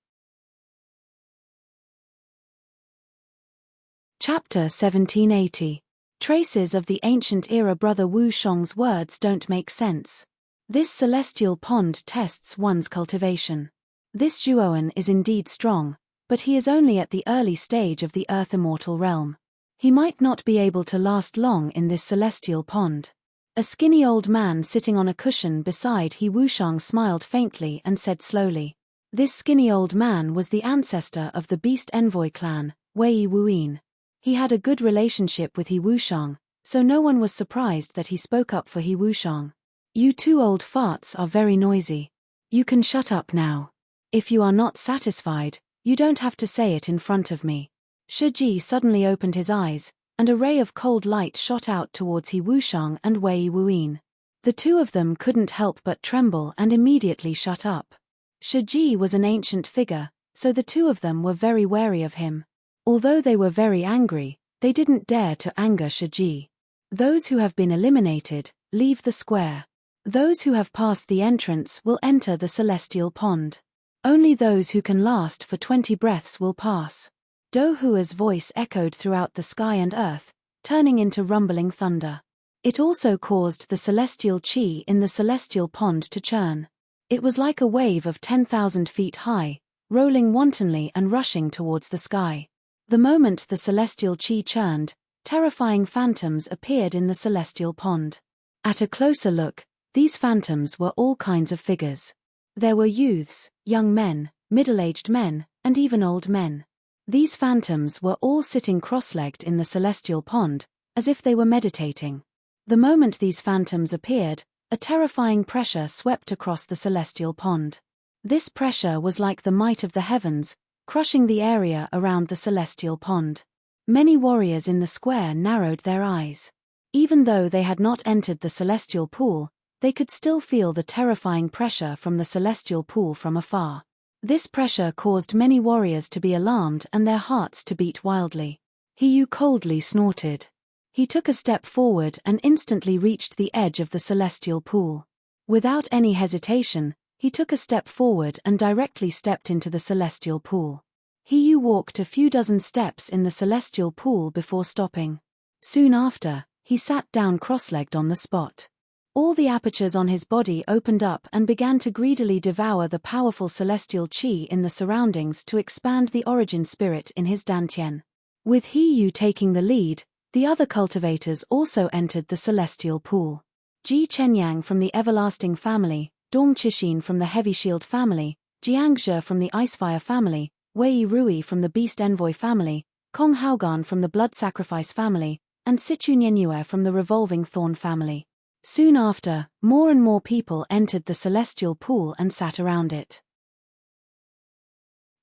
Chapter 1780. Traces of the ancient era. Brother Wu Shang's words don't make sense. This celestial pond tests one's cultivation. This Zhuowen is indeed strong, but he is only at the early stage of the earth immortal realm. He might not be able to last long in this celestial pond. A skinny old man sitting on a cushion beside He Wushang smiled faintly and said slowly. This skinny old man was the ancestor of the Beast Envoy clan, Wei Wuyin. He had a good relationship with He Wushang, so no one was surprised that he spoke up for He Wushang. "You two old farts are very noisy. You can shut up now. If you are not satisfied, you don't have to say it in front of me." Shiji suddenly opened his eyes, and a ray of cold light shot out towards He Wushang and Wei Wuyin. The two of them couldn't help but tremble and immediately shut up. Shiji was an ancient figure, so the two of them were very wary of him. Although they were very angry, they didn't dare to anger Shiji. Those who have been eliminated, leave the square. Those who have passed the entrance will enter the celestial pond. Only those who can last for 20 breaths will pass. Do Hua's voice echoed throughout the sky and earth, turning into rumbling thunder. It also caused the celestial chi in the celestial pond to churn. It was like a wave of 10,000 feet high, rolling wantonly and rushing towards the sky. The moment the celestial chi churned, terrifying phantoms appeared in the celestial pond. At a closer look, these phantoms were all kinds of figures. There were youths, young men, middle-aged men, and even old men. These phantoms were all sitting cross-legged in the celestial pond, as if they were meditating. The moment these phantoms appeared, a terrifying pressure swept across the celestial pond. This pressure was like the might of the heavens, crushing the area around the celestial pond. Many warriors in the square narrowed their eyes. Even though they had not entered the celestial pool, they could still feel the terrifying pressure from the celestial pool from afar. This pressure caused many warriors to be alarmed and their hearts to beat wildly. He coldly snorted. He took a step forward and instantly reached the edge of the celestial pool. Without any hesitation, he took a step forward and directly stepped into the celestial pool. He walked a few dozen steps in the celestial pool before stopping. Soon after, he sat down cross-legged on the spot. All the apertures on his body opened up and began to greedily devour the powerful celestial chi in the surroundings to expand the origin spirit in his dantian. With He taking the lead, the other cultivators also entered the celestial pool. Ji Chenyang from the Everlasting family, Dong Qixin from the Heavy Shield family, Jiangzhe from the Icefire family, Wei Rui from the Beast Envoy family, Kong Haogan from the Blood Sacrifice family, and Sichu Nianyue from the Revolving Thorn family. Soon after, more and more people entered the celestial pool and sat around it.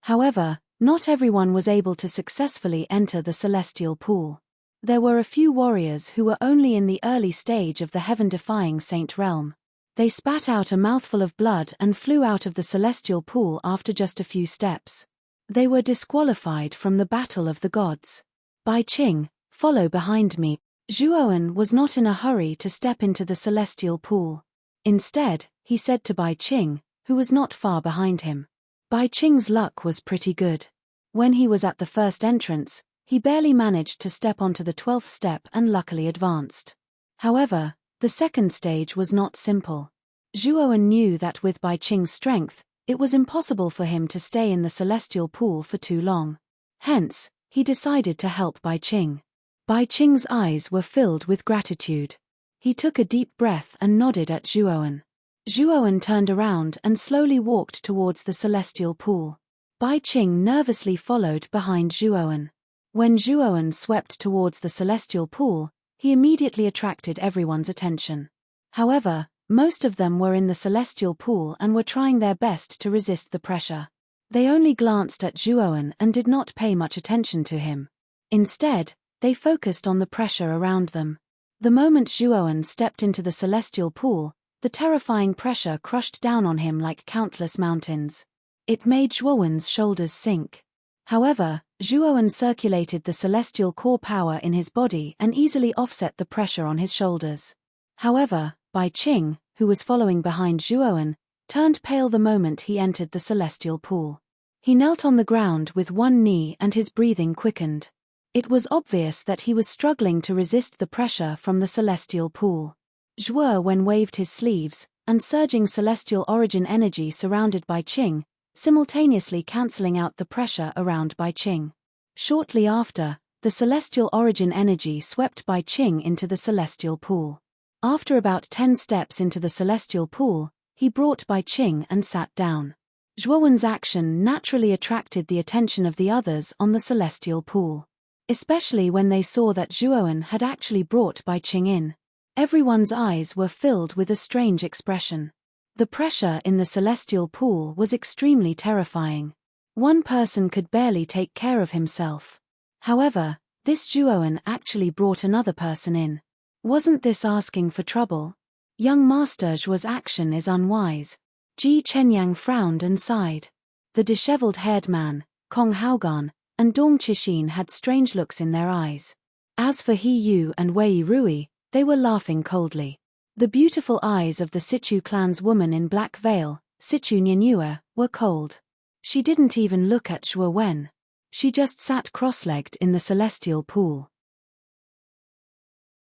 However, not everyone was able to successfully enter the celestial pool. There were a few warriors who were only in the early stage of the heaven-defying Saint realm. They spat out a mouthful of blood and flew out of the celestial pool after just a few steps. They were disqualified from the battle of the gods. Bai Qing, follow behind me. Zhuowen was not in a hurry to step into the celestial pool. Instead, he said to Bai Qing, who was not far behind him. Bai Qing's luck was pretty good. When he was at the first entrance, he barely managed to step onto the 12th step and luckily advanced. However, the second stage was not simple. Zhuowen knew that with Bai Qing's strength, it was impossible for him to stay in the celestial pool for too long. Hence, he decided to help Bai Qing. Bai Qing's eyes were filled with gratitude. He took a deep breath and nodded at Zhuowen. Zhuowen turned around and slowly walked towards the celestial pool. Bai Qing nervously followed behind Zhuowen. When Zhuowen swept towards the celestial pool, he immediately attracted everyone's attention. However, most of them were in the celestial pool and were trying their best to resist the pressure. They only glanced at Zhuowen and did not pay much attention to him. Instead, they focused on the pressure around them. The moment Zhuowen stepped into the celestial pool, the terrifying pressure crushed down on him like countless mountains. It made Zhuowen's shoulders sink. However, Zhuowen circulated the celestial core power in his body and easily offset the pressure on his shoulders. However, Bai Qing, who was following behind Zhuowen, turned pale the moment he entered the celestial pool. He knelt on the ground with one knee and his breathing quickened. It was obvious that he was struggling to resist the pressure from the celestial pool. Zhuowen waved his sleeves, and surging celestial origin energy surrounded Bai Qing, simultaneously cancelling out the pressure around Bai Qing. Shortly after, the celestial origin energy swept Bai Qing into the celestial pool. After about 10 steps into the celestial pool, he brought Bai Qing and sat down. Zhuowen's action naturally attracted the attention of the others on the celestial pool. Especially when they saw that Zhuowen had actually brought Bai Qing in. Everyone's eyes were filled with a strange expression. The pressure in the celestial pool was extremely terrifying. One person could barely take care of himself. However, this Zhuowen actually brought another person in. Wasn't this asking for trouble? Young Master Zhuo's action is unwise. Ji Chenyang frowned and sighed. The disheveled-haired man, Kong Haogan, and Dong Qixin had strange looks in their eyes. As for He Yu and Wei Rui, they were laughing coldly. The beautiful eyes of the Sichu clan's woman in black veil, Sichu Nyanue, were cold. She didn't even look at Zhuowen. She just sat cross-legged in the celestial pool.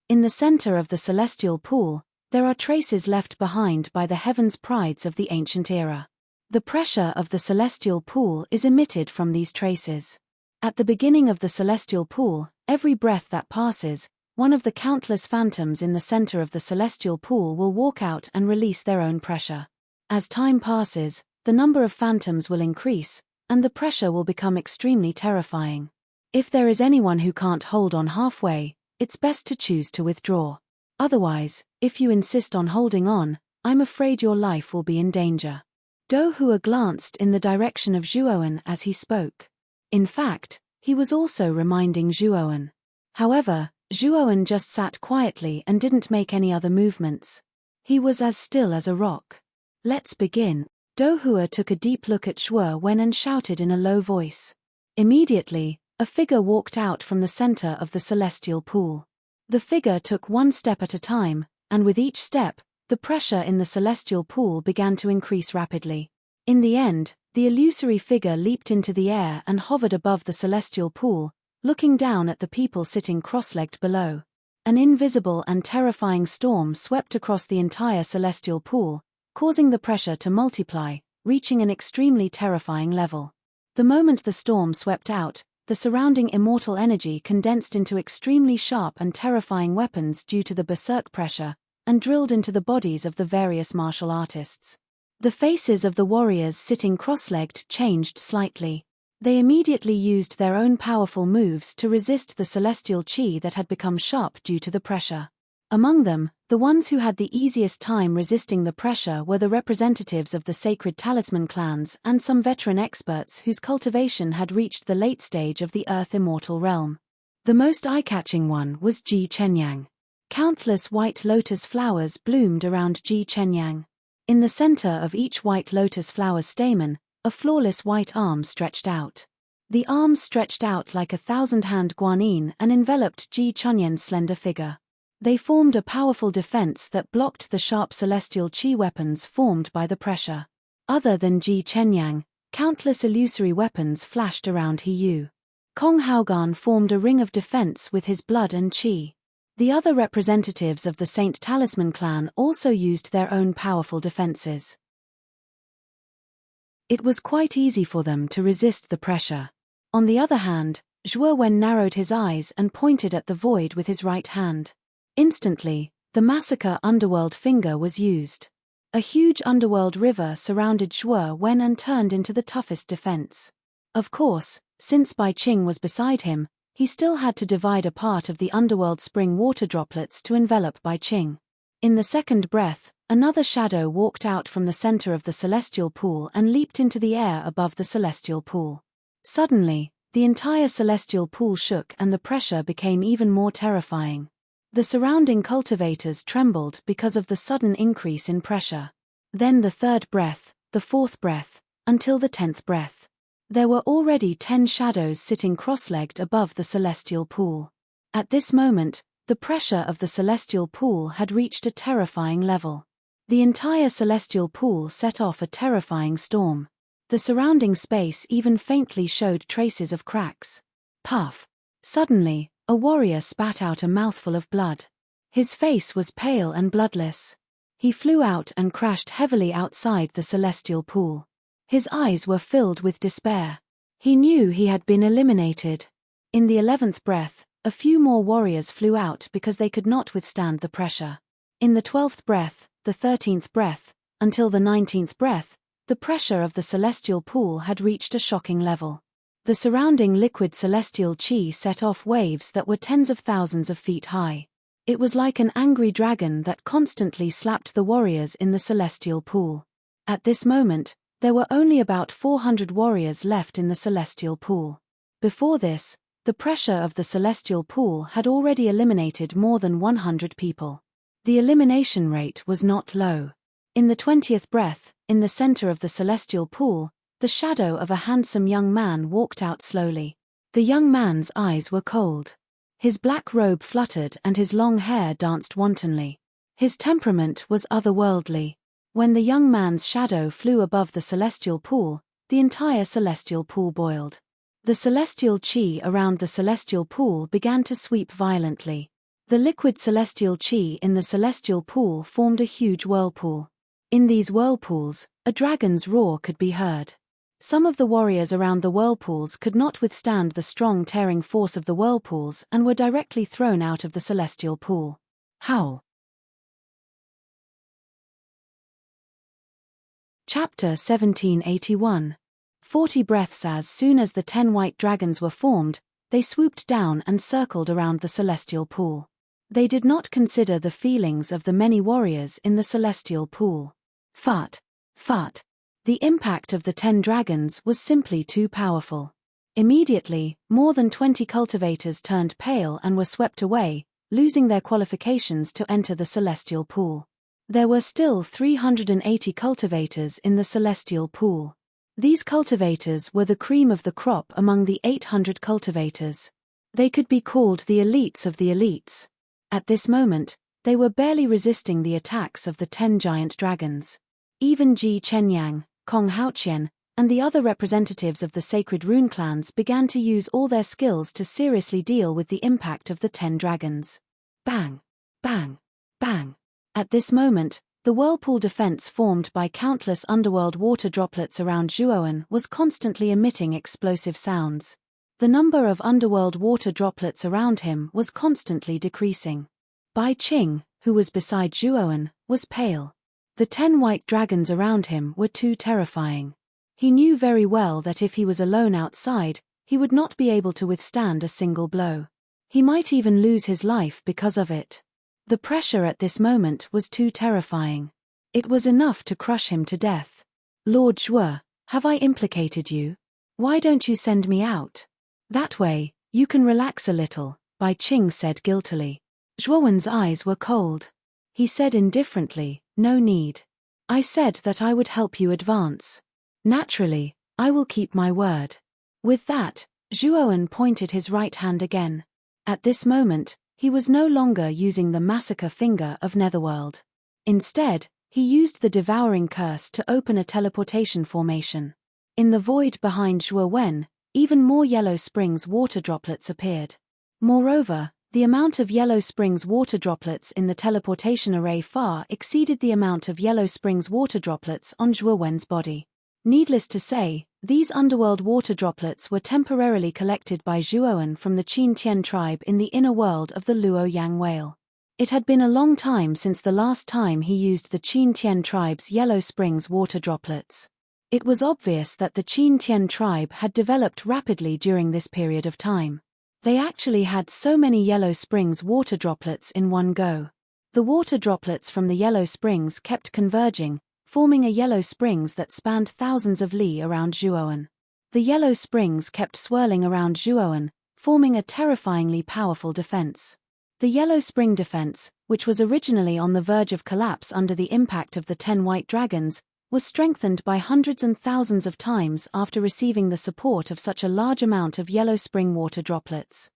In the center of the celestial pool, there are traces left behind by the heavens' prides of the ancient era. The pressure of the celestial pool is emitted from these traces. At the beginning of the celestial pool, every breath that passes, one of the countless phantoms in the center of the celestial pool will walk out and release their own pressure. As time passes, the number of phantoms will increase, and the pressure will become extremely terrifying. If there is anyone who can't hold on halfway, it's best to choose to withdraw. Otherwise, if you insist on holding on, I'm afraid your life will be in danger. Do Hua glanced in the direction of Zhuowen as he spoke. In fact, he was also reminding Zhuowen. However, Zhuowen just sat quietly and didn't make any other movements. He was as still as a rock. Let's begin. Do Hua took a deep look at Zhuowen and shouted in a low voice. Immediately, a figure walked out from the center of the celestial pool. The figure took one step at a time, and with each step, the pressure in the celestial pool began to increase rapidly. In the end, the illusory figure leaped into the air and hovered above the celestial pool, looking down at the people sitting cross-legged below. An invisible and terrifying storm swept across the entire celestial pool, causing the pressure to multiply, reaching an extremely terrifying level. The moment the storm swept out, the surrounding immortal energy condensed into extremely sharp and terrifying weapons due to the berserk pressure, and drilled into the bodies of the various martial artists. The faces of the warriors sitting cross-legged changed slightly. They immediately used their own powerful moves to resist the celestial chi that had become sharp due to the pressure. Among them, the ones who had the easiest time resisting the pressure were the representatives of the sacred talisman clans and some veteran experts whose cultivation had reached the late stage of the Earth Immortal realm. The most eye-catching one was Ji Chenyang. Countless white lotus flowers bloomed around Ji Chenyang. In the center of each white lotus flower stamen, a flawless white arm stretched out. The arm stretched out like a thousand-hand guanyin and enveloped Ji Chenyang's slender figure. They formed a powerful defense that blocked the sharp celestial chi weapons formed by the pressure. Other than Ji Chenyang, countless illusory weapons flashed around He Yu. Kong Haogan formed a ring of defense with his blood and chi. The other representatives of the Saint Talisman clan also used their own powerful defenses. It was quite easy for them to resist the pressure. On the other hand, Zhuowen narrowed his eyes and pointed at the void with his right hand. Instantly, the massacre underworld finger was used. A huge underworld river surrounded Zhuowen and turned into the toughest defense. Of course, since Bai Qing was beside him, he still had to divide a part of the underworld spring water droplets to envelop Bai Qing. In the second breath, Another shadow walked out from the center of the celestial pool and leaped into the air above the celestial pool. Suddenly, the entire celestial pool shook and the pressure became even more terrifying. The surrounding cultivators trembled because of the sudden increase in pressure. Then the third breath, the fourth breath, until the 10th breath. There were already 10 shadows sitting cross-legged above the celestial pool. At this moment, the pressure of the celestial pool had reached a terrifying level. The entire celestial pool set off a terrifying storm. The surrounding space even faintly showed traces of cracks. Puff! Suddenly, a warrior spat out a mouthful of blood. His face was pale and bloodless. He flew out and crashed heavily outside the celestial pool. His eyes were filled with despair. He knew he had been eliminated. In the 11th breath, a few more warriors flew out because they could not withstand the pressure. In the 12th breath, the 13th breath, until the 19th breath, the pressure of the celestial pool had reached a shocking level. The surrounding liquid celestial chi set off waves that were tens of thousands of feet high. It was like an angry dragon that constantly slapped the warriors in the celestial pool. At this moment, there were only about 400 warriors left in the celestial pool. Before this, the pressure of the celestial pool had already eliminated more than 100 people. The elimination rate was not low. In the 20th breath, in the center of the celestial pool, the shadow of a handsome young man walked out slowly. The young man's eyes were cold. His black robe fluttered and his long hair danced wantonly. His temperament was otherworldly. When the young man's shadow flew above the celestial pool, the entire celestial pool boiled. The celestial chi around the celestial pool began to sweep violently. The liquid celestial chi in the celestial pool formed a huge whirlpool. In these whirlpools, a dragon's roar could be heard. Some of the warriors around the whirlpools could not withstand the strong tearing force of the whirlpools and were directly thrown out of the celestial pool. Howl. Chapter 1781. 40 breaths. As soon as the 10 white dragons were formed, they swooped down and circled around the celestial pool. They did not consider the feelings of the many warriors in the celestial pool. Fart, fart. The impact of the 10 dragons was simply too powerful. Immediately, more than 20 cultivators turned pale and were swept away, losing their qualifications to enter the celestial pool. There were still 380 cultivators in the celestial pool. These cultivators were the cream of the crop among the 800 cultivators. They could be called the elites of the elites. At this moment, they were barely resisting the attacks of the 10 giant dragons. Even Ji Chenyang, Kong Haoqian, and the other representatives of the sacred rune clans began to use all their skills to seriously deal with the impact of the 10 dragons. Bang! Bang! Bang! At this moment, the whirlpool defense formed by countless underworld water droplets around Zhuowen was constantly emitting explosive sounds. The number of underworld water droplets around him was constantly decreasing. Bai Qing, who was beside Zhuowen, was pale. The 10 white dragons around him were too terrifying. He knew very well that if he was alone outside, he would not be able to withstand a single blow. He might even lose his life because of it. The pressure at this moment was too terrifying. It was enough to crush him to death. Lord Zhuo, have I implicated you? Why don't you send me out? That way, you can relax a little, Bai Qing said guiltily. Zhuowen's eyes were cold. He said indifferently, no need. I said that I would help you advance. Naturally, I will keep my word. With that, Zhuowen pointed his right hand again. At this moment, he was no longer using the massacre finger of Netherworld. Instead, he used the devouring curse to open a teleportation formation. In the void behind Zhuowen, even more Yellow Springs water droplets appeared. Moreover, the amount of Yellow Springs water droplets in the teleportation array far exceeded the amount of Yellow Springs water droplets on Zhuowen's body. Needless to say, these underworld water droplets were temporarily collected by Zhuowen from the Qin Tian tribe in the inner world of the Luo Yang whale. It had been a long time since the last time he used the Qin Tian tribe's Yellow Springs water droplets. It was obvious that the Qin Tian tribe had developed rapidly during this period of time. They actually had so many Yellow Springs water droplets in one go. The water droplets from the yellow springs kept converging, forming a yellow springs that spanned thousands of li around Zhuoan. The yellow springs kept swirling around Zhuoan, forming a terrifyingly powerful defense. The yellow spring defense, which was originally on the verge of collapse under the impact of the 10 white dragons, was strengthened by hundreds and thousands of times after receiving the support of such a large amount of yellow spring water droplets.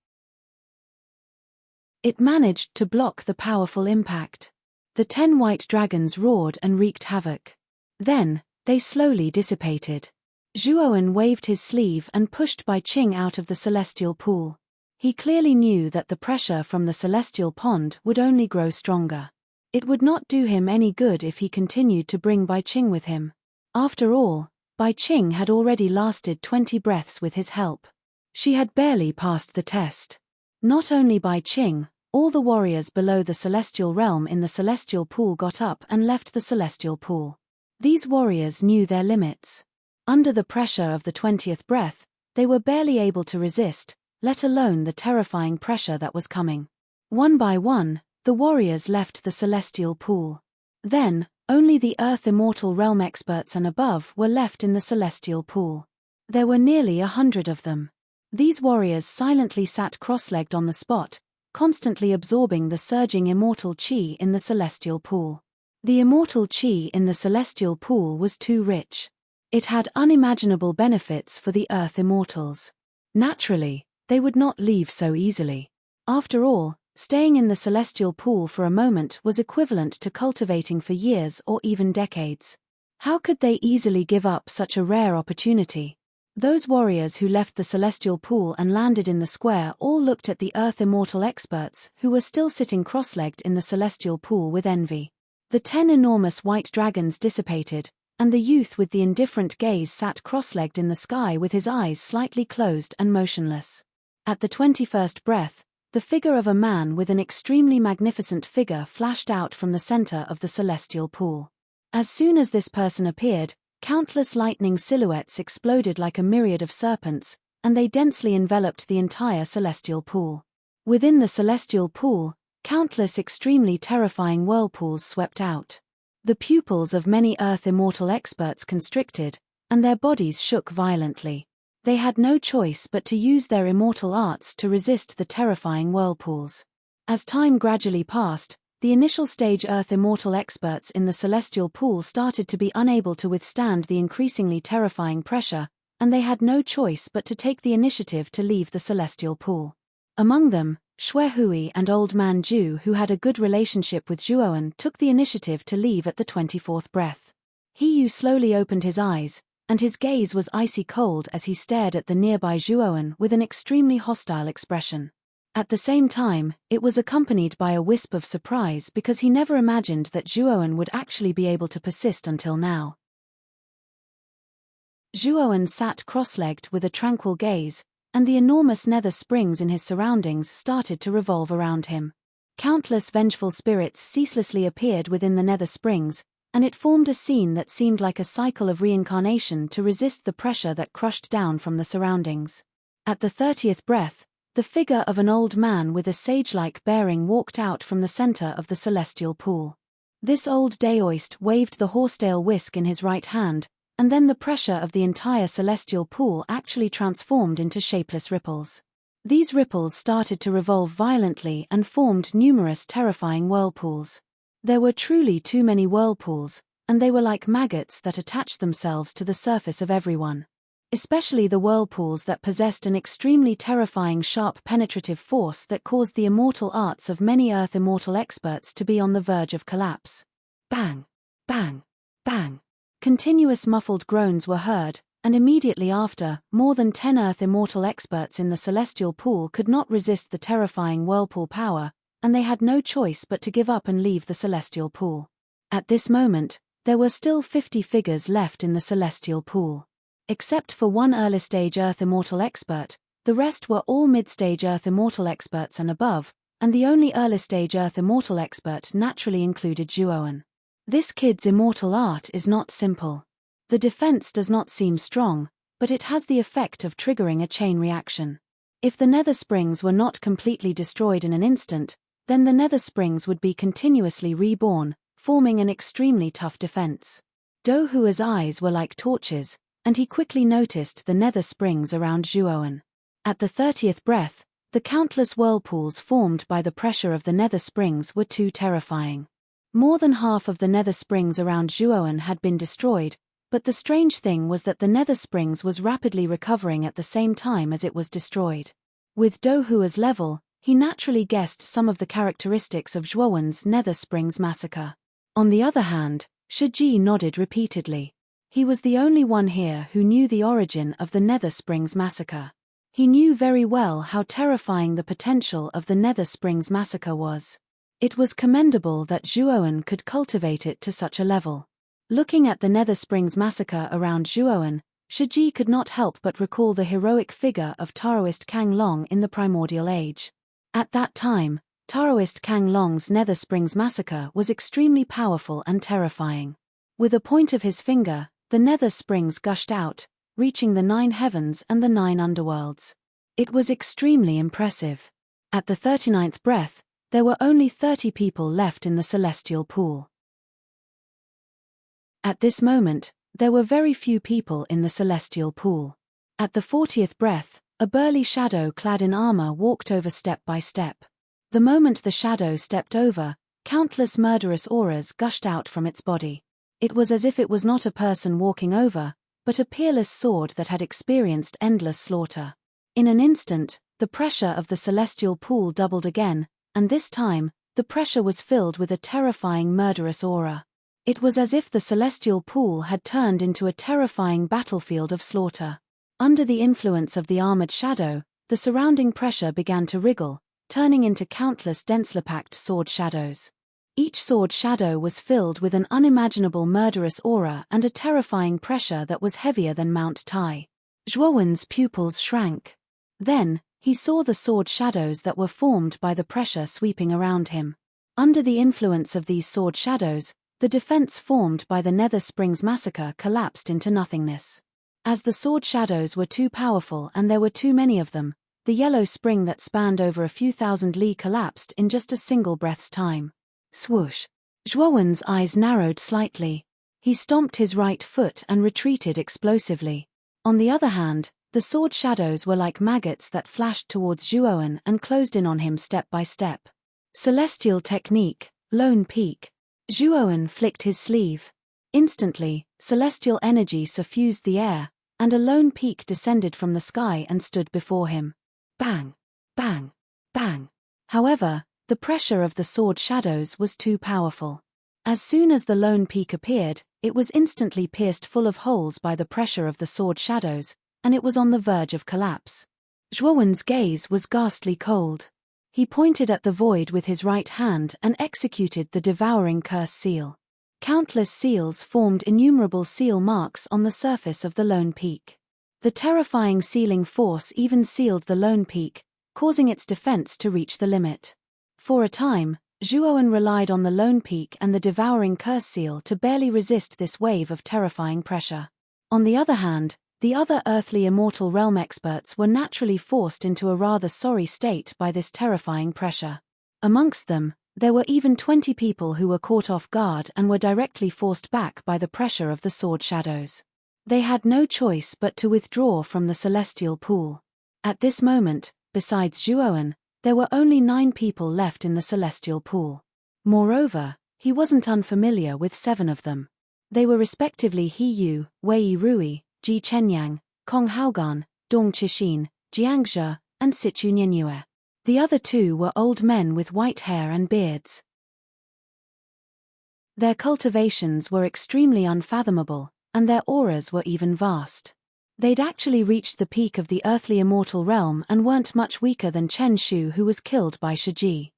It managed to block the powerful impact. The 10 white dragons roared and wreaked havoc. Then, they slowly dissipated. Zhuoan waved his sleeve and pushed Bai Qing out of the celestial pool. He clearly knew that the pressure from the celestial pond would only grow stronger. It would not do him any good if he continued to bring Bai Qing with him. After all, Bai Qing had already lasted 20 breaths with his help. She had barely passed the test. Not only Bai Qing, all the warriors below the celestial realm in the celestial pool got up and left the celestial pool. These warriors knew their limits. Under the pressure of the 20th breath, they were barely able to resist, let alone the terrifying pressure that was coming. One by one, the warriors left the celestial pool. Then, only the Earth Immortal Realm experts and above were left in the celestial pool. There were nearly 100 of them. These warriors silently sat cross-legged on the spot, constantly absorbing the surging immortal qi in the celestial pool. The immortal qi in the celestial pool was too rich. It had unimaginable benefits for the Earth Immortals. Naturally, they would not leave so easily. After all, staying in the celestial pool for a moment was equivalent to cultivating for years or even decades. How could they easily give up such a rare opportunity? Those warriors who left the celestial pool and landed in the square all looked at the Earth Immortal experts who were still sitting cross-legged in the celestial pool with envy. The 10 enormous white dragons dissipated, and the youth with the indifferent gaze sat cross-legged in the sky with his eyes slightly closed and motionless. At the 21st breath, the figure of a man with an extremely magnificent figure flashed out from the center of the celestial pool. As soon as this person appeared, countless lightning silhouettes exploded like a myriad of serpents, and they densely enveloped the entire celestial pool. Within the celestial pool, countless extremely terrifying whirlpools swept out. The pupils of many Earth Immortal experts constricted, and their bodies shook violently. They had no choice but to use their immortal arts to resist the terrifying whirlpools. As time gradually passed, the initial stage Earth Immortal experts in the celestial pool started to be unable to withstand the increasingly terrifying pressure, and they had no choice but to take the initiative to leave the celestial pool. Among them, Xuehui and Old Man Zhu, who had a good relationship with Zhuoan, took the initiative to leave at the 24th breath. He Yu slowly opened his eyes, and his gaze was icy cold as he stared at the nearby Zhuoan with an extremely hostile expression. At the same time, it was accompanied by a wisp of surprise because he never imagined that Zhuoan would actually be able to persist until now. Zhuoan sat cross-legged with a tranquil gaze, and the enormous nether springs in his surroundings started to revolve around him. Countless vengeful spirits ceaselessly appeared within the nether springs, and it formed a scene that seemed like a cycle of reincarnation to resist the pressure that crushed down from the surroundings. At the 30th breath, the figure of an old man with a sage-like bearing walked out from the center of the celestial pool. This old daoist waved the horsetail whisk in his right hand, and then the pressure of the entire celestial pool actually transformed into shapeless ripples. These ripples started to revolve violently and formed numerous terrifying whirlpools. There were truly too many whirlpools, and they were like maggots that attached themselves to the surface of everyone. Especially the whirlpools that possessed an extremely terrifying sharp penetrative force that caused the immortal arts of many Earth Immortal experts to be on the verge of collapse. Bang! Bang! Bang! Continuous muffled groans were heard, and immediately after, more than 10 Earth Immortal experts in the celestial pool could not resist the terrifying whirlpool power, and they had no choice but to give up and leave the celestial pool. At this moment, there were still 50 figures left in the celestial pool. Except for one early-stage Earth Immortal expert, the rest were all mid-stage Earth Immortal experts and above, and the only early-stage Earth Immortal expert naturally included Zhuoan. This kid's immortal art is not simple. The defense does not seem strong, but it has the effect of triggering a chain reaction. If the nether springs were not completely destroyed in an instant, then the nether springs would be continuously reborn, forming an extremely tough defense. Dohua's eyes were like torches, and he quickly noticed the nether springs around Zhuowen. At the 30th breath, the countless whirlpools formed by the pressure of the nether springs were too terrifying. More than half of the nether springs around Zhuowen had been destroyed, but the strange thing was that the nether springs was rapidly recovering at the same time as it was destroyed. With Dohua's level, he naturally guessed some of the characteristics of Zhuowen's nether springs massacre. On the other hand, Shiji nodded repeatedly. He was the only one here who knew the origin of the nether springs massacre. He knew very well how terrifying the potential of the nether springs massacre was. It was commendable that Zhuowen could cultivate it to such a level. Looking at the nether springs massacre around Zhuowen, Shiji could not help but recall the heroic figure of Taoist Kang Long in the primordial age. At that time, Taoist Kang Long's nether springs massacre was extremely powerful and terrifying. With a point of his finger, the nether springs gushed out, reaching the 9 heavens and the 9 underworlds. It was extremely impressive. At the 39th breath, there were only 30 people left in the celestial pool. At this moment, there were very few people in the celestial pool. At the 40th breath, a burly shadow clad in armor walked over step by step. The moment the shadow stepped over, countless murderous auras gushed out from its body. It was as if it was not a person walking over, but a peerless sword that had experienced endless slaughter. In an instant, the pressure of the celestial pool doubled again, and this time, the pressure was filled with a terrifying murderous aura. It was as if the celestial pool had turned into a terrifying battlefield of slaughter. Under the influence of the armored shadow, the surrounding pressure began to wriggle, turning into countless densely packed sword shadows. Each sword shadow was filled with an unimaginable murderous aura and a terrifying pressure that was heavier than Mount Tai. Zhuowen's pupils shrank. Then, he saw the sword shadows that were formed by the pressure sweeping around him. Under the influence of these sword shadows, the defense formed by the nether springs massacre collapsed into nothingness. As the sword shadows were too powerful and there were too many of them, the yellow spring that spanned over a few thousand li collapsed in just a single breath's time. Swoosh! Zhuowen's eyes narrowed slightly. He stomped his right foot and retreated explosively. On the other hand, the sword shadows were like maggots that flashed towards Zhuowen and closed in on him step by step. Celestial technique, Lone Peak. Zhuowen flicked his sleeve. Instantly, celestial energy suffused the air, and a lone peak descended from the sky and stood before him. Bang! Bang! Bang! However, the pressure of the sword shadows was too powerful. As soon as the lone peak appeared, it was instantly pierced full of holes by the pressure of the sword shadows, and it was on the verge of collapse. Zhuowen's gaze was ghastly cold. He pointed at the void with his right hand and executed the devouring curse seal. Countless seals formed innumerable seal marks on the surface of the lone peak. The terrifying sealing force even sealed the lone peak, causing its defense to reach the limit. For a time, Zhuowen relied on the lone peak and the devouring curse seal to barely resist this wave of terrifying pressure. On the other hand, the other earthly immortal realm experts were naturally forced into a rather sorry state by this terrifying pressure. Amongst them, there were even 20 people who were caught off guard and were directly forced back by the pressure of the sword shadows. They had no choice but to withdraw from the celestial pool. At this moment, besides Zhuowen, there were only 9 people left in the celestial pool. Moreover, he wasn't unfamiliar with 7 of them. They were respectively He Yu, Wei Rui, Ji Chenyang, Kong Haogan, Dong Qixin, Jiangzhe, and Sichu Nianyue. The other 2 were old men with white hair and beards. Their cultivations were extremely unfathomable, and their auras were even vast. They'd actually reached the peak of the earthly immortal realm and weren't much weaker than Chen Shu, who was killed by Shiji.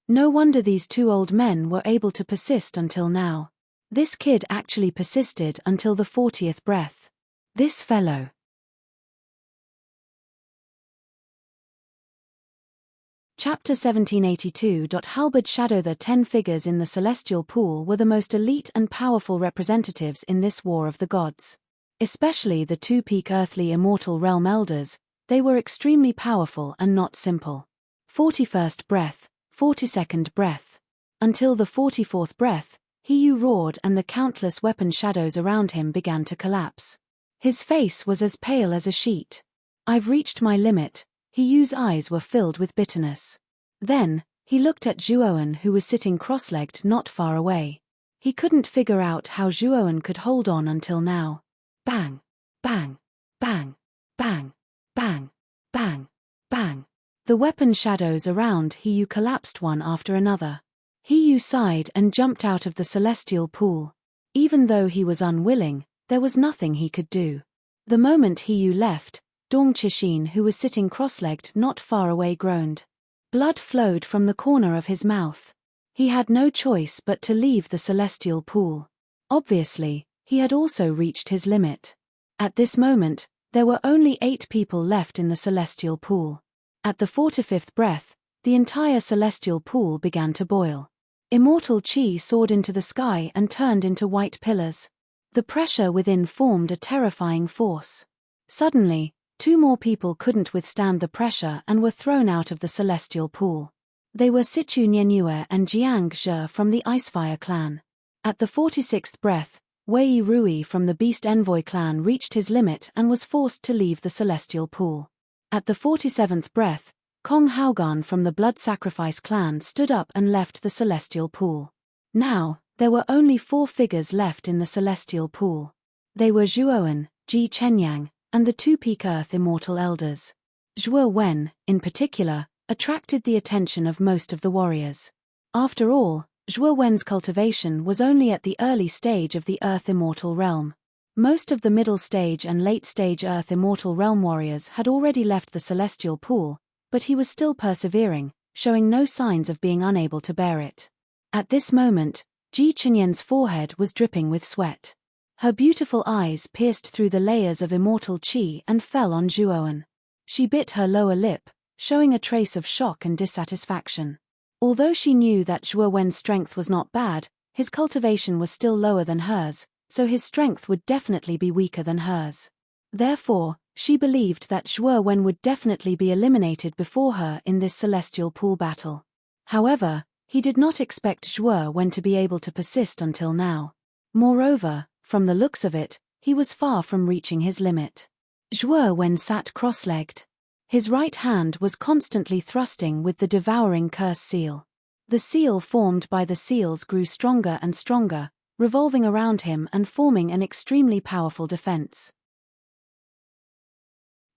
No wonder these 2 old men were able to persist until now. This kid actually persisted until the 40th breath. This fellow. Chapter 1782. Halberd Shadow. The 10 figures in the celestial pool were the most elite and powerful representatives in this war of the gods. Especially the 2 peak earthly immortal realm elders, they were extremely powerful and not simple. 41st breath, 42nd breath. Until the 44th breath, Hiyu roared and the countless weapon shadows around him began to collapse. His face was as pale as a sheet. I've reached my limit. Hiyu's eyes were filled with bitterness. Then, he looked at Zhuowen, who was sitting cross-legged not far away. He couldn't figure out how Zhuowen could hold on until now. Bang! Bang! Bang! Bang! Bang! Bang! Bang! The weapon shadows around Hiyu collapsed one after another. Hiyu sighed and jumped out of the celestial pool. Even though he was unwilling, there was nothing he could do. The moment Hiyu left, Dong Qixin, who was sitting cross-legged not far away, groaned. Blood flowed from the corner of his mouth. He had no choice but to leave the celestial pool. Obviously, he had also reached his limit. At this moment, there were only 8 people left in the celestial pool. At the 45th breath, the entire celestial pool began to boil. Immortal chi soared into the sky and turned into white pillars. The pressure within formed a terrifying force. Suddenly, 2 more people couldn't withstand the pressure and were thrown out of the celestial pool. They were Sichu Nianyue and Jiang Zhe from the Icefire clan. At the 46th breath, Wei Rui from the Beast Envoy clan reached his limit and was forced to leave the celestial pool. At the 47th breath, Kong Haogan from the Blood Sacrifice clan stood up and left the celestial pool. Now, there were only 4 figures left in the celestial pool. They were Zhuowen, Ji Chenyang, and the 2 Peak Earth Immortal Elders. Zhuo Wen, in particular, attracted the attention of most of the warriors. After all, Zhuo Wen's cultivation was only at the early stage of the Earth Immortal Realm. Most of the middle stage and late stage Earth Immortal Realm warriors had already left the celestial pool, but he was still persevering, showing no signs of being unable to bear it. At this moment, Ji Chenyan's forehead was dripping with sweat. Her beautiful eyes pierced through the layers of immortal chi and fell on Zhuowen. She bit her lower lip, showing a trace of shock and dissatisfaction. Although she knew that Zhuowen's strength was not bad, his cultivation was still lower than hers, so his strength would definitely be weaker than hers. Therefore, she believed that Zhuowen would definitely be eliminated before her in this celestial pool battle. However, he did not expect Zhuowen to be able to persist until now. Moreover, from the looks of it, he was far from reaching his limit. Zhuowen sat cross-legged. His right hand was constantly thrusting with the devouring curse seal. The seal formed by the seals grew stronger and stronger, revolving around him and forming an extremely powerful defense.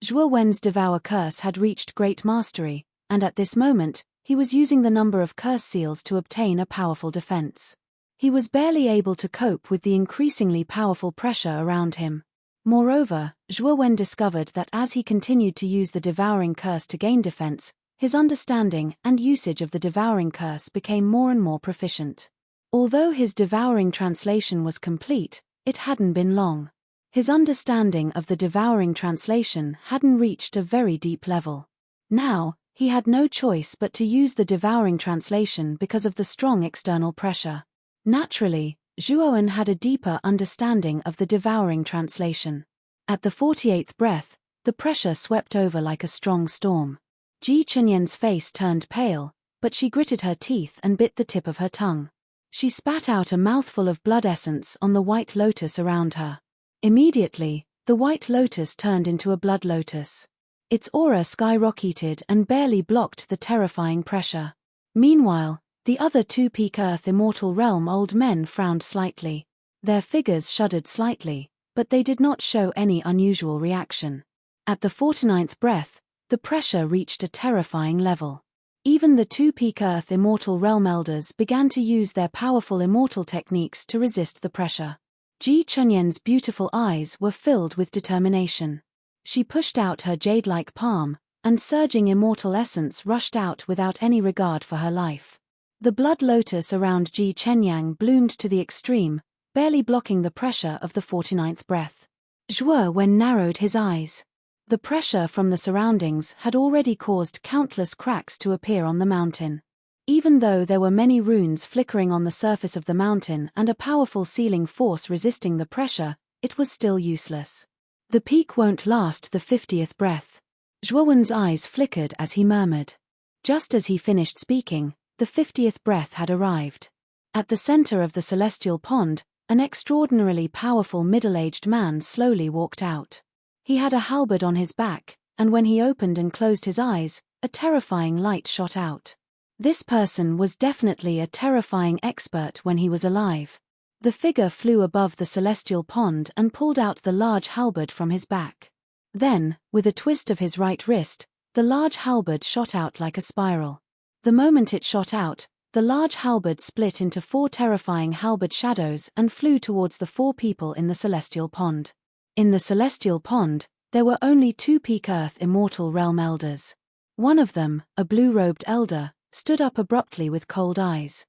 Zhuowen's devour curse had reached great mastery, and at this moment, he was using the number of curse seals to obtain a powerful defense. He was barely able to cope with the increasingly powerful pressure around him. Moreover, Zhuowen discovered that as he continued to use the devouring curse to gain defense, his understanding and usage of the devouring curse became more and more proficient. Although his devouring translation was complete, it hadn't been long. His understanding of the devouring translation hadn't reached a very deep level. Now, he had no choice but to use the devouring translation because of the strong external pressure. Naturally, Zhuowen had a deeper understanding of the devouring translation. At the 48th breath, the pressure swept over like a strong storm. Ji Chenyan's face turned pale, but she gritted her teeth and bit the tip of her tongue. She spat out a mouthful of blood essence on the white lotus around her. Immediately, the white lotus turned into a blood lotus. Its aura skyrocketed and barely blocked the terrifying pressure. Meanwhile, the other 2 Peak Earth Immortal Realm old men frowned slightly. Their figures shuddered slightly, but they did not show any unusual reaction. At the 49th breath, the pressure reached a terrifying level. Even the 2 Peak Earth Immortal Realm elders began to use their powerful immortal techniques to resist the pressure. Ji Chenyan's beautiful eyes were filled with determination. She pushed out her jade-like palm, and surging immortal essence rushed out without any regard for her life. The blood lotus around Ji Chenyang bloomed to the extreme, barely blocking the pressure of the 49th breath. Zhuowen narrowed his eyes. The pressure from the surroundings had already caused countless cracks to appear on the mountain. Even though there were many runes flickering on the surface of the mountain and a powerful sealing force resisting the pressure, it was still useless. The peak won't last the 50th breath. Zhuowen's eyes flickered as he murmured. Just as he finished speaking, the 50th breath had arrived. At the center of the celestial pond, an extraordinarily powerful middle-aged man slowly walked out. He had a halberd on his back, and when he opened and closed his eyes, a terrifying light shot out. This person was definitely a terrifying expert when he was alive. The figure flew above the celestial pond and pulled out the large halberd from his back. Then, with a twist of his right wrist, the large halberd shot out like a spiral. The moment it shot out, the large halberd split into 4 terrifying halberd shadows and flew towards the 4 people in the celestial pond. In the celestial pond, there were only 2 peak Earth immortal realm elders. One of them, a blue-robed elder, stood up abruptly with cold eyes.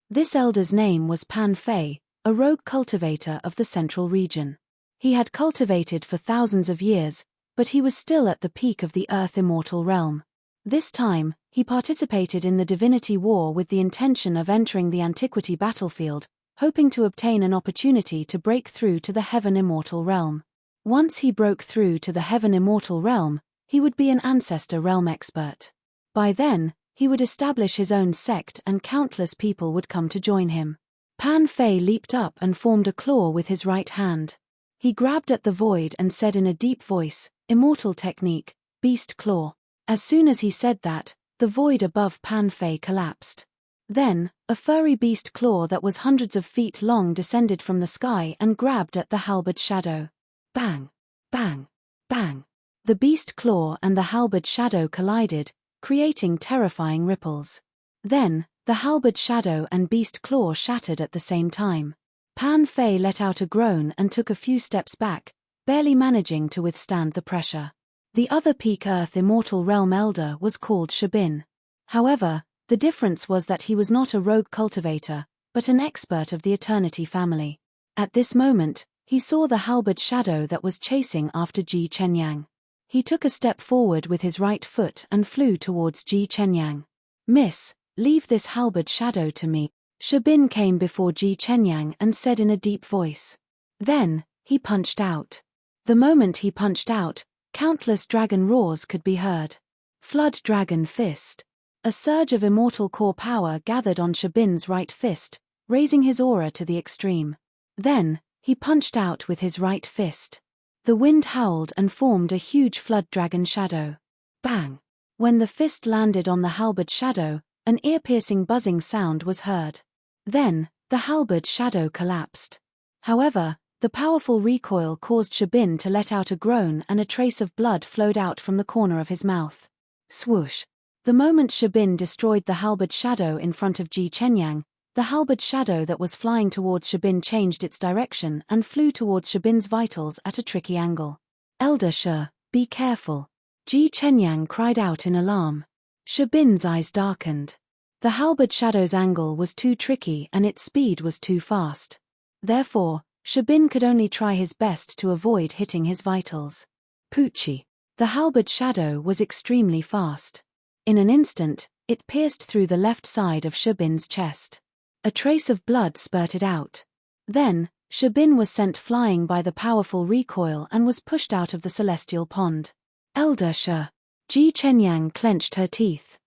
This elder's name was Pan Fei, a rogue cultivator of the central region. He had cultivated for thousands of years, but he was still at the peak of the Earth immortal realm. This time, he participated in the divinity war with the intention of entering the antiquity battlefield, hoping to obtain an opportunity to break through to the heaven immortal realm. Once he broke through to the heaven immortal realm, he would be an ancestor realm expert. By then, he would establish his own sect and countless people would come to join him. Pan Fei leaped up and formed a claw with his right hand. He grabbed at the void and said in a deep voice, "Immortal technique, beast claw." As soon as he said that, the void above Pan Fei collapsed. Then, a furry beast claw that was hundreds of feet long descended from the sky and grabbed at the halberd shadow. Bang! Bang! Bang! The beast claw and the halberd shadow collided, creating terrifying ripples. Then, the halberd shadow and beast claw shattered at the same time. Pan Fei let out a groan and took a few steps back, barely managing to withstand the pressure. The other peak Earth immortal realm elder was called Shabin. However, the difference was that he was not a rogue cultivator, but an expert of the Eternity family. At this moment, he saw the halberd shadow that was chasing after Ji Chenyang. He took a step forward with his right foot and flew towards Ji Chenyang. "Miss, leave this halberd shadow to me." Shabin came before Ji Chenyang and said in a deep voice. Then, he punched out. The moment he punched out, countless dragon roars could be heard. Flood Dragon Fist. A surge of immortal core power gathered on Shabin's right fist, raising his aura to the extreme. Then, he punched out with his right fist. The wind howled and formed a huge flood dragon shadow. Bang! When the fist landed on the halberd shadow, an ear-piercing buzzing sound was heard. Then, the halberd shadow collapsed. However, the powerful recoil caused Shabin to let out a groan and a trace of blood flowed out from the corner of his mouth. Swoosh! The moment Shabin destroyed the halberd shadow in front of Ji Chenyang, the halberd shadow that was flying towards Shabin changed its direction and flew towards Shabin's vitals at a tricky angle. "Elder Shi, be careful!" Ji Chenyang cried out in alarm. Shabin's eyes darkened. The halberd shadow's angle was too tricky and its speed was too fast. Therefore, Shabin could only try his best to avoid hitting his vitals. Poochie! The halberd shadow was extremely fast. In an instant, it pierced through the left side of Shabin's chest. A trace of blood spurted out. Then, Shabin was sent flying by the powerful recoil and was pushed out of the celestial pond. "Elder Shi!" Ji Chenyang clenched her teeth.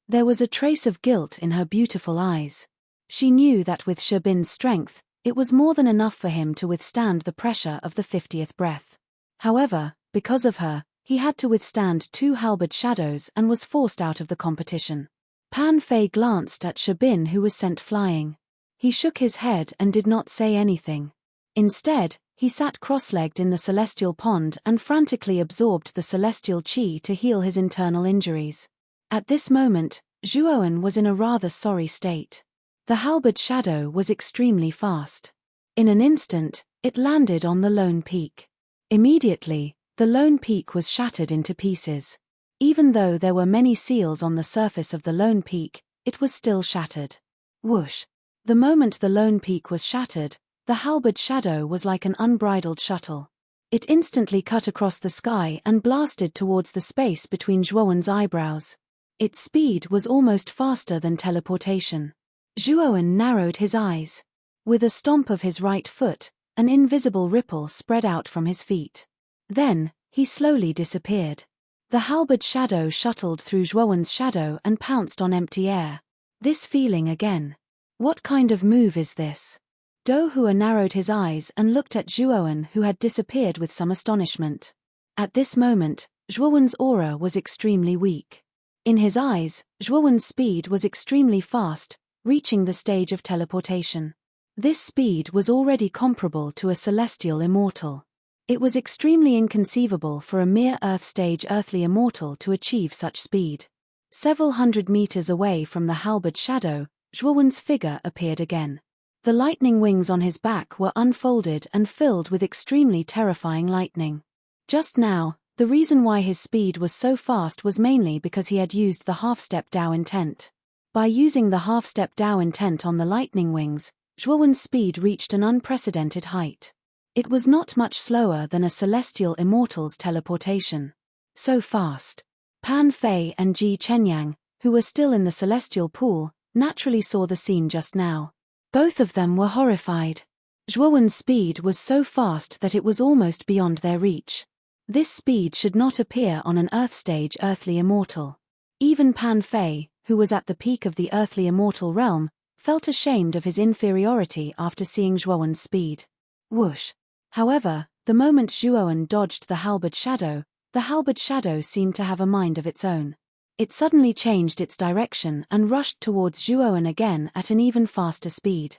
There was a trace of guilt in her beautiful eyes. She knew that with Shabin's strength, it was more than enough for him to withstand the pressure of the 50th breath. However, because of her, he had to withstand 2 halberd shadows and was forced out of the competition. Pan Fei glanced at Shabin who was sent flying. He shook his head and did not say anything. Instead, he sat cross-legged in the celestial pond and frantically absorbed the celestial qi to heal his internal injuries. At this moment, Zhuoan was in a rather sorry state. The halberd shadow was extremely fast. In an instant, it landed on the lone peak. Immediately, the lone peak was shattered into pieces. Even though there were many seals on the surface of the lone peak, it was still shattered. Whoosh! The moment the lone peak was shattered, the halberd shadow was like an unbridled shuttle. It instantly cut across the sky and blasted towards the space between Zhuoan's eyebrows. Its speed was almost faster than teleportation. Zhuoan narrowed his eyes. With a stomp of his right foot, an invisible ripple spread out from his feet. Then, he slowly disappeared. The halberd shadow shuttled through Zhuowen's shadow and pounced on empty air. This feeling again. What kind of move is this? Do Hua narrowed his eyes and looked at Zhuowen, who had disappeared with some astonishment. At this moment, Zhuowen's aura was extremely weak. In his eyes, Zhuowen's speed was extremely fast, reaching the stage of teleportation. This speed was already comparable to a celestial immortal. It was extremely inconceivable for a mere Earth-stage earthly immortal to achieve such speed. Several hundred meters away from the halberd shadow, Zhuowen's figure appeared again. The lightning wings on his back were unfolded and filled with extremely terrifying lightning. Just now, the reason why his speed was so fast was mainly because he had used the half-step Dao intent. By using the half-step Dao intent on the lightning wings, Zhuowen's speed reached an unprecedented height. It was not much slower than a celestial immortal's teleportation. So fast. Pan Fei and Ji Chenyang, who were still in the celestial pool, naturally saw the scene just now. Both of them were horrified. Zhuowen's speed was so fast that it was almost beyond their reach. This speed should not appear on an Earth-stage earthly immortal. Even Pan Fei, who was at the peak of the earthly immortal realm, felt ashamed of his inferiority after seeing Zhuowen's speed. Whoosh! However, the moment Zhuowen dodged the halberd shadow seemed to have a mind of its own. It suddenly changed its direction and rushed towards Zhuowen again at an even faster speed.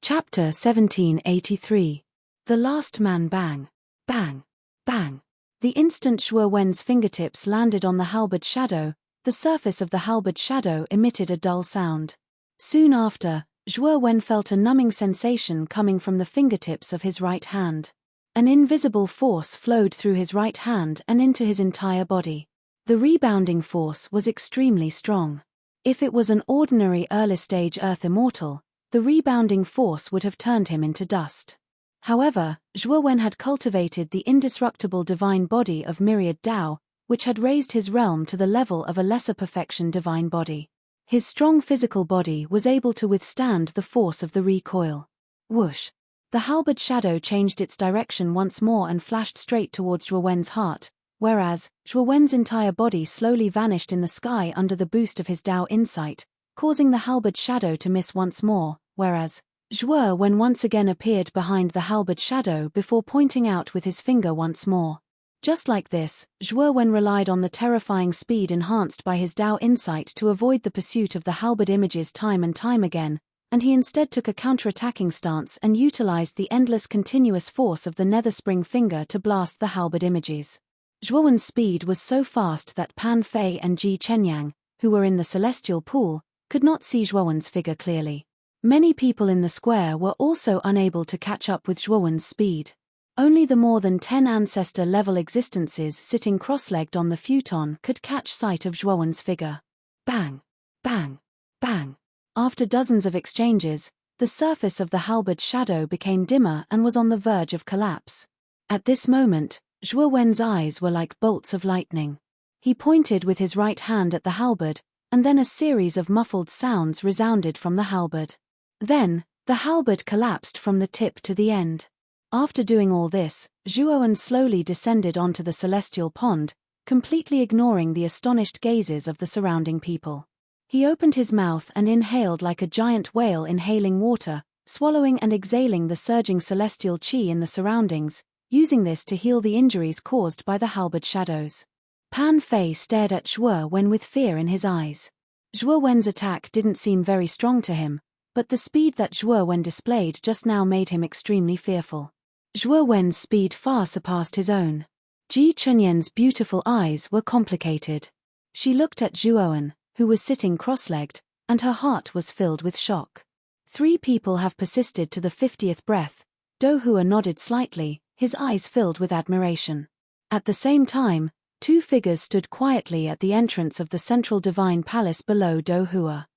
Chapter 1783. The Last Man. Bang! Bang! Bang! The instant Zhuowen's fingertips landed on the halberd shadow, the surface of the halberd shadow emitted a dull sound. Soon after, Zhuowen felt a numbing sensation coming from the fingertips of his right hand. An invisible force flowed through his right hand and into his entire body. The rebounding force was extremely strong. If it was an ordinary early-stage Earth immortal, the rebounding force would have turned him into dust. However, Zhuowen had cultivated the indestructible divine body of myriad Dao, which had raised his realm to the level of a lesser perfection divine body. His strong physical body was able to withstand the force of the recoil. Whoosh! The halberd shadow changed its direction once more and flashed straight towards Zhuowen's heart, whereas Zhuowen's entire body slowly vanished in the sky under the boost of his Dao insight, causing the halberd shadow to miss once more, whereas Zhuowen once again appeared behind the halberd shadow before pointing out with his finger once more. Just like this, Zhuowen relied on the terrifying speed enhanced by his Dao insight to avoid the pursuit of the halberd images time and time again, and he instead took a counter-attacking stance and utilized the endless continuous force of the nether spring finger to blast the halberd images. Zhuowen's speed was so fast that Pan Fei and Ji Chenyang, who were in the celestial pool, could not see Zhuowen's figure clearly. Many people in the square were also unable to catch up with Zhuowen's speed. Only the more than 10 ancestor-level existences sitting cross-legged on the futon could catch sight of Zhuowen's figure. Bang! Bang! Bang! After dozens of exchanges, the surface of the halberd shadow became dimmer and was on the verge of collapse. At this moment, Zhuowen's eyes were like bolts of lightning. He pointed with his right hand at the halberd, and then a series of muffled sounds resounded from the halberd. Then, the halberd collapsed from the tip to the end. After doing all this, Zhuowen slowly descended onto the celestial pond, completely ignoring the astonished gazes of the surrounding people. He opened his mouth and inhaled like a giant whale inhaling water, swallowing and exhaling the surging celestial qi in the surroundings, using this to heal the injuries caused by the halberd shadows. Pan Fei stared at Zhuowen with fear in his eyes. Zhuowen's attack didn't seem very strong to him, but the speed that Zhuowen displayed just now made him extremely fearful. Zhuowen's speed far surpassed his own. Ji Chunyan's beautiful eyes were complicated. She looked at Zhuowen, who was sitting cross-legged, and her heart was filled with shock. 3 people have persisted to the 50th breath. Do Hua nodded slightly, his eyes filled with admiration. At the same time, 2 figures stood quietly at the entrance of the central divine palace below Do Hua.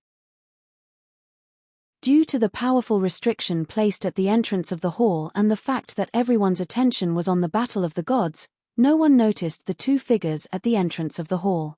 Due to the powerful restriction placed at the entrance of the hall and the fact that everyone's attention was on the battle of the gods, no one noticed the 2 figures at the entrance of the hall.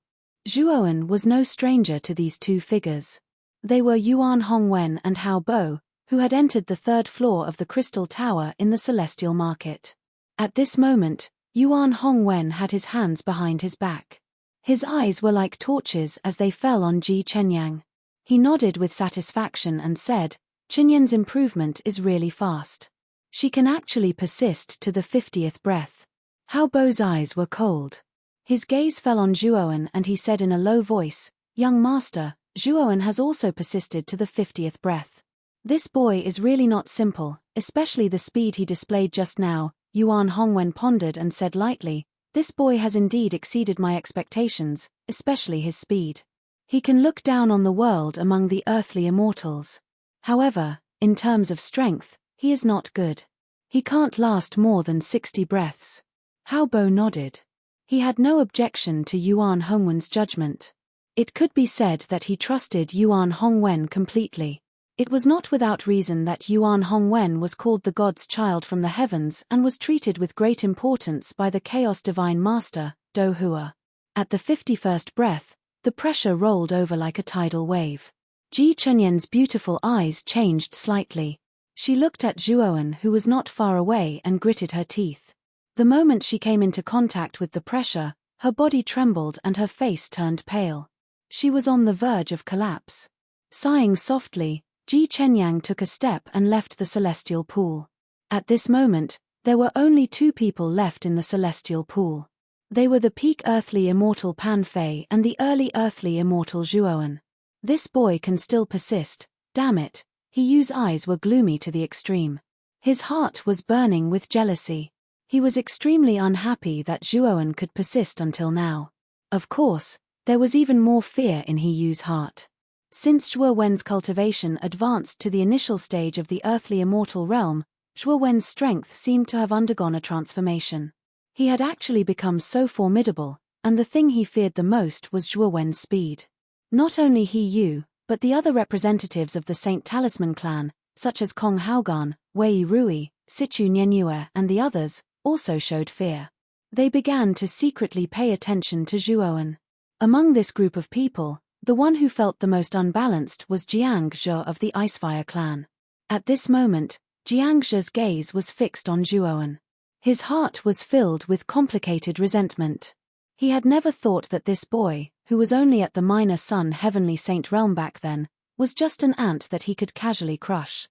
Zhuowen was no stranger to these 2 figures. They were Yuan Hongwen and Hao Bo, who had entered the 3rd floor of the Crystal Tower in the Celestial Market. At this moment, Yuan Hongwen had his hands behind his back. His eyes were like torches as they fell on Ji Chenyang. He nodded with satisfaction and said, "Chinyan's improvement is really fast. She can actually persist to the 50th breath." How Bo's eyes were cold. His gaze fell on Zhuowen and he said in a low voice, "Young master, Zhuowen has also persisted to the 50th breath. This boy is really not simple, especially the speed he displayed just now." Yuan Hongwen pondered and said lightly, "This boy has indeed exceeded my expectations, especially his speed. He can look down on the world among the earthly immortals. However, in terms of strength, he is not good. He can't last more than 60 breaths." Hao Bo nodded. He had no objection to Yuan Hongwen's judgment. It could be said that he trusted Yuan Hongwen completely. It was not without reason that Yuan Hongwen was called the god's child from the heavens and was treated with great importance by the Chaos Divine Master, Do Hua. At the 51st breath, the pressure rolled over like a tidal wave. Ji Chunyan's beautiful eyes changed slightly. She looked at Zhuowen, who was not far away, and gritted her teeth. The moment she came into contact with the pressure, her body trembled and her face turned pale. She was on the verge of collapse. Sighing softly, Ji Chenyang took a step and left the celestial pool. At this moment, there were only 2 people left in the celestial pool. They were the peak earthly immortal Pan Fei and the early earthly immortal Zhuowen. This boy can still persist, damn it. Yu's eyes were gloomy to the extreme. His heart was burning with jealousy. He was extremely unhappy that Zhuowen could persist until now. Of course, there was even more fear in Yu's heart. Since Zhuowen's cultivation advanced to the initial stage of the earthly immortal realm, Zhuowen's strength seemed to have undergone a transformation. He had actually become so formidable, and the thing he feared the most was Zhuowen's speed. Not only Yu, but the other representatives of the Saint Talisman clan, such as Kong Haogan, Wei Rui, Sichu Nianyue, and the others, also showed fear. They began to secretly pay attention to Zhuowen. Among this group of people, the one who felt the most unbalanced was Jiang Zhe of the Icefire clan. At this moment, Jiang Zhe's gaze was fixed on Zhuowen. His heart was filled with complicated resentment. He had never thought that this boy, who was only at the minor sun heavenly saint realm back then, was just an ant that he could casually crush.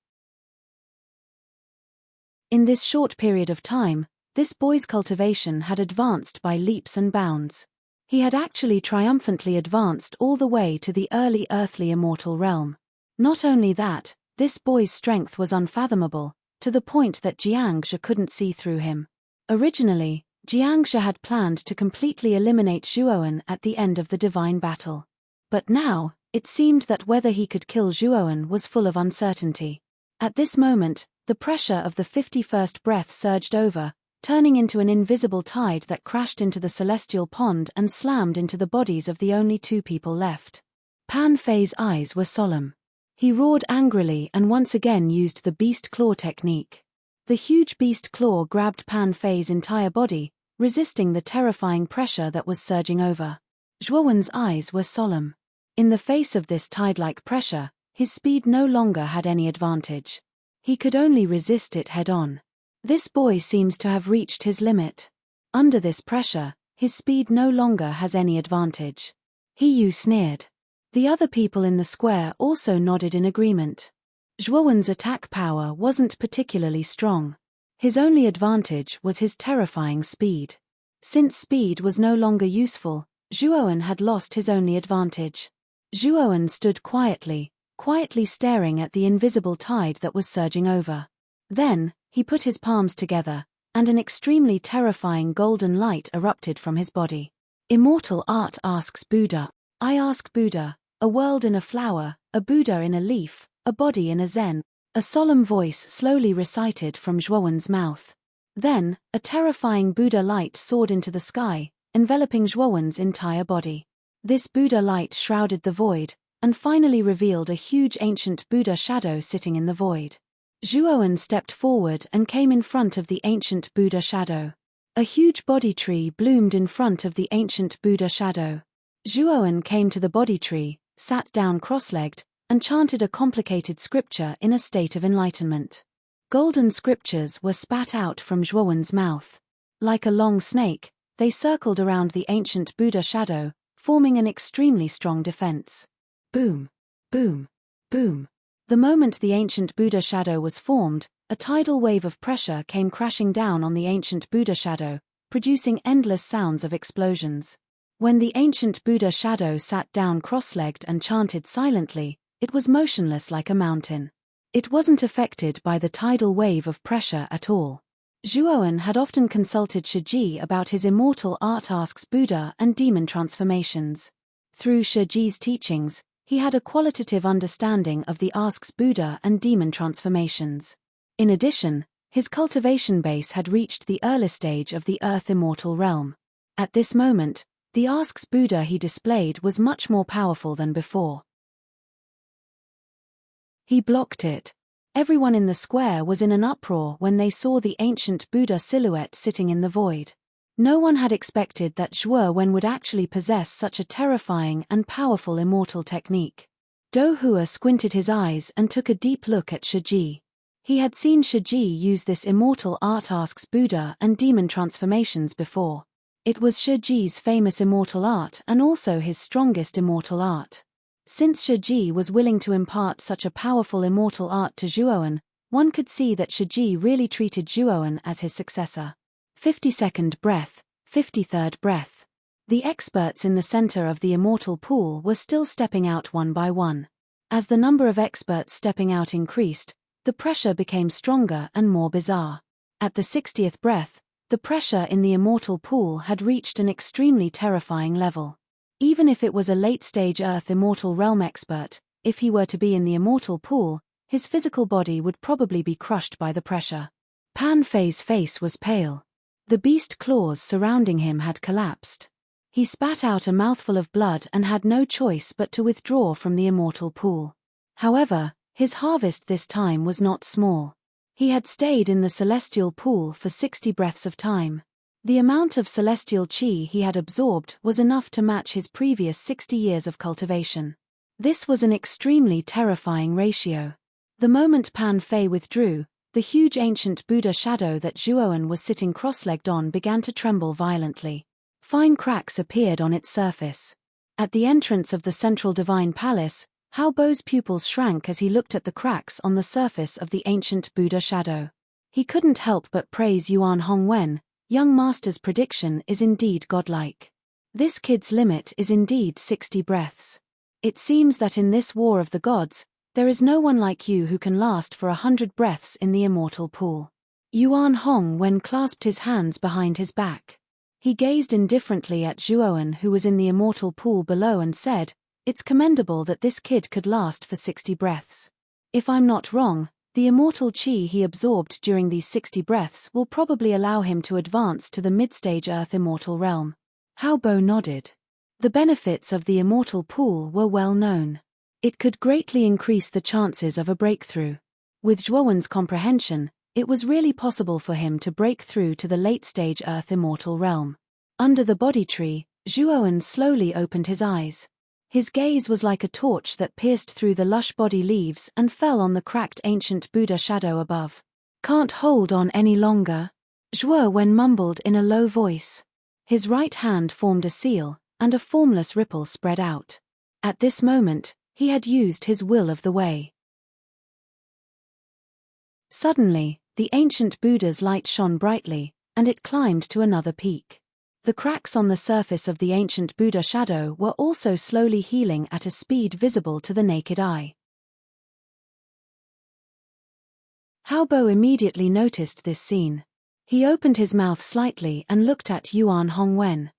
In this short period of time, this boy's cultivation had advanced by leaps and bounds. He had actually triumphantly advanced all the way to the early earthly immortal realm. Not only that, this boy's strength was unfathomable, to the point that Jiang Zhe couldn't see through him. Originally, Jiang Zhe had planned to completely eliminate Zhuowen at the end of the divine battle. But now, it seemed that whether he could kill Zhuowen was full of uncertainty. At this moment, the pressure of the 51st breath surged over, turning into an invisible tide that crashed into the celestial pond and slammed into the bodies of the only 2 people left. Pan Fei's eyes were solemn. He roared angrily and once again used the beast claw technique. The huge beast claw grabbed Pan Fei's entire body, resisting the terrifying pressure that was surging over. Zhuowen's eyes were solemn. In the face of this tide-like pressure, his speed no longer had any advantage. He could only resist it head-on. This boy seems to have reached his limit. Under this pressure, his speed no longer has any advantage. Yu sneered. The other people in the square also nodded in agreement. Zhuowen's attack power wasn't particularly strong. His only advantage was his terrifying speed. Since speed was no longer useful, Zhuowen had lost his only advantage. Zhuowen stood quietly staring at the invisible tide that was surging over. Then, he put his palms together, and an extremely terrifying golden light erupted from his body. Immortal art asks Buddha. I ask Buddha, a world in a flower, a Buddha in a leaf, a body in a Zen. A solemn voice slowly recited from Zhuowen's mouth. Then, a terrifying Buddha light soared into the sky, enveloping Zhuowen's entire body. This Buddha light shrouded the void, and finally revealed a huge ancient Buddha shadow sitting in the void. Zhuowen stepped forward and came in front of the ancient Buddha shadow. A huge body tree bloomed in front of the ancient Buddha shadow. Zhuowen came to the body tree, sat down cross-legged, and chanted a complicated scripture in a state of enlightenment. Golden scriptures were spat out from Zhuowen's mouth. Like a long snake, they circled around the ancient Buddha shadow, forming an extremely strong defense. Boom, boom, boom. The moment the ancient Buddha shadow was formed, a tidal wave of pressure came crashing down on the ancient Buddha shadow, producing endless sounds of explosions. When the ancient Buddha shadow sat down cross-legged and chanted silently, it was motionless like a mountain. It wasn't affected by the tidal wave of pressure at all. Zhuowen had often consulted Shiji about his immortal art asks Buddha and demon transformations. Through Shiji's teachings, he had a qualitative understanding of the asks Buddha and demon transformations. In addition, his cultivation base had reached the early stage of the earth immortal realm. At this moment, the asks Buddha he displayed was much more powerful than before. He blocked it. Everyone in the square was in an uproar when they saw the ancient Buddha silhouette sitting in the void. No one had expected that Zhuowen would actually possess such a terrifying and powerful immortal technique. Do Hua squinted his eyes and took a deep look at Shiji. He had seen Shiji use this immortal art asks Buddha and demon transformations before. It was Shiji's famous immortal art and also his strongest immortal art. Since Shiji was willing to impart such a powerful immortal art to Zhuowen, one could see that Shiji really treated Zhuowen as his successor. 52nd breath, 53rd breath. The experts in the center of the immortal pool were still stepping out one by one. As the number of experts stepping out increased, the pressure became stronger and more bizarre. At the 60th breath, the pressure in the immortal pool had reached an extremely terrifying level. Even if it was a late-stage Earth Immortal Realm expert, if he were to be in the immortal pool, his physical body would probably be crushed by the pressure. Pan Fei's face was pale. The beast claws surrounding him had collapsed. He spat out a mouthful of blood and had no choice but to withdraw from the immortal pool. However, his harvest this time was not small. He had stayed in the celestial pool for 60 breaths of time. The amount of celestial chi he had absorbed was enough to match his previous 60 years of cultivation. This was an extremely terrifying ratio. The moment Pan Fei withdrew, the huge ancient Buddha shadow that Zhuowen was sitting cross-legged on began to tremble violently. Fine cracks appeared on its surface. At the entrance of the central divine palace, Hao Bo's pupils shrank as he looked at the cracks on the surface of the ancient Buddha shadow. He couldn't help but praise Yuan Hongwen. Young master's prediction is indeed godlike. This kid's limit is indeed 60 breaths. It seems that in this war of the gods, there is no one like you who can last for 100 breaths in the immortal pool. Yuan Hongwen clasped his hands behind his back. He gazed indifferently at Zhuowen who was in the immortal pool below and said, "It's commendable that this kid could last for 60 breaths. If I'm not wrong, the immortal chi he absorbed during these 60 breaths will probably allow him to advance to the mid-stage Earth Immortal Realm." Hao Bo nodded. The benefits of the immortal pool were well known. It could greatly increase the chances of a breakthrough. With Zhuowen's comprehension, it was really possible for him to break through to the late-stage Earth Immortal Realm. Under the body tree, Zhuowen slowly opened his eyes. His gaze was like a torch that pierced through the lush body leaves and fell on the cracked ancient Buddha shadow above. "Can't hold on any longer," Zhuowen mumbled in a low voice. His right hand formed a seal, and a formless ripple spread out. At this moment, he had used his will of the way. Suddenly, the ancient Buddha's light shone brightly, and it climbed to another peak. The cracks on the surface of the ancient Buddha shadow were also slowly healing at a speed visible to the naked eye. Hao Bo immediately noticed this scene. He opened his mouth slightly and looked at Yuan Hongwen.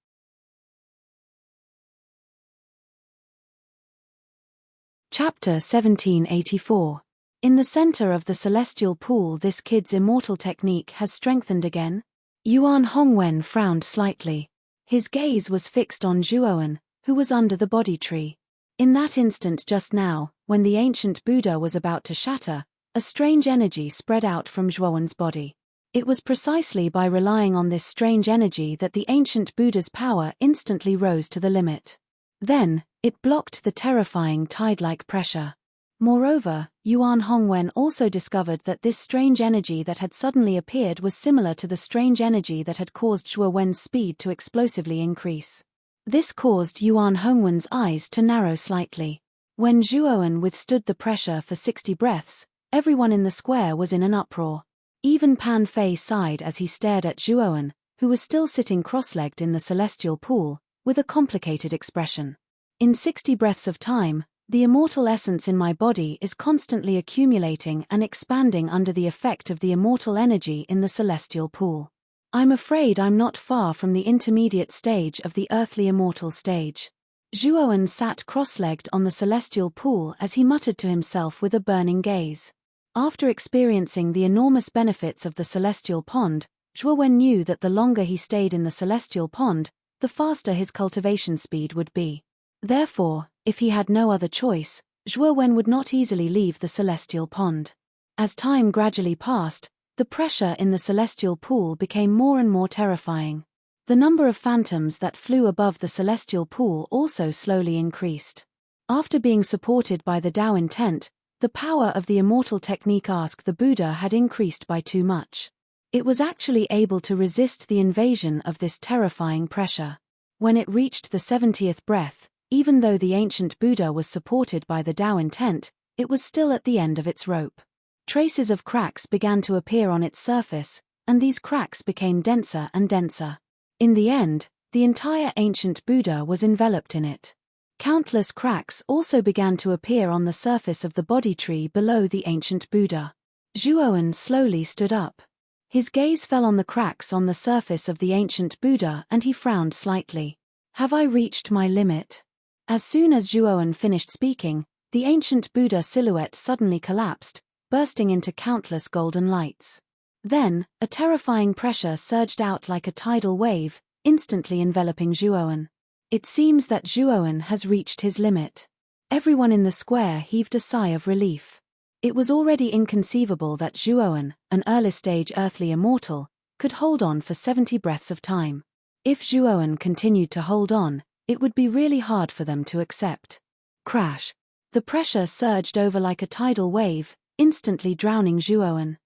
Chapter 1784. In the center of the celestial pool, this kid's immortal technique has strengthened again. Yuan Hongwen frowned slightly. His gaze was fixed on Zhuowen, who was under the body tree. In that instant just now, when the ancient Buddha was about to shatter, a strange energy spread out from Zhuowen's body. It was precisely by relying on this strange energy that the ancient Buddha's power instantly rose to the limit. Then, it blocked the terrifying tide-like pressure. Moreover, Yuan Hongwen also discovered that this strange energy that had suddenly appeared was similar to the strange energy that had caused Zhuo Wen's speed to explosively increase. This caused Yuan Hongwen's eyes to narrow slightly. When Zhuowen withstood the pressure for 60 breaths, everyone in the square was in an uproar. Even Pan Fei sighed as he stared at Zhuowen, who was still sitting cross-legged in the celestial pool, with a complicated expression. In 60 breaths of time, the immortal essence in my body is constantly accumulating and expanding under the effect of the immortal energy in the celestial pool. I'm afraid I'm not far from the intermediate stage of the earthly immortal stage. Zhuowen sat cross-legged on the celestial pool as he muttered to himself with a burning gaze. After experiencing the enormous benefits of the celestial pond, Zhuowen knew that the longer he stayed in the celestial pond, the faster his cultivation speed would be. Therefore, if he had no other choice, Zhuowen would not easily leave the celestial pond. As time gradually passed, the pressure in the celestial pool became more and more terrifying. The number of phantoms that flew above the celestial pool also slowly increased. After being supported by the Tao intent, the power of the immortal technique Ask the Buddha had increased by too much. It was actually able to resist the invasion of this terrifying pressure. When it reached the 70th breath, even though the ancient Buddha was supported by the Tao intent, it was still at the end of its rope. Traces of cracks began to appear on its surface, and these cracks became denser and denser. In the end, the entire ancient Buddha was enveloped in it. Countless cracks also began to appear on the surface of the body tree below the ancient Buddha. Zhuowen slowly stood up. His gaze fell on the cracks on the surface of the ancient Buddha and he frowned slightly. Have I reached my limit? As soon as Zhuowen finished speaking, the ancient Buddha silhouette suddenly collapsed, bursting into countless golden lights. Then, a terrifying pressure surged out like a tidal wave, instantly enveloping Zhuowen. It seems that Zhuowen has reached his limit. Everyone in the square heaved a sigh of relief. It was already inconceivable that Zhuowen, an early-stage earthly immortal, could hold on for 70 breaths of time. If Zhuowen continued to hold on, it would be really hard for them to accept. Crash! The pressure surged over like a tidal wave, instantly drowning Zhuowen.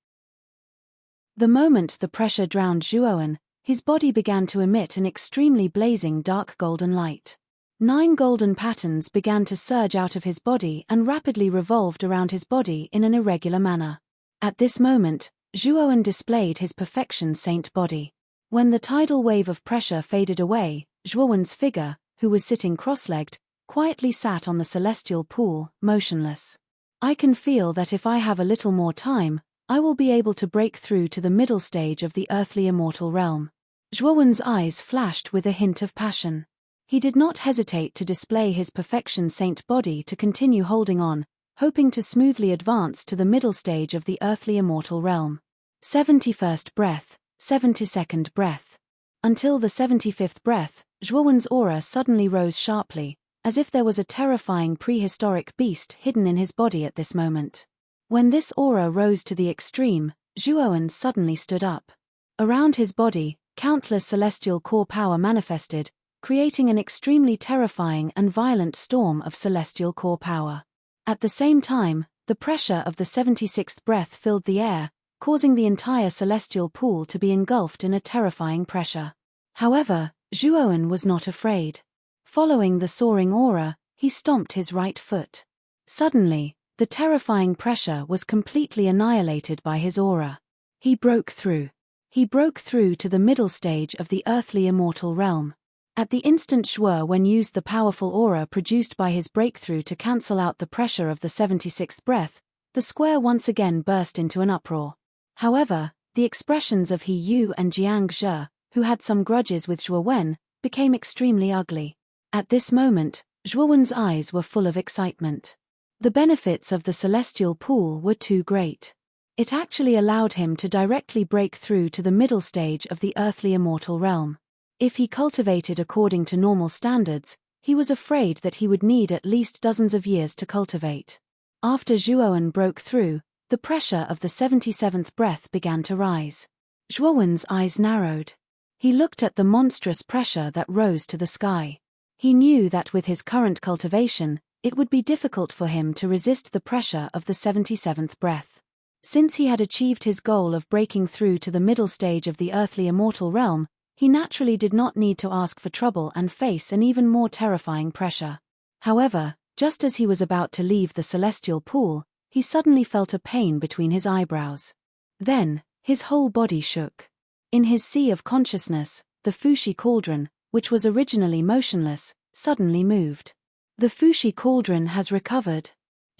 The moment the pressure drowned Zhuowen, his body began to emit an extremely blazing dark golden light. 9 golden patterns began to surge out of his body and rapidly revolved around his body in an irregular manner. At this moment, Zhuowen displayed his perfection saint body. When the tidal wave of pressure faded away, Zhuowen's figure, who was sitting cross-legged, quietly sat on the celestial pool, motionless. I can feel that if I have a little more time, I will be able to break through to the middle stage of the earthly immortal realm. Zhuowen's eyes flashed with a hint of passion. He did not hesitate to display his perfection saint body to continue holding on, hoping to smoothly advance to the middle stage of the earthly immortal realm. 71st breath, 72nd breath. Until the 75th breath, Zhuowen's aura suddenly rose sharply, as if there was a terrifying prehistoric beast hidden in his body at this moment. When this aura rose to the extreme, Zhuowen suddenly stood up. Around his body, countless celestial core power manifested, creating an extremely terrifying and violent storm of celestial core power. At the same time, the pressure of the 76th breath filled the air, causing the entire celestial pool to be engulfed in a terrifying pressure. However, Zhuowen was not afraid. Following the soaring aura, he stomped his right foot. Suddenly, the terrifying pressure was completely annihilated by his aura. He broke through. He broke through to the middle stage of the earthly immortal realm. At the instant Zhuowen used the powerful aura produced by his breakthrough to cancel out the pressure of the 76th breath, the square once again burst into an uproar. However, the expressions of He Yu and Jiang Zhe, who had some grudges with Zhuowen, became extremely ugly. At this moment, Zhuowen's eyes were full of excitement. The benefits of the celestial pool were too great. It actually allowed him to directly break through to the middle stage of the earthly immortal realm. If he cultivated according to normal standards, he was afraid that he would need at least dozens of years to cultivate. After Zhuowen broke through, the pressure of the 77th breath began to rise. Zhuowen's eyes narrowed. He looked at the monstrous pressure that rose to the sky. He knew that with his current cultivation, it would be difficult for him to resist the pressure of the 77th breath. Since he had achieved his goal of breaking through to the middle stage of the earthly immortal realm, he naturally did not need to ask for trouble and face an even more terrifying pressure. However, just as he was about to leave the celestial pool, he suddenly felt a pain between his eyebrows. Then, his whole body shook. In his sea of consciousness, the Fushi cauldron, which was originally motionless, suddenly moved. The Fushi cauldron has recovered.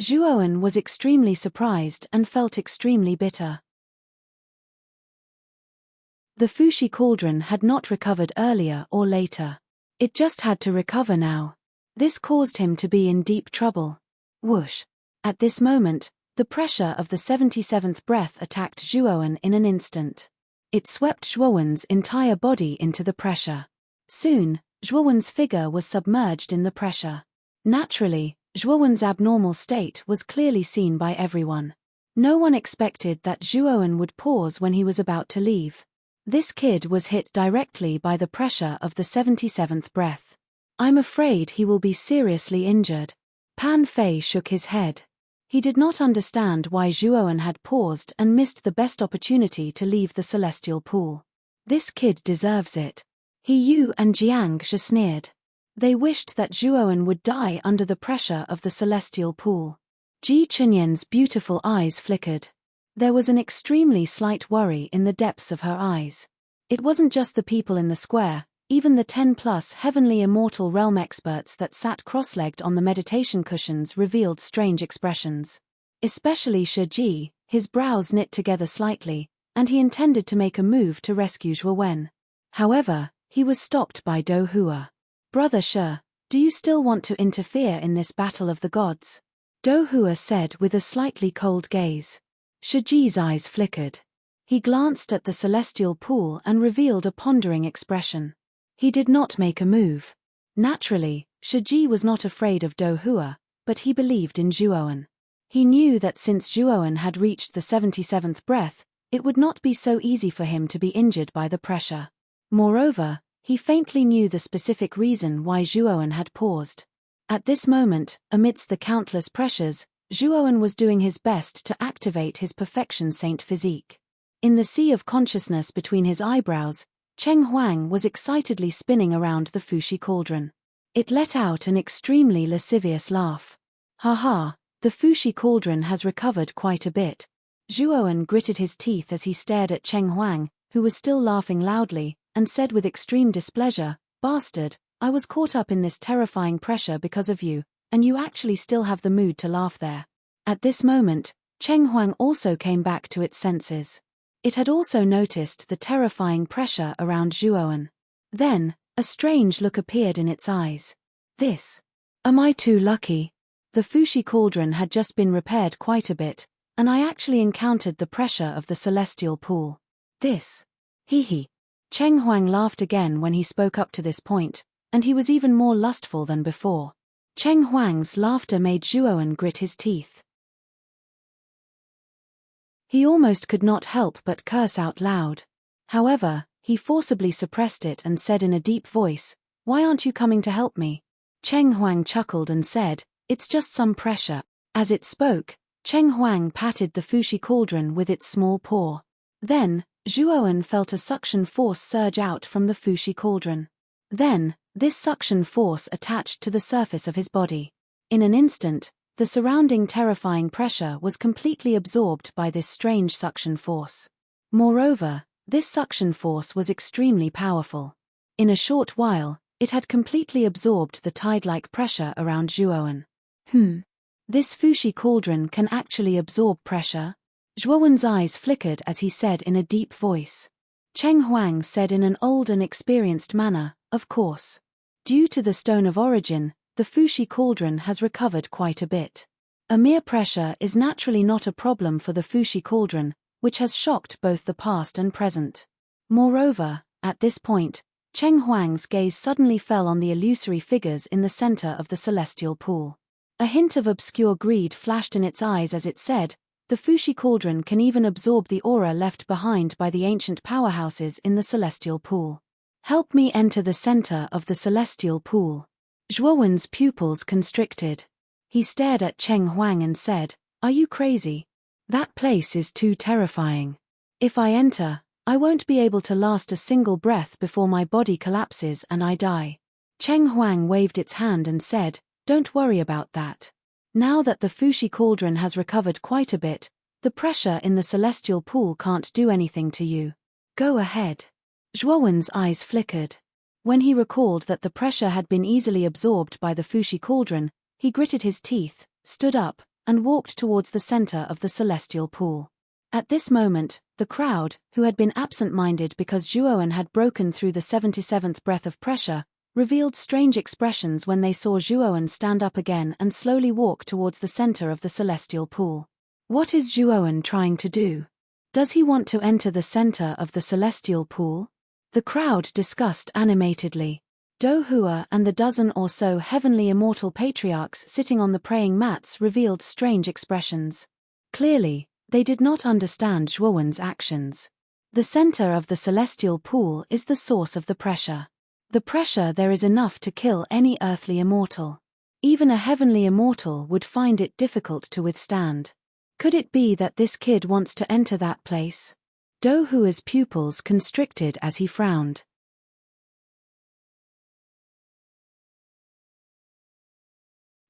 Zhuowen was extremely surprised and felt extremely bitter. The Fushi cauldron had not recovered earlier or later. It just had to recover now. This caused him to be in deep trouble. Whoosh! At this moment, the pressure of the 77th breath attacked Zhuowen in an instant. It swept Zhuowen's entire body into the pressure. Soon, Zhuowen's figure was submerged in the pressure. Naturally, Zhuowen's abnormal state was clearly seen by everyone. No one expected that Zhuowen would pause when he was about to leave. This kid was hit directly by the pressure of the 77th breath. I'm afraid he will be seriously injured. Pan Fei shook his head. He did not understand why Zhuowen had paused and missed the best opportunity to leave the celestial pool. This kid deserves it. He Yu and Jiang Shi sneered. They wished that Zhuowen would die under the pressure of the celestial pool. Ji Chunyan's beautiful eyes flickered. There was an extremely slight worry in the depths of her eyes. It wasn't just the people in the square, even the 10+ heavenly immortal realm experts that sat cross-legged on the meditation cushions revealed strange expressions. Especially Shi Ji, his brows knit together slightly, and he intended to make a move to rescue Zhuowen. However, he was stopped by Do Hua. Brother Shi, do you still want to interfere in this battle of the gods? Do Hua said with a slightly cold gaze. Shi Ji's eyes flickered. He glanced at the celestial pool and revealed a pondering expression. He did not make a move. Naturally, Shi Ji was not afraid of Do Hua, but he believed in Zhuowen. He knew that since Zhuowen had reached the 77th breath, it would not be so easy for him to be injured by the pressure. Moreover, he faintly knew the specific reason why Zhuowen had paused. At this moment, amidst the countless pressures, Zhuowen was doing his best to activate his perfection saint physique. In the sea of consciousness between his eyebrows, Cheng Huang was excitedly spinning around the Fushi cauldron. It let out an extremely lascivious laugh. Ha ha, the Fushi cauldron has recovered quite a bit. Zhuowen gritted his teeth as he stared at Cheng Huang, who was still laughing loudly, and said with extreme displeasure, "Bastard, I was caught up in this terrifying pressure because of you, and you actually still have the mood to laugh there." At this moment, Cheng Huang also came back to its senses. It had also noticed the terrifying pressure around Zhuowen. Then, a strange look appeared in its eyes. Am I too lucky? The Fushi cauldron had just been repaired quite a bit, and I actually encountered the pressure of the celestial pool. Hee. Cheng Huang laughed again when he spoke up to this point, and he was even more lustful than before. Cheng Huang's laughter made Zhuowen grit his teeth. He almost could not help but curse out loud. However, he forcibly suppressed it and said in a deep voice, "Why aren't you coming to help me?" Cheng Huang chuckled and said, "It's just some pressure." As it spoke, Cheng Huang patted the Fushi cauldron with its small paw. Then, Zhuowen felt a suction force surge out from the Fushi cauldron. Then, this suction force attached to the surface of his body. In an instant, the surrounding terrifying pressure was completely absorbed by this strange suction force. Moreover, this suction force was extremely powerful. In a short while, it had completely absorbed the tide-like pressure around Zhuowen. This Fushi cauldron can actually absorb pressure? Zhuowen's eyes flickered as he said in a deep voice. Cheng Huang said in an old and experienced manner, "Of course. Due to the stone of origin, the Fushi cauldron has recovered quite a bit. A mere pressure is naturally not a problem for the Fushi cauldron, which has shocked both the past and present." Moreover, at this point, Cheng Huang's gaze suddenly fell on the illusory figures in the center of the celestial pool. A hint of obscure greed flashed in its eyes as it said, "The Fushi cauldron can even absorb the aura left behind by the ancient powerhouses in the celestial pool. Help me enter the center of the celestial pool." Zhuowen's pupils constricted. He stared at Cheng Huang and said, "Are you crazy? That place is too terrifying. If I enter, I won't be able to last a single breath before my body collapses and I die." Cheng Huang waved its hand and said, "Don't worry about that. Now that the Fushi cauldron has recovered quite a bit, the pressure in the celestial pool can't do anything to you. Go ahead." Zhuowen's eyes flickered. When he recalled that the pressure had been easily absorbed by the Fushi cauldron, he gritted his teeth, stood up, and walked towards the center of the celestial pool. At this moment, the crowd, who had been absent-minded because Zhuowen had broken through the 77th breath of pressure, revealed strange expressions when they saw Zhuowen stand up again and slowly walk towards the center of the celestial pool. What is Zhuowen trying to do? Does he want to enter the center of the celestial pool? The crowd discussed animatedly. Do Hua and the dozen or so heavenly immortal patriarchs sitting on the praying mats revealed strange expressions. Clearly, they did not understand Zhuowen's actions. The center of the celestial pool is the source of the pressure. The pressure there is enough to kill any earthly immortal. Even a heavenly immortal would find it difficult to withstand. Could it be that this kid wants to enter that place? Do Hua's pupils constricted as he frowned.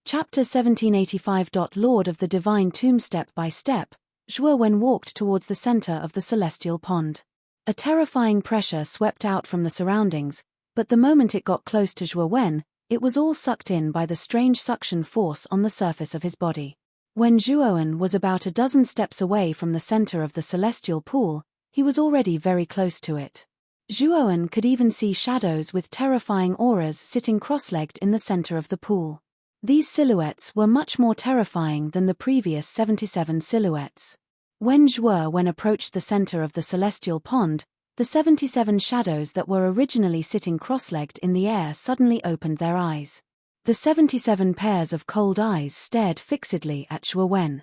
Chapter 1785. Lord of the Divine Tomb. Step by step, Zhuowen walked towards the center of the celestial pond. A terrifying pressure swept out from the surroundings, but the moment it got close to Zhuowen, it was all sucked in by the strange suction force on the surface of his body. When Zhuowen was about a dozen steps away from the center of the celestial pool, he was already very close to it. Zhuowen could even see shadows with terrifying auras sitting cross-legged in the center of the pool. These silhouettes were much more terrifying than the previous 77 silhouettes. When Zhuowen approached the center of the celestial pond, the 77 shadows that were originally sitting cross-legged in the air suddenly opened their eyes. The 77 pairs of cold eyes stared fixedly at Zhuowen.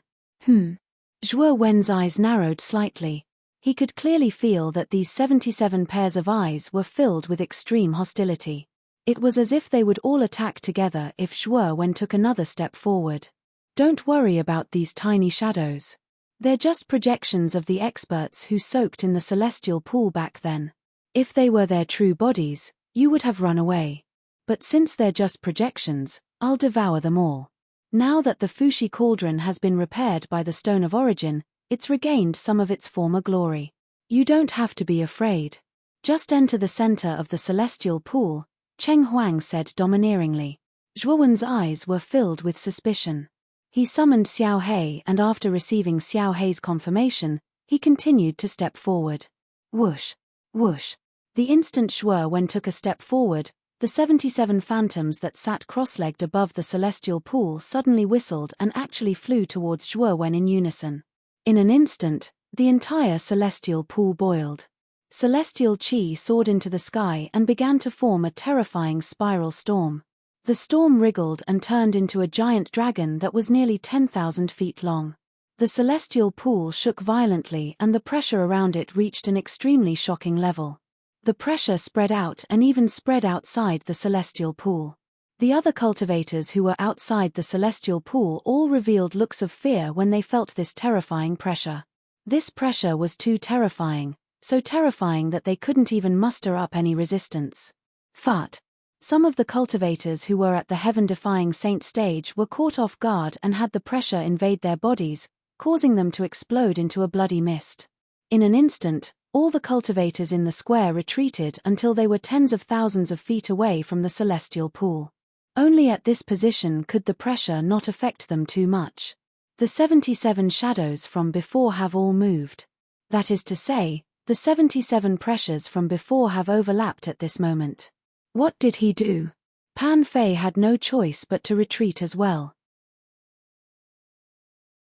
Zhuowen's eyes narrowed slightly. He could clearly feel that these 77 pairs of eyes were filled with extreme hostility. It was as if they would all attack together if Zhuowen took another step forward. Don't worry about these tiny shadows. They're just projections of the experts who soaked in the celestial pool back then. If they were their true bodies, you would have run away. But since they're just projections, I'll devour them all. Now that the Fushi cauldron has been repaired by the Stone of Origin, it's regained some of its former glory. You don't have to be afraid. Just enter the center of the celestial pool, Cheng Huang said domineeringly. Zhuowen's eyes were filled with suspicion. He summoned Xiao He and after receiving Xiao He's confirmation, he continued to step forward. Whoosh! Whoosh! The instant Zhuowen took a step forward, the 77 phantoms that sat cross-legged above the celestial pool suddenly whistled and actually flew towards Zhuowen in unison. In an instant, the entire celestial pool boiled. Celestial chi soared into the sky and began to form a terrifying spiral storm. The storm wriggled and turned into a giant dragon that was nearly 10,000 feet long. The celestial pool shook violently and the pressure around it reached an extremely shocking level. The pressure spread out and even spread outside the celestial pool. The other cultivators who were outside the celestial pool all revealed looks of fear when they felt this terrifying pressure. This pressure was too terrifying, so terrifying that they couldn't even muster up any resistance. Fart. Some of the cultivators who were at the heaven-defying saint stage were caught off guard and had the pressure invade their bodies, causing them to explode into a bloody mist. In an instant, all the cultivators in the square retreated until they were tens of thousands of feet away from the celestial pool. Only at this position could the pressure not affect them too much. The 77 shadows from before have all moved. That is to say, the 77 pressures from before have overlapped at this moment. What did he do? Pan Fei had no choice but to retreat as well.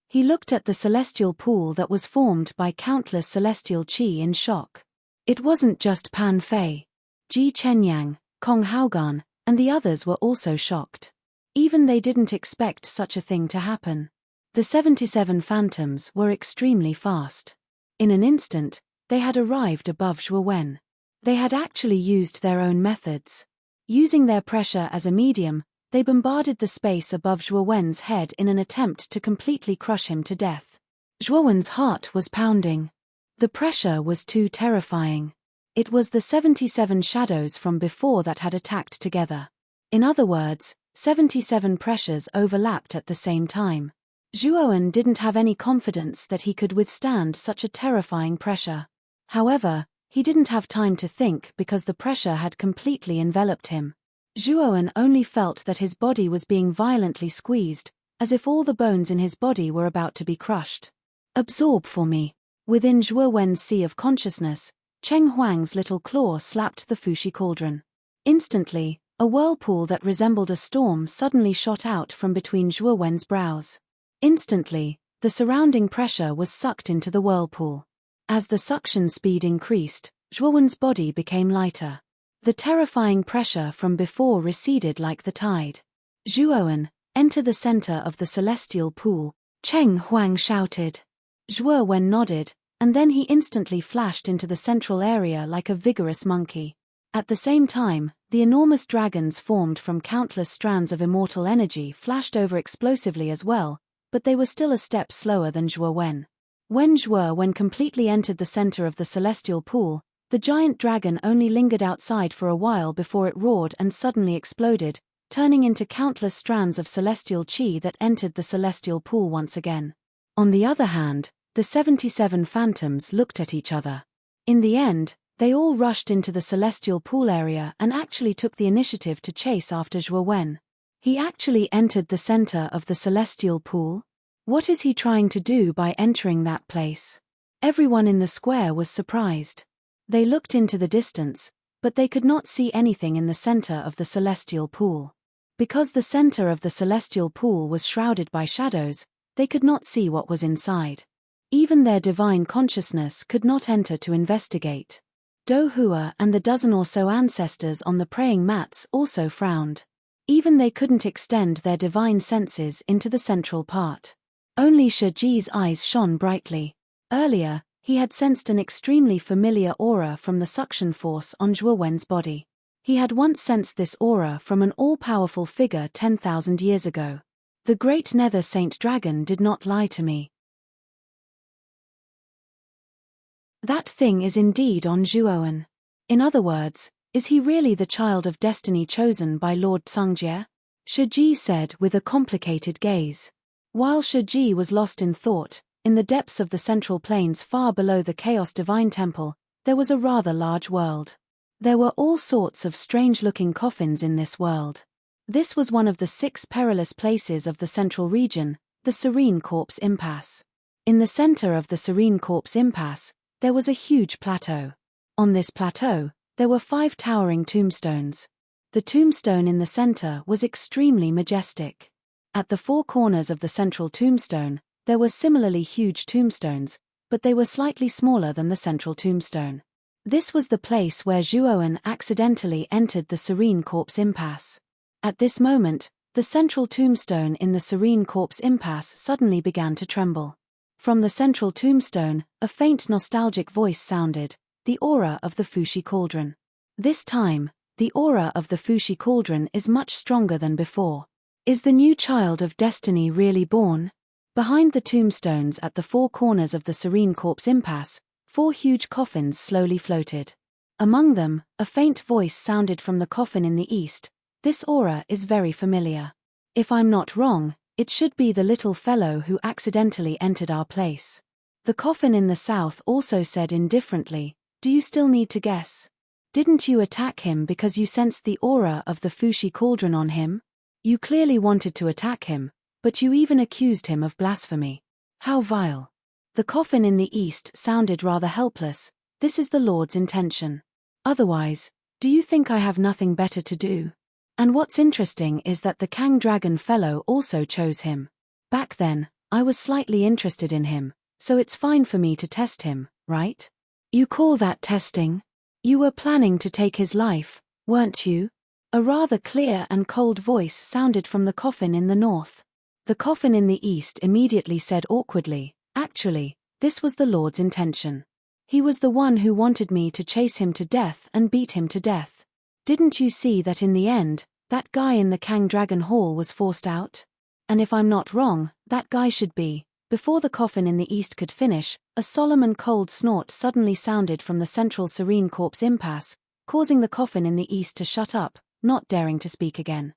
He looked at the celestial pool that was formed by countless celestial qi in shock. It wasn't just Pan Fei. Ji Chenyang, Kong Haogan, and the others were also shocked. Even they didn't expect such a thing to happen. The 77 phantoms were extremely fast. In an instant, they had arrived above Zhuowen. They had actually used their own methods. Using their pressure as a medium, They bombarded the space above Zhuo Wen's head in an attempt to completely crush him to death. Zhuo Wen's heart was pounding. The pressure was too terrifying. It was the 77 shadows from before that had attacked together. In other words, 77 pressures overlapped at the same time. Zhuo Wen didn't have any confidence that he could withstand such a terrifying pressure. However, he didn't have time to think because the pressure had completely enveloped him. Zhuo Wen only felt that his body was being violently squeezed, as if all the bones in his body were about to be crushed. Absorb for me. Within Zhuo Wen's sea of consciousness, Cheng Huang's little claw slapped the Fushi cauldron. Instantly, a whirlpool that resembled a storm suddenly shot out from between Zhuo Wen's brows. Instantly, the surrounding pressure was sucked into the whirlpool. As the suction speed increased, Zhuo Wen's body became lighter. The terrifying pressure from before receded like the tide. Zhuo Wen, enter the center of the celestial pool, Cheng Huang shouted. Zhuo Wen nodded, and then he instantly flashed into the central area like a vigorous monkey. At the same time, the enormous dragons formed from countless strands of immortal energy flashed over explosively as well, but they were still a step slower than Zhuo Wen. When Zhuo Wen completely entered the center of the celestial pool, the giant dragon only lingered outside for a while before it roared and suddenly exploded, turning into countless strands of celestial chi that entered the celestial pool once again. On the other hand, the 77 phantoms looked at each other. In the end, they all rushed into the celestial pool area and actually took the initiative to chase after Zhuo Wen. He actually entered the center of the celestial pool? What is he trying to do by entering that place? Everyone in the square was surprised. They looked into the distance, but they could not see anything in the center of the celestial pool. Because the center of the celestial pool was shrouded by shadows, they could not see what was inside. Even their divine consciousness could not enter to investigate. Do Hua and the dozen or so ancestors on the praying mats also frowned. Even they couldn't extend their divine senses into the central part. Only Shiji's eyes shone brightly. Earlier, he had sensed an extremely familiar aura from the suction force on Zhuo Wen's body. He had once sensed this aura from an all-powerful figure 10,000 years ago. The great Nether Saint Dragon did not lie to me. That thing is indeed on Zhuo Wen. In other words, is he really the child of destiny chosen by Lord Cungjie? Shiji said with a complicated gaze. While Shiji was lost in thought, in the depths of the central plains far below the Chaos Divine Temple, there was a rather large world. There were all sorts of strange-looking coffins in this world. This was one of the 6 perilous places of the central region, the Serene Corpse Impasse. In the center of the Serene Corpse Impasse, there was a huge plateau. On this plateau, there were 5 towering tombstones. The tombstone in the center was extremely majestic. At the 4 corners of the central tombstone, there were similarly huge tombstones, but they were slightly smaller than the central tombstone. This was the place where Zhuo Wen accidentally entered the Serene Corpse Impasse. At this moment, the central tombstone in the Serene Corpse Impasse suddenly began to tremble. From the central tombstone, a faint nostalgic voice sounded, the aura of the Fushi cauldron. This time, the aura of the Fushi cauldron is much stronger than before. Is the new child of destiny really born? Behind the tombstones at the 4 corners of the Serene Corpse Impasse, 4 huge coffins slowly floated. Among them, a faint voice sounded from the coffin in the east. This aura is very familiar. If I'm not wrong, it should be the little fellow who accidentally entered our place. The coffin in the south also said indifferently, do you still need to guess? Didn't you attack him because you sensed the aura of the Fushi cauldron on him? You clearly wanted to attack him, but you even accused him of blasphemy. How vile. The coffin in the east sounded rather helpless, this is the Lord's intention. Otherwise, do you think I have nothing better to do? And what's interesting is that the Kang Dragon fellow also chose him. Back then, I was slightly interested in him, so it's fine for me to test him, right? You call that testing? You were planning to take his life, weren't you? A rather clear and cold voice sounded from the coffin in the north. The coffin in the east immediately said awkwardly, actually, this was the Lord's intention. He was the one who wanted me to chase him to death and beat him to death. Didn't you see that in the end, That guy in the Kang Dragon Hall was forced out? And if I'm not wrong, that guy should be. Before the coffin in the east could finish, a solemn and cold snort suddenly sounded from the central serene corpse impasse, causing the coffin in the east to shut up, not daring to speak again.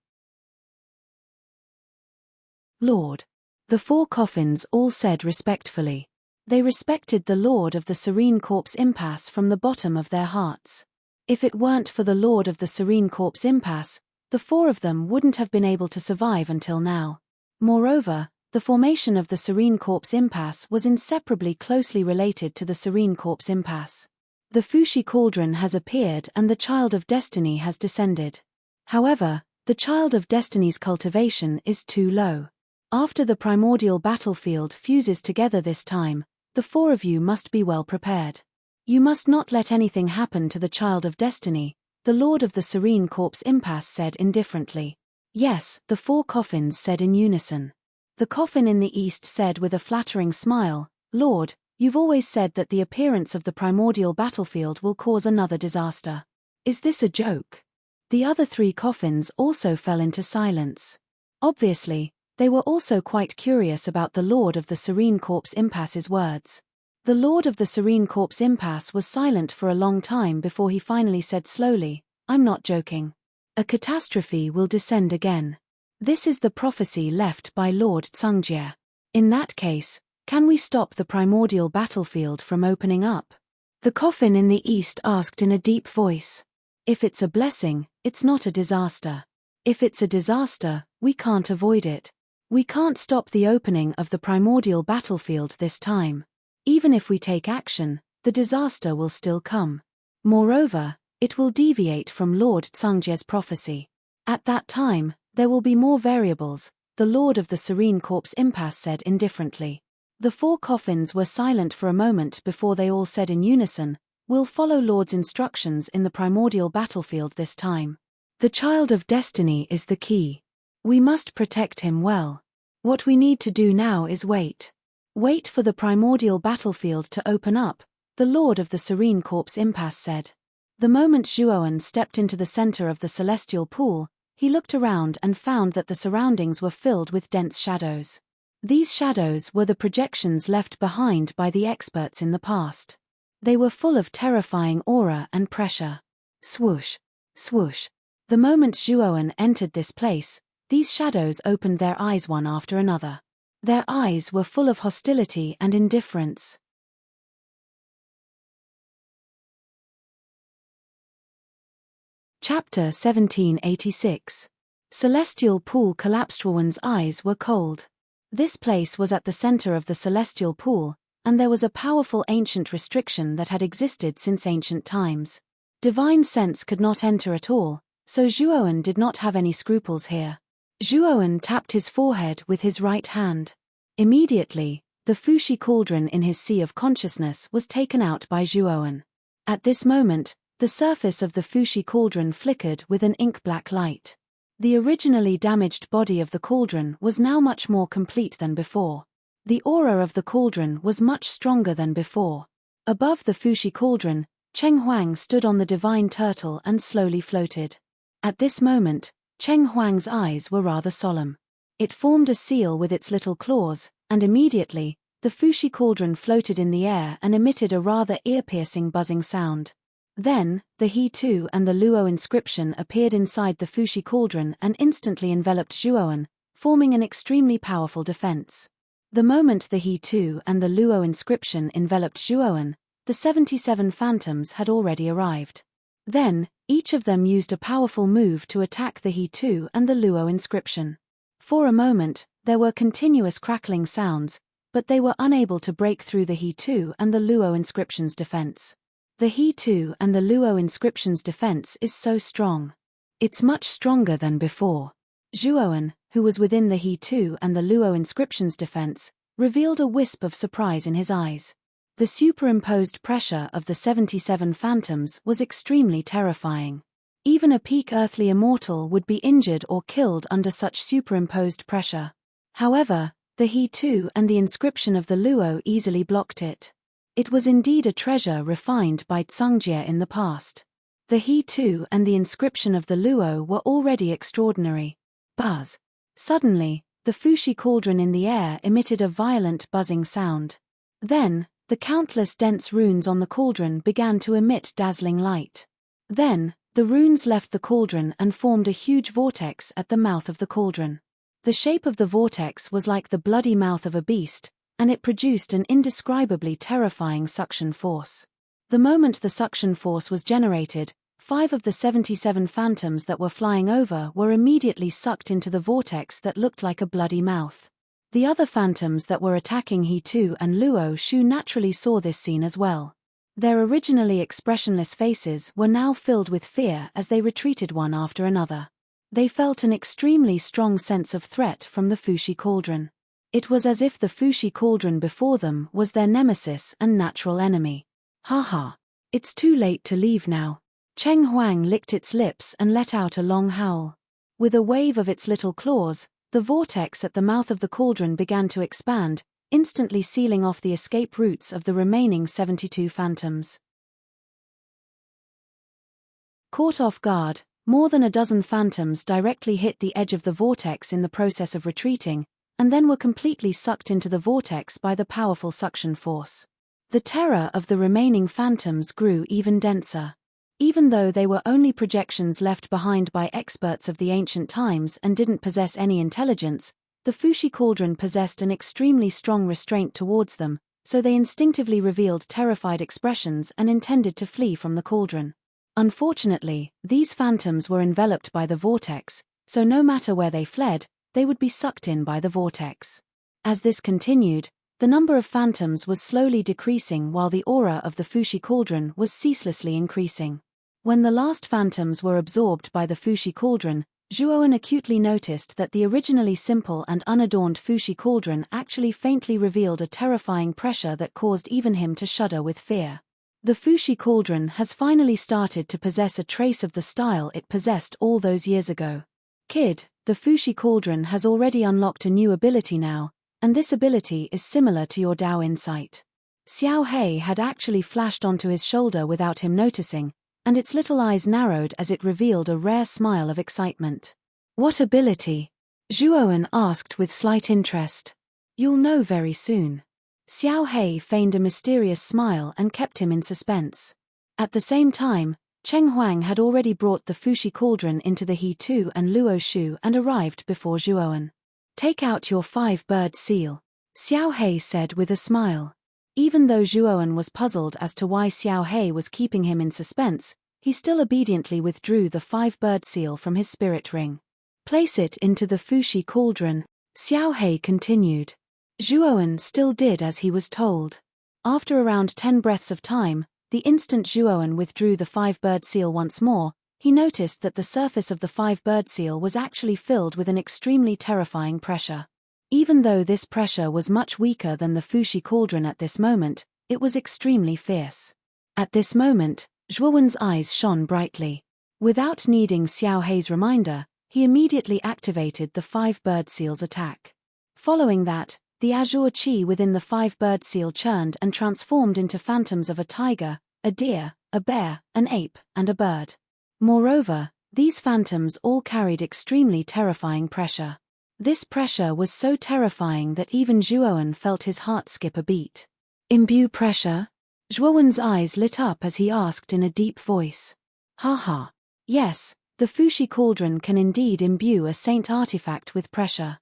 Lord. The four coffins all said respectfully. They respected the Lord of the Serene Corpse impasse from the bottom of their hearts. If it weren't for the Lord of the Serene Corpse impasse, the four of them wouldn't have been able to survive until now. Moreover, the formation of the Serene Corpse impasse was inseparably closely related to the Serene Corpse impasse. The Fushi cauldron has appeared and the Child of Destiny has descended. However, the Child of Destiny's cultivation is too low. After the primordial battlefield fuses together this time, the four of you must be well prepared. You must not let anything happen to the Child of Destiny, the Lord of the Serene Corpse impasse said indifferently. Yes, the four coffins said in unison. The coffin in the east said with a flattering smile, Lord, you've always said that the appearance of the primordial battlefield will cause another disaster. Is this a joke? The other three coffins also fell into silence. Obviously, they were also quite curious about the Lord of the Serene Corpse impasse's words. The Lord of the Serene Corpse impasse was silent for a long time before he finally said slowly, I'm not joking. A catastrophe will descend again. This is the prophecy left by Lord Tsungjie. In that case, can we stop the primordial battlefield from opening up? The coffin in the east asked in a deep voice. If it's a blessing, it's not a disaster. If it's a disaster, we can't avoid it. We can't stop the opening of the primordial battlefield this time. Even if we take action, the disaster will still come. Moreover, it will deviate from Lord Tsungjie's prophecy. At that time, there will be more variables, the Lord of the Serene Corpse impasse said indifferently. The four coffins were silent for a moment before they all said in unison, We'll follow Lord's instructions in the primordial battlefield this time. The Child of Destiny is the key. We must protect him well. What we need to do now is wait. Wait for the primordial battlefield to open up, the Lord of the Serene Corpse impasse said. The moment Zhuoan stepped into the center of the celestial pool, he looked around and found that the surroundings were filled with dense shadows. These shadows were the projections left behind by the experts in the past. They were full of terrifying aura and pressure. Swoosh, swoosh. The moment Zhuoan entered this place, these shadows opened their eyes one after another. Their eyes were full of hostility and indifference. Chapter 1786. Celestial Pool collapsed. Zhuoan's eyes were cold. This place was at the center of the celestial pool, and there was a powerful ancient restriction that had existed since ancient times. Divine sense could not enter at all, so Zhuoan did not have any scruples here. Zhuoan tapped his forehead with his right hand. Immediately, the Fushi cauldron in his sea of consciousness was taken out by Zhuoan. At this moment, the surface of the Fushi cauldron flickered with an ink-black light. The originally damaged body of the cauldron was now much more complete than before. The aura of the cauldron was much stronger than before. Above the Fushi cauldron, Cheng Huang stood on the divine turtle and slowly floated. At this moment, Cheng Huang's eyes were rather solemn. It formed a seal with its little claws, and immediately, the Fushi cauldron floated in the air and emitted a rather ear-piercing buzzing sound. Then, the He Too and the Luo inscription appeared inside the Fushi cauldron and instantly enveloped Zhuoan, forming an extremely powerful defense. The moment the He Too and the Luo inscription enveloped Zhuoan, the 77 phantoms had already arrived. Then, each of them used a powerful move to attack the He Too and the Luo inscription. For a moment, there were continuous crackling sounds, but they were unable to break through the He Too and the Luo inscription's defense. The He Too and the Luo inscription's defense is so strong. It's much stronger than before. Zhuoan, who was within the He Too and the Luo inscription's defense, revealed a wisp of surprise in his eyes. The superimposed pressure of the 77 phantoms was extremely terrifying. Even a peak earthly immortal would be injured or killed under such superimposed pressure. However, the He Too and the inscription of the Luo easily blocked it. It was indeed a treasure refined by Tsungjie in the past. The he-too and the inscription of the luo were already extraordinary. Buzz. Suddenly, the Fushi cauldron in the air emitted a violent buzzing sound. Then, the countless dense runes on the cauldron began to emit dazzling light. Then, the runes left the cauldron and formed a huge vortex at the mouth of the cauldron. The shape of the vortex was like the bloody mouth of a beast, and it produced an indescribably terrifying suction force. The moment the suction force was generated, 5 of the 77 phantoms that were flying over were immediately sucked into the vortex that looked like a bloody mouth. The other phantoms that were attacking he-too and luo shu naturally saw this scene as well. Their originally expressionless faces were now filled with fear as they retreated one after another. They felt an extremely strong sense of threat from the Fushi cauldron. It was as if the Fushi cauldron before them was their nemesis and natural enemy. Ha. It's too late to leave now. Cheng Huang licked its lips and let out a long howl. With a wave of its little claws, the vortex at the mouth of the cauldron began to expand, instantly sealing off the escape routes of the remaining 72 phantoms. Caught off guard, more than a dozen phantoms directly hit the edge of the vortex in the process of retreating, and then were completely sucked into the vortex by the powerful suction force. The terror of the remaining phantoms grew even denser. Even though they were only projections left behind by experts of the ancient times and didn't possess any intelligence, the Fushi cauldron possessed an extremely strong restraint towards them, so they instinctively revealed terrified expressions and intended to flee from the cauldron. Unfortunately, these phantoms were enveloped by the vortex, so no matter where they fled, they would be sucked in by the vortex. As this continued, the number of phantoms was slowly decreasing while the aura of the Fushi cauldron was ceaselessly increasing. When the last phantoms were absorbed by the Fushi cauldron, Zhuowen acutely noticed that the originally simple and unadorned Fushi cauldron actually faintly revealed a terrifying pressure that caused even him to shudder with fear. The Fushi cauldron has finally started to possess a trace of the style it possessed all those years ago. Kid, the Fushi cauldron has already unlocked a new ability now, and this ability is similar to your Dao insight. Xiao Hei had actually flashed onto his shoulder without him noticing, and its little eyes narrowed as it revealed a rare smile of excitement. What ability? Zhuowen asked with slight interest. You'll know very soon. Xiao Hei feigned a mysterious smile and kept him in suspense. At the same time, Cheng Huang had already brought the Fushi cauldron into the he-too and luo shu and arrived before Zhuowen. Take out your 5-bird seal, Xiao Hei said with a smile. Even though Zhuowen was puzzled as to why Xiao Hei was keeping him in suspense, he still obediently withdrew the 5-bird seal from his spirit ring. Place it into the Fushi cauldron, Xiao Hei continued. Zhuowen still did as he was told. After around 10 breaths of time, the instant Zhuowen withdrew the 5-bird seal once more, he noticed that the surface of the 5-bird seal was actually filled with an extremely terrifying pressure. Even though this pressure was much weaker than the Fushi cauldron at this moment, it was extremely fierce. At this moment, Zhuowen's eyes shone brightly. Without needing Xiao Hei's reminder, he immediately activated the 5-bird seal's attack. Following that, the azure qi within the 5-bird seal churned and transformed into phantoms of a tiger, a deer, a bear, an ape, and a bird. Moreover, these phantoms all carried extremely terrifying pressure. This pressure was so terrifying that even Zhuowen felt his heart skip a beat. Imbue pressure? Zhuowen's eyes lit up as he asked in a deep voice. Ha. Yes, the Fushi cauldron can indeed imbue a saint artifact with pressure.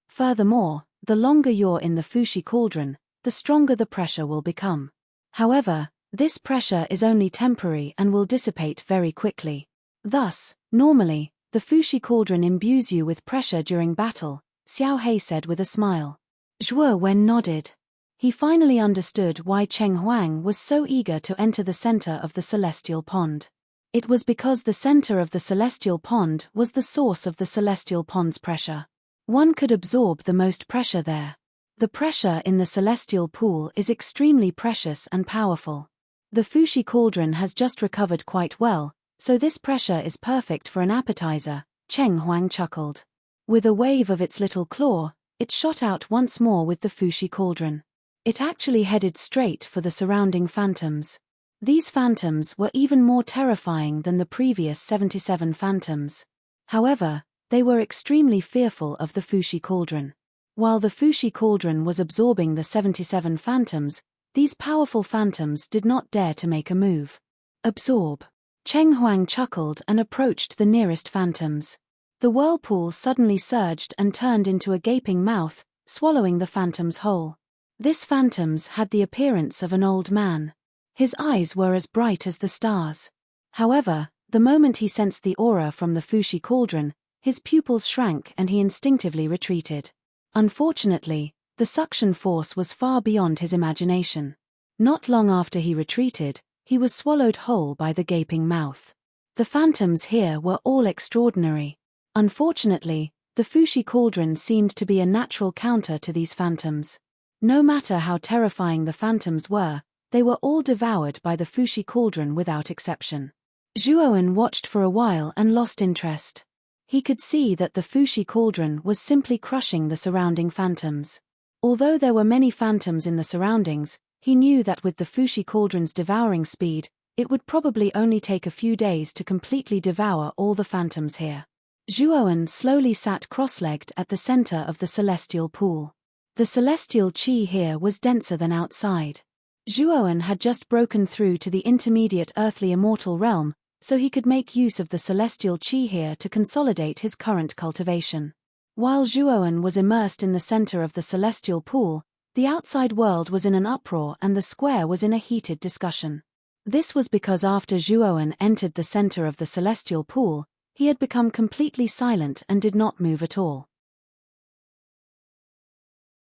Furthermore, the longer you're in the Fushi cauldron, the stronger the pressure will become. However, this pressure is only temporary and will dissipate very quickly. Thus, normally, the Fushi cauldron imbues you with pressure during battle, Xiao Hei said with a smile. Zhuowen nodded. He finally understood why Cheng Huang was so eager to enter the center of the celestial pond. It was because the center of the celestial pond was the source of the celestial pond's pressure. One could absorb the most pressure there. The pressure in the celestial pool is extremely precious and powerful. The Fushi cauldron has just recovered quite well, so this pressure is perfect for an appetizer, Cheng Huang chuckled. With a wave of its little claw, it shot out once more with the Fushi cauldron. It actually headed straight for the surrounding phantoms. These phantoms were even more terrifying than the previous 77 phantoms. However, they were extremely fearful of the Fushi cauldron. While the Fushi cauldron was absorbing the 77 phantoms, these powerful phantoms did not dare to make a move. Absorb. Cheng Huang chuckled and approached the nearest phantoms. The whirlpool suddenly surged and turned into a gaping mouth, swallowing the phantoms whole. This phantoms had the appearance of an old man. His eyes were as bright as the stars. However, the moment he sensed the aura from the Fushi cauldron, his pupils shrank and he instinctively retreated. Unfortunately, the suction force was far beyond his imagination. Not long after he retreated, he was swallowed whole by the gaping mouth. The phantoms here were all extraordinary. Unfortunately, the Fushi cauldron seemed to be a natural counter to these phantoms. No matter how terrifying the phantoms were, they were all devoured by the Fushi cauldron without exception. Zhuowen watched for a while and lost interest. He could see that the Fushi cauldron was simply crushing the surrounding phantoms. Although there were many phantoms in the surroundings, he knew that with the Fushi cauldron's devouring speed, it would probably only take a few days to completely devour all the phantoms here. Zhuowen slowly sat cross-legged at the center of the celestial pool. The celestial qi here was denser than outside. Zhuowen had just broken through to the intermediate earthly immortal realm, so he could make use of the celestial qi here to consolidate his current cultivation. While Zhuowen was immersed in the center of the celestial pool, the outside world was in an uproar and the square was in a heated discussion. This was because after Zhuowen entered the center of the celestial pool, he had become completely silent and did not move at all.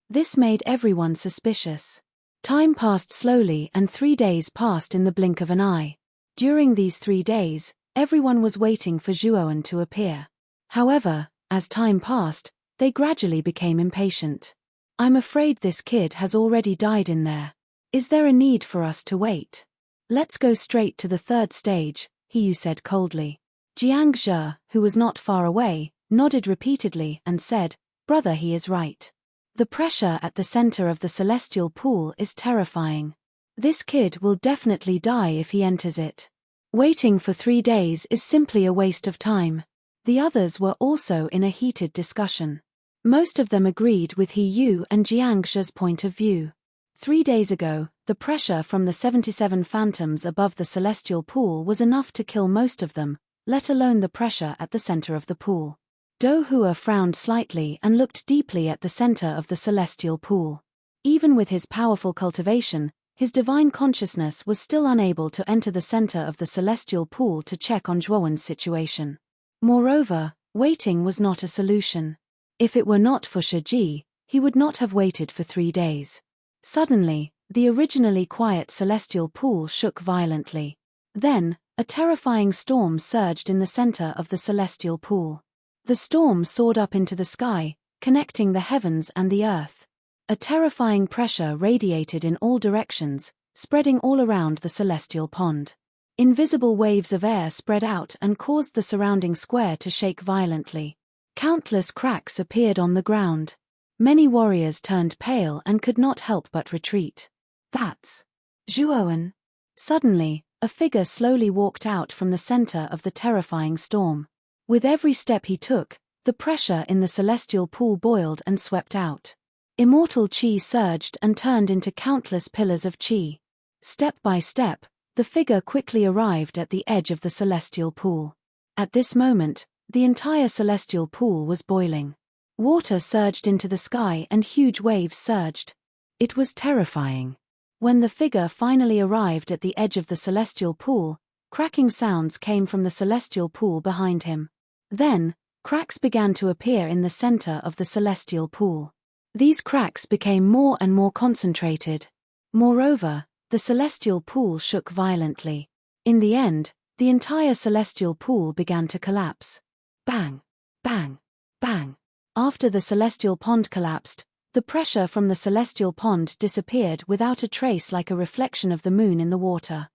This made everyone suspicious. Time passed slowly and 3 days passed in the blink of an eye. During these 3 days, everyone was waiting for Zhuowen to appear. However, as time passed, they gradually became impatient. "I'm afraid this kid has already died in there. Is there a need for us to wait? Let's go straight to the third stage," Hiyu said coldly. Jiang Zhe, who was not far away, nodded repeatedly and said, "Brother, he is right. The pressure at the center of the celestial pool is terrifying. This kid will definitely die if he enters it. Waiting for 3 days is simply a waste of time." The others were also in a heated discussion. Most of them agreed with Hiyu and Jiang Zhe's point of view. 3 days ago, the pressure from the 77 phantoms above the celestial pool was enough to kill most of them, let alone the pressure at the center of the pool. Do Hua frowned slightly and looked deeply at the center of the celestial pool. Even with his powerful cultivation, his divine consciousness was still unable to enter the center of the celestial pool to check on Zhuowen's situation. Moreover, waiting was not a solution. If it were not for Shiji, he would not have waited for 3 days. Suddenly, the originally quiet celestial pool shook violently. Then, a terrifying storm surged in the center of the celestial pool. The storm soared up into the sky, connecting the heavens and the earth. A terrifying pressure radiated in all directions, spreading all around the celestial pond. Invisible waves of air spread out and caused the surrounding square to shake violently. Countless cracks appeared on the ground. Many warriors turned pale and could not help but retreat. "That's Zhuowen." Suddenly, a figure slowly walked out from the center of the terrifying storm. With every step he took, the pressure in the celestial pool boiled and swept out. Immortal qi surged and turned into countless pillars of qi. Step by step, the figure quickly arrived at the edge of the celestial pool. At this moment, the entire celestial pool was boiling. Water surged into the sky and huge waves surged. It was terrifying. When the figure finally arrived at the edge of the celestial pool, cracking sounds came from the celestial pool behind him. Then, cracks began to appear in the center of the celestial pool. These cracks became more and more concentrated. Moreover, the celestial pool shook violently. In the end, the entire celestial pool began to collapse. Bang! Bang! Bang! After the celestial pond collapsed, the pressure from the celestial pond disappeared without a trace, like a reflection of the moon in the water.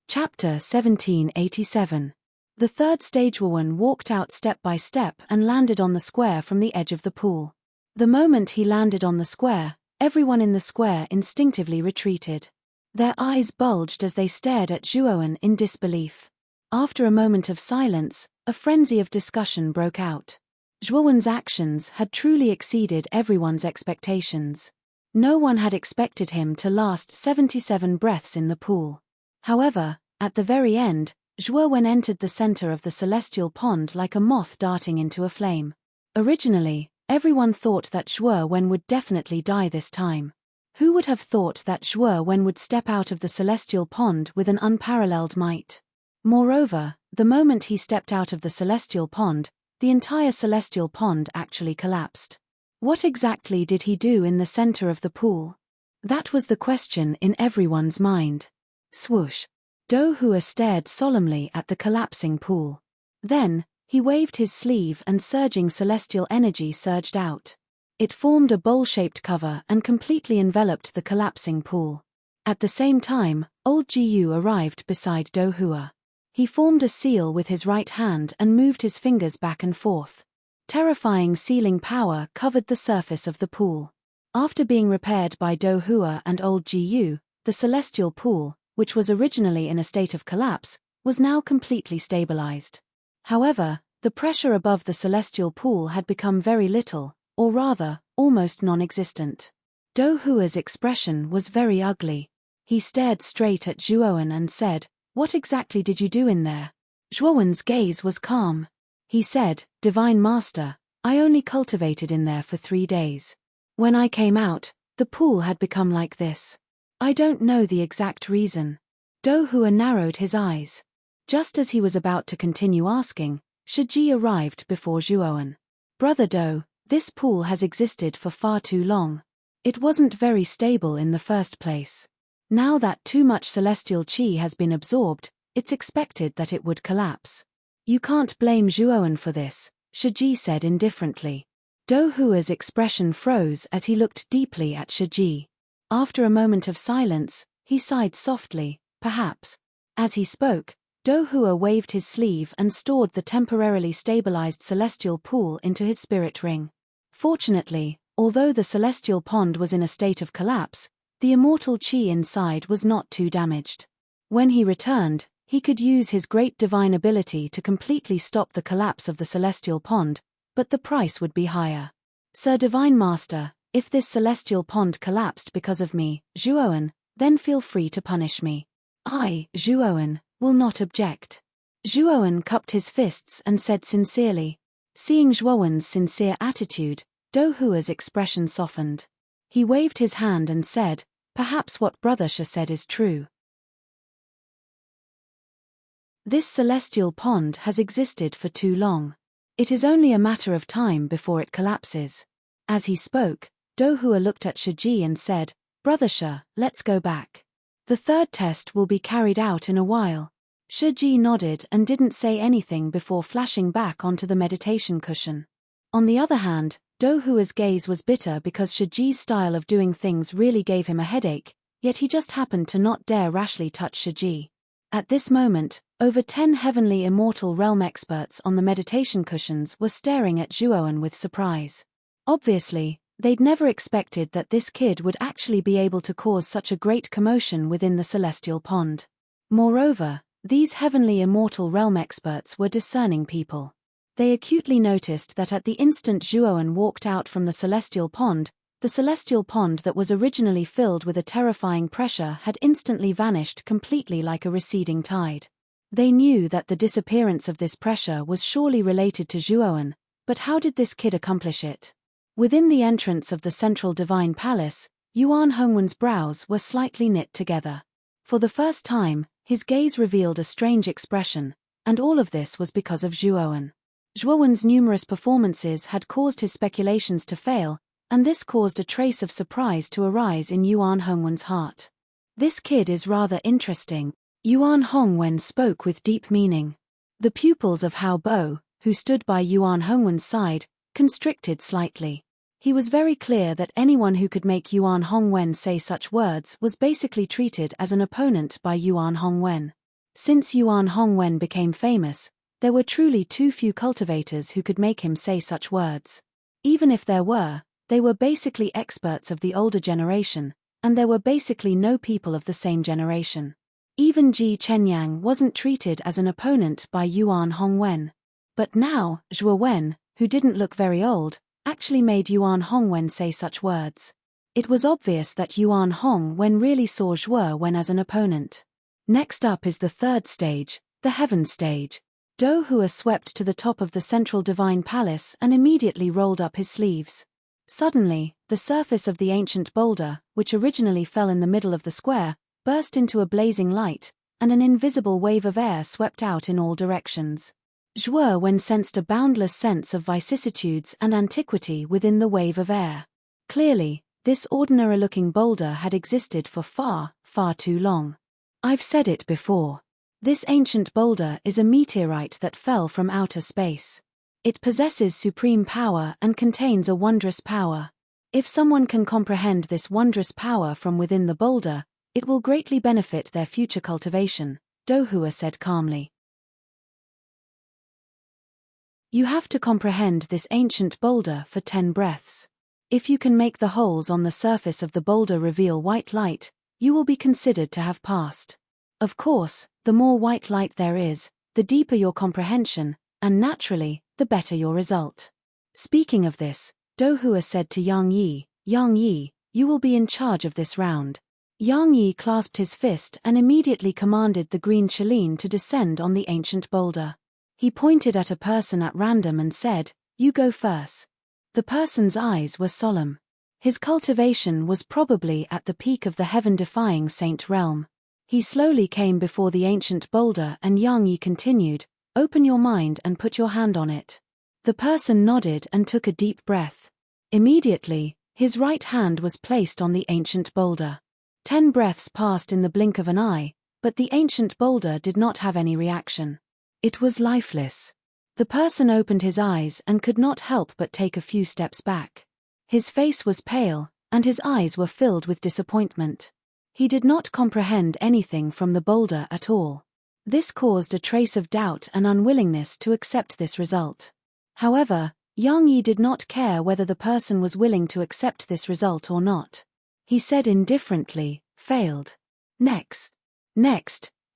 Chapter 1787. The third stage. Wowan walked out step by step and landed on the square from the edge of the pool. The moment he landed on the square, everyone in the square instinctively retreated. Their eyes bulged as they stared at Zhuowen in disbelief. After a moment of silence, a frenzy of discussion broke out. Zhuowen's actions had truly exceeded everyone's expectations. No one had expected him to last 77 breaths in the pool. However, at the very end, Zhuowen entered the center of the celestial pond like a moth darting into a flame. Originally, everyone thought that Zhuowen would definitely die this time. Who would have thought that Zhuowen would step out of the celestial pond with an unparalleled might? Moreover, the moment he stepped out of the celestial pond, the entire celestial pond actually collapsed. What exactly did he do in the center of the pool? That was the question in everyone's mind. Swoosh! Do Hua stared solemnly at the collapsing pool. Then, he waved his sleeve and surging celestial energy surged out. It formed a bowl-shaped cover and completely enveloped the collapsing pool. At the same time, old Jiyu arrived beside Do Hua. He formed a seal with his right hand and moved his fingers back and forth. Terrifying sealing power covered the surface of the pool. After being repaired by Do Hua and old Jiyu, the celestial pool, which was originally in a state of collapse, was now completely stabilized. However, the pressure above the celestial pool had become very little, or rather, almost non-existent. Do Hua's expression was very ugly. He stared straight at Zhuowen and said, "What exactly did you do in there?" Zhuowen's gaze was calm. He said, "Divine Master, I only cultivated in there for 3 days. When I came out, the pool had become like this. I don't know the exact reason." Do Hua narrowed his eyes. Just as he was about to continue asking, Shiji arrived before Zhuowen. "Brother Do, this pool has existed for far too long. It wasn't very stable in the first place. Now that too much celestial qi has been absorbed, it's expected that it would collapse. You can't blame Zhuowen for this," Shiji said indifferently. Do Hua's expression froze as he looked deeply at Shiji. After a moment of silence, he sighed softly, "Perhaps." As he spoke, Do Hua waved his sleeve and stored the temporarily stabilized celestial pool into his spirit ring. Fortunately, although the celestial pond was in a state of collapse, the immortal qi inside was not too damaged. When he returned, he could use his great divine ability to completely stop the collapse of the celestial pond, but the price would be higher. "Sir Divine Master, if this celestial pond collapsed because of me, Zhuowen, then feel free to punish me. I, Zhuowen, will not object." Zhuowen cupped his fists and said sincerely. Seeing Zhuowen's sincere attitude, Do Hua's expression softened. He waved his hand and said, "Perhaps what Brother Sha said is true. This celestial pond has existed for too long. It is only a matter of time before it collapses." As he spoke, Do Hua looked at Shiji and said, "Brother Sha, let's go back. The third test will be carried out in a while." Shiji nodded and didn't say anything before flashing back onto the meditation cushion. On the other hand, Do Hua's gaze was bitter because Shiji's style of doing things really gave him a headache, yet he just happened to not dare rashly touch Shiji. At this moment, over 10 heavenly immortal realm experts on the meditation cushions were staring at Zhuowen with surprise. Obviously, they'd never expected that this kid would actually be able to cause such a great commotion within the celestial pond. Moreover, these heavenly immortal realm experts were discerning people. They acutely noticed that at the instant Zhuowen walked out from the celestial pond that was originally filled with a terrifying pressure had instantly vanished completely like a receding tide. They knew that the disappearance of this pressure was surely related to Zhuowen, but how did this kid accomplish it? Within the entrance of the central divine palace, Yuan Hongwen's brows were slightly knit together. For the first time, his gaze revealed a strange expression, and all of this was because of Zhuowen. Zhuowen's numerous performances had caused his speculations to fail, and this caused a trace of surprise to arise in Yuan Hongwen's heart. "This kid is rather interesting," Yuan Hongwen spoke with deep meaning. The pupils of Hao Bo, who stood by Yuan Hongwen's side, constricted slightly. He was very clear that anyone who could make Yuan Hongwen say such words was basically treated as an opponent by Yuan Hongwen. Since Yuan Hongwen became famous, there were truly too few cultivators who could make him say such words. Even if there were, They were basically experts of the older generation, and there were basically no people of the same generation. Even Ji Chenyang wasn't treated as an opponent by Yuan Hongwen. But now, Zhuo Wen, who didn't look very old, actually made Yuan Hongwen say such words. It was obvious that Yuan Hongwen really saw Zhuo Wen as an opponent. Next up is the third stage, the heaven stage. Do Hua swept to the top of the central divine palace and immediately rolled up his sleeves. Suddenly, the surface of the ancient boulder, which originally fell in the middle of the square, burst into a blazing light, and an invisible wave of air swept out in all directions. Zhuo Wen sensed a boundless sense of vicissitudes and antiquity within the wave of air. Clearly, this ordinary-looking boulder had existed for far, far too long. I've said it before. This ancient boulder is a meteorite that fell from outer space. It possesses supreme power and contains a wondrous power. If someone can comprehend this wondrous power from within the boulder, it will greatly benefit their future cultivation, Do Hua said calmly. You have to comprehend this ancient boulder for 10 breaths. If you can make the holes on the surface of the boulder reveal white light, you will be considered to have passed. Of course, the more white light there is, the deeper your comprehension, and naturally, the better your result. Speaking of this, Do Hua said to Yang Yi, you will be in charge of this round. Yang Yi clasped his fist and immediately commanded the green Chelin to descend on the ancient boulder. He pointed at a person at random and said, "You go first." The person's eyes were solemn. His cultivation was probably at the peak of the heaven-defying saint realm. He slowly came before the ancient boulder and Yang Yi continued, "Open your mind and put your hand on it." The person nodded and took a deep breath. Immediately, his right hand was placed on the ancient boulder. 10 breaths passed in the blink of an eye, but the ancient boulder did not have any reaction. It was lifeless. The person opened his eyes and could not help but take a few steps back. His face was pale, and his eyes were filled with disappointment. He did not comprehend anything from the boulder at all. This caused a trace of doubt and unwillingness to accept this result. However, Yang Yi did not care whether the person was willing to accept this result or not. He said indifferently, "Failed." Next,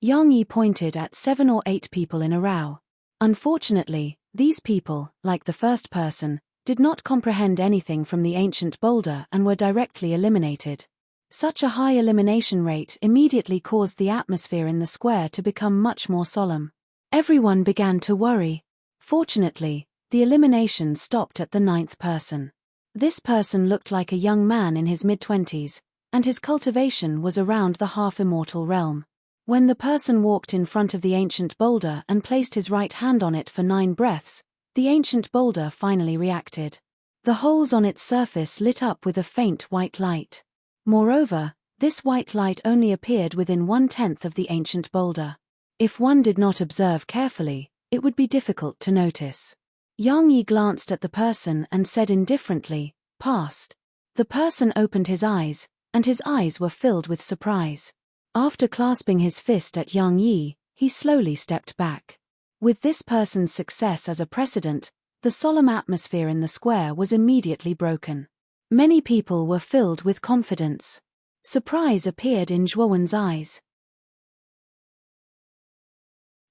Yang Yi pointed at 7 or 8 people in a row. Unfortunately, these people, like the first person, did not comprehend anything from the ancient boulder and were directly eliminated. Such a high elimination rate immediately caused the atmosphere in the square to become much more solemn. Everyone began to worry. Fortunately, the elimination stopped at the 9th person. This person looked like a young man in his mid-20s, and his cultivation was around the half-immortal realm. When the person walked in front of the ancient boulder and placed his right hand on it for 9 breaths, the ancient boulder finally reacted. The holes on its surface lit up with a faint white light. Moreover, this white light only appeared within 1/10 of the ancient boulder. If one did not observe carefully, it would be difficult to notice. Yang Yi glanced at the person and said indifferently, "Passed." The person opened his eyes, and his eyes were filled with surprise. After clasping his fist at Yang Yi, he slowly stepped back. With this person's success as a precedent, the solemn atmosphere in the square was immediately broken. Many people were filled with confidence. Surprise appeared in Zhuo Wen's eyes.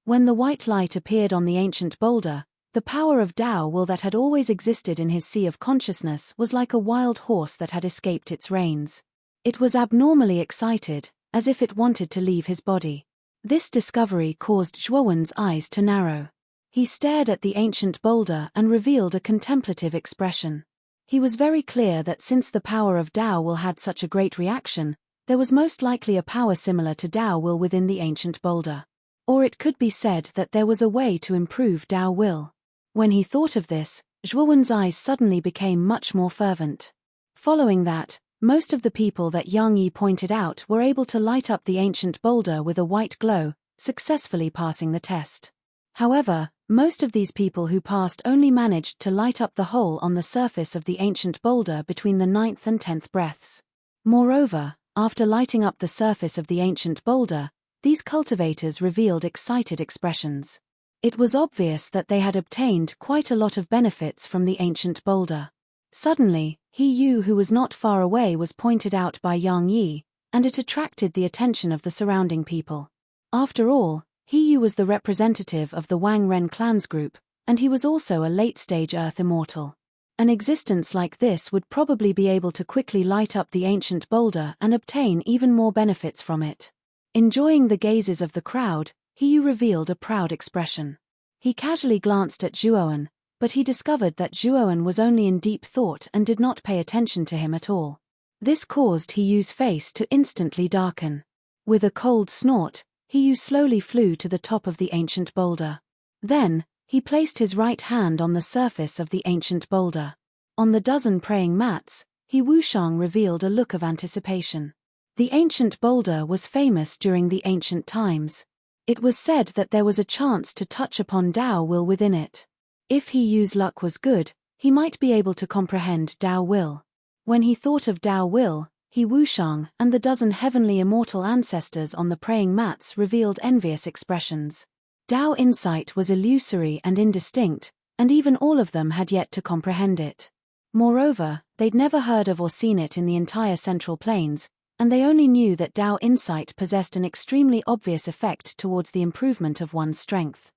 When the white light appeared on the ancient boulder, the power of Tao Will that had always existed in his sea of consciousness was like a wild horse that had escaped its reins. It was abnormally excited, as if it wanted to leave his body. This discovery caused Zhuo Wen's eyes to narrow. He stared at the ancient boulder and revealed a contemplative expression. He was very clear that since the power of Tao Will had such a great reaction, there was most likely a power similar to Tao Will within the ancient boulder. Or it could be said that there was a way to improve Tao Will. When he thought of this, Zhuo Wen's eyes suddenly became much more fervent. Following that, most of the people that Yang Yi pointed out were able to light up the ancient boulder with a white glow, successfully passing the test. However, most of these people who passed only managed to light up the hole on the surface of the ancient boulder between the 9th and 10th breaths. Moreover, after lighting up the surface of the ancient boulder, these cultivators revealed excited expressions. It was obvious that they had obtained quite a lot of benefits from the ancient boulder. Suddenly, He Yu, who was not far away, was pointed out by Yang Yi, and it attracted the attention of the surrounding people. After all, He Yu was the representative of the Wang Ren clan's group, and he was also a late-stage Earth immortal. An existence like this would probably be able to quickly light up the ancient boulder and obtain even more benefits from it. Enjoying the gazes of the crowd, He Yu revealed a proud expression. He casually glanced at Zhuoan, but he discovered that Zhuoan was only in deep thought and did not pay attention to him at all. This caused He Yu's face to instantly darken. With a cold snort, He Yu slowly flew to the top of the ancient boulder. Then, he placed his right hand on the surface of the ancient boulder. On the dozen praying mats, He Wushang revealed a look of anticipation. The ancient boulder was famous during the ancient times. It was said that there was a chance to touch upon Tao will within it. If He Yu's luck was good, he might be able to comprehend Tao will. When he thought of Tao will, He Wushang and the dozen heavenly immortal ancestors on the praying mats revealed envious expressions. Tao insight was illusory and indistinct, and even all of them had yet to comprehend it. Moreover, they'd never heard of or seen it in the entire Central Plains, and they only knew that Tao insight possessed an extremely obvious effect towards the improvement of one's strength.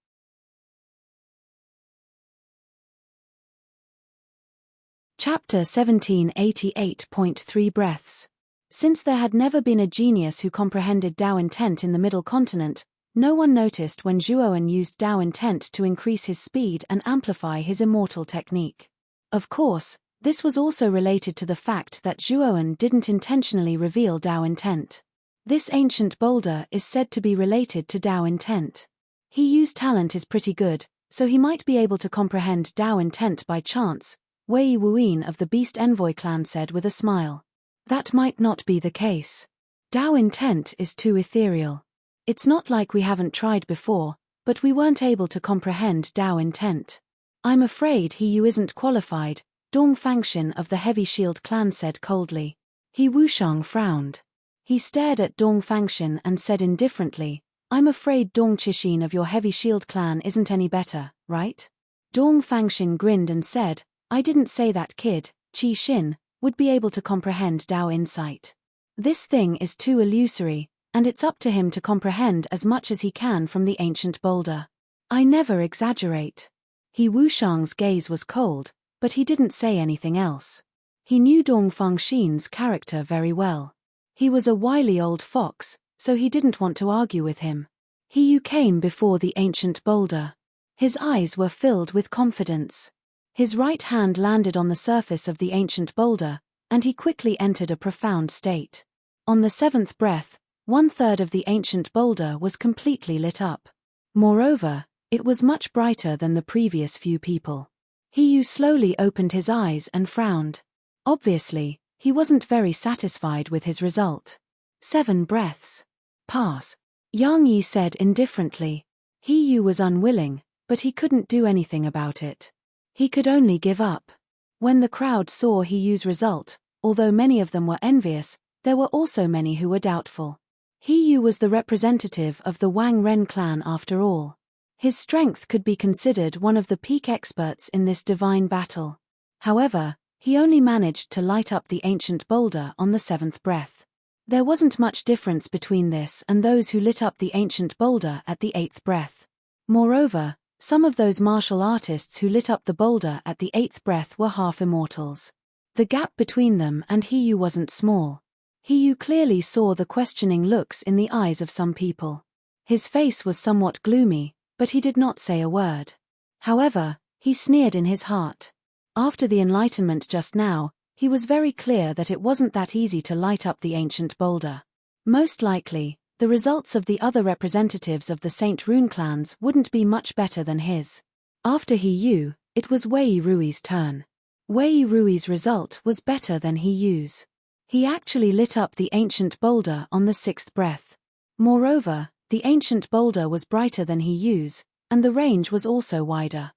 Chapter 1788.3 Breaths. Since there had never been a genius who comprehended Tao intent in the Middle Continent, no one noticed when Zhuoan used Tao intent to increase his speed and amplify his immortal technique. Of course, this was also related to the fact that Zhuoan didn't intentionally reveal Tao intent. This ancient boulder is said to be related to Tao intent. He Yu's talent is pretty good, so he might be able to comprehend Tao intent by chance, Wei Wuyin of the Beast Envoy clan said with a smile. That might not be the case. Tao intent is too ethereal. It's not like we haven't tried before, but we weren't able to comprehend Tao intent. I'm afraid He Yu isn't qualified, Dong Fangxin of the Heavy Shield clan said coldly. He Wushang frowned. He stared at Dong Fangxin and said indifferently, I'm afraid Dong Qixin of your Heavy Shield clan isn't any better, right? Dong Fangxin grinned and said, I didn't say that kid, Qi Xin, would be able to comprehend Tao insight. This thing is too illusory, and it's up to him to comprehend as much as he can from the ancient boulder. I never exaggerate. He Wushang's gaze was cold, but he didn't say anything else. He knew Dong Fangxin's character very well. He was a wily old fox, so he didn't want to argue with him. He Yu came before the ancient boulder. His eyes were filled with confidence. His right hand landed on the surface of the ancient boulder, and he quickly entered a profound state. On the seventh breath, 1/3 of the ancient boulder was completely lit up. Moreover, it was much brighter than the previous few people. He Yu slowly opened his eyes and frowned. Obviously, he wasn't very satisfied with his result. 7 breaths. Pass. Yang Yi said indifferently. He Yu was unwilling, but he couldn't do anything about it. He could only give up. When the crowd saw He Yu's result, although many of them were envious, there were also many who were doubtful. He Yu was the representative of the Wang Ren clan after all. His strength could be considered one of the peak experts in this divine battle. However, he only managed to light up the ancient boulder on the 7th breath. There wasn't much difference between this and those who lit up the ancient boulder at the 8th breath. Moreover, some of those martial artists who lit up the boulder at the 8th breath were half-immortals. The gap between them and He Yu wasn't small. He Yu clearly saw the questioning looks in the eyes of some people. His face was somewhat gloomy, but he did not say a word. However, he sneered in his heart. After the enlightenment just now, he was very clear that it wasn't that easy to light up the ancient boulder. Most likely, the results of the other representatives of the Saint Rune clans wouldn't be much better than his. After He Yu, it was Wei Rui's turn. Wei Rui's result was better than He Yu's. He actually lit up the ancient boulder on the 6th breath. Moreover, the ancient boulder was brighter than He Yu's, and the range was also wider.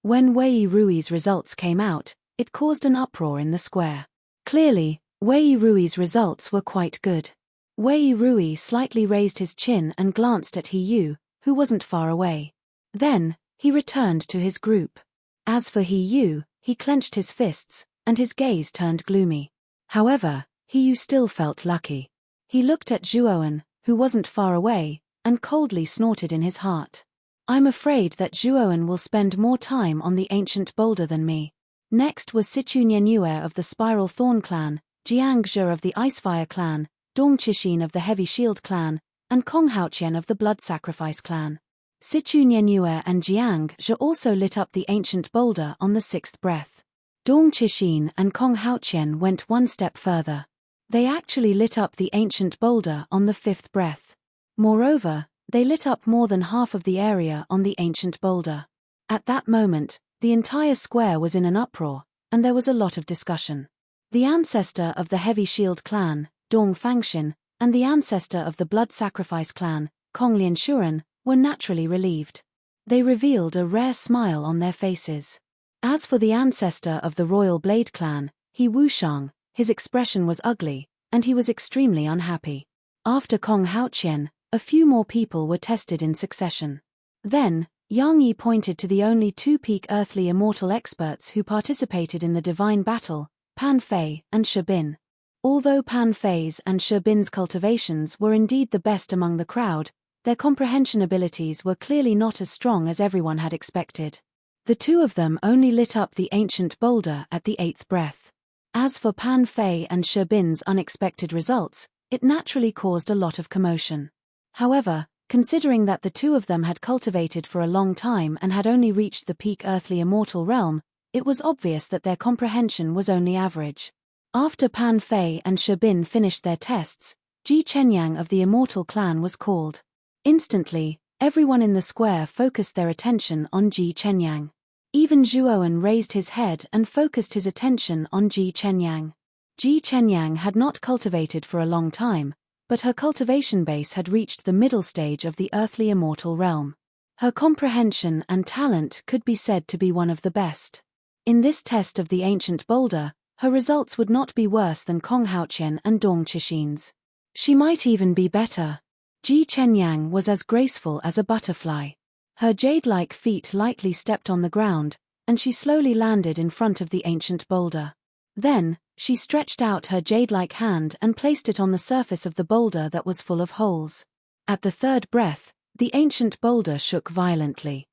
When Wei Rui's results came out, it caused an uproar in the square. Clearly, Wei Rui's results were quite good. Wei Rui slightly raised his chin and glanced at He Yu, who wasn't far away. Then, he returned to his group. As for he clenched his fists, and his gaze turned gloomy. However, He still felt lucky. He looked at Zhuowen, who wasn't far away, and coldly snorted in his heart. I'm afraid that Zhuowen will spend more time on the ancient boulder than me. Next was Sichu Nianyue of the Spiral Thorn clan, Jiang Zhe of the Icefire clan, Dong Qixin of the Heavy Shield clan, and Kong Haoqian of the Blood Sacrifice clan. Sichu Nianyue and Jiang Zhe also lit up the ancient boulder on the sixth breath. Dong Qixin and Kong Haoqian went one step further. They actually lit up the ancient boulder on the fifth breath. Moreover, they lit up more than half of the area on the ancient boulder. At that moment, the entire square was in an uproar, and there was a lot of discussion. The ancestor of the Heavy Shield clan, Dong Fangxin, and the ancestor of the Blood Sacrifice clan, Kong Lianshuren, were naturally relieved. They revealed a rare smile on their faces. As for the ancestor of the Royal Blade clan, He Wushang, his expression was ugly, and he was extremely unhappy. After Kong Haoqian, a few more people were tested in succession. Then, Yang Yi pointed to the only two peak earthly immortal experts who participated in the divine battle, Pan Fei and Shi Bin. Although Pan Fei's and Shi Bin's cultivations were indeed the best among the crowd, their comprehension abilities were clearly not as strong as everyone had expected. The two of them only lit up the ancient boulder at the eighth breath. As for Pan Fei and Shi Bin's unexpected results, it naturally caused a lot of commotion. However, considering that the two of them had cultivated for a long time and had only reached the peak earthly immortal realm, it was obvious that their comprehension was only average. After Pan Fei and Shi Bin finished their tests, Ji Chenyang of the Immortal Clan was called. Instantly, everyone in the square focused their attention on Ji Chenyang. Even Zhuowen raised his head and focused his attention on Ji Chenyang. Ji Chenyang had not cultivated for a long time, but her cultivation base had reached the middle stage of the earthly immortal realm. Her comprehension and talent could be said to be one of the best. In this test of the ancient boulder, her results would not be worse than Kong Haoqian and Dong Qixin's. She might even be better. Ji Chenyang was as graceful as a butterfly. Her jade-like feet lightly stepped on the ground, and she slowly landed in front of the ancient boulder. Then, she stretched out her jade-like hand and placed it on the surface of the boulder that was full of holes. At the third breath, the ancient boulder shook violently.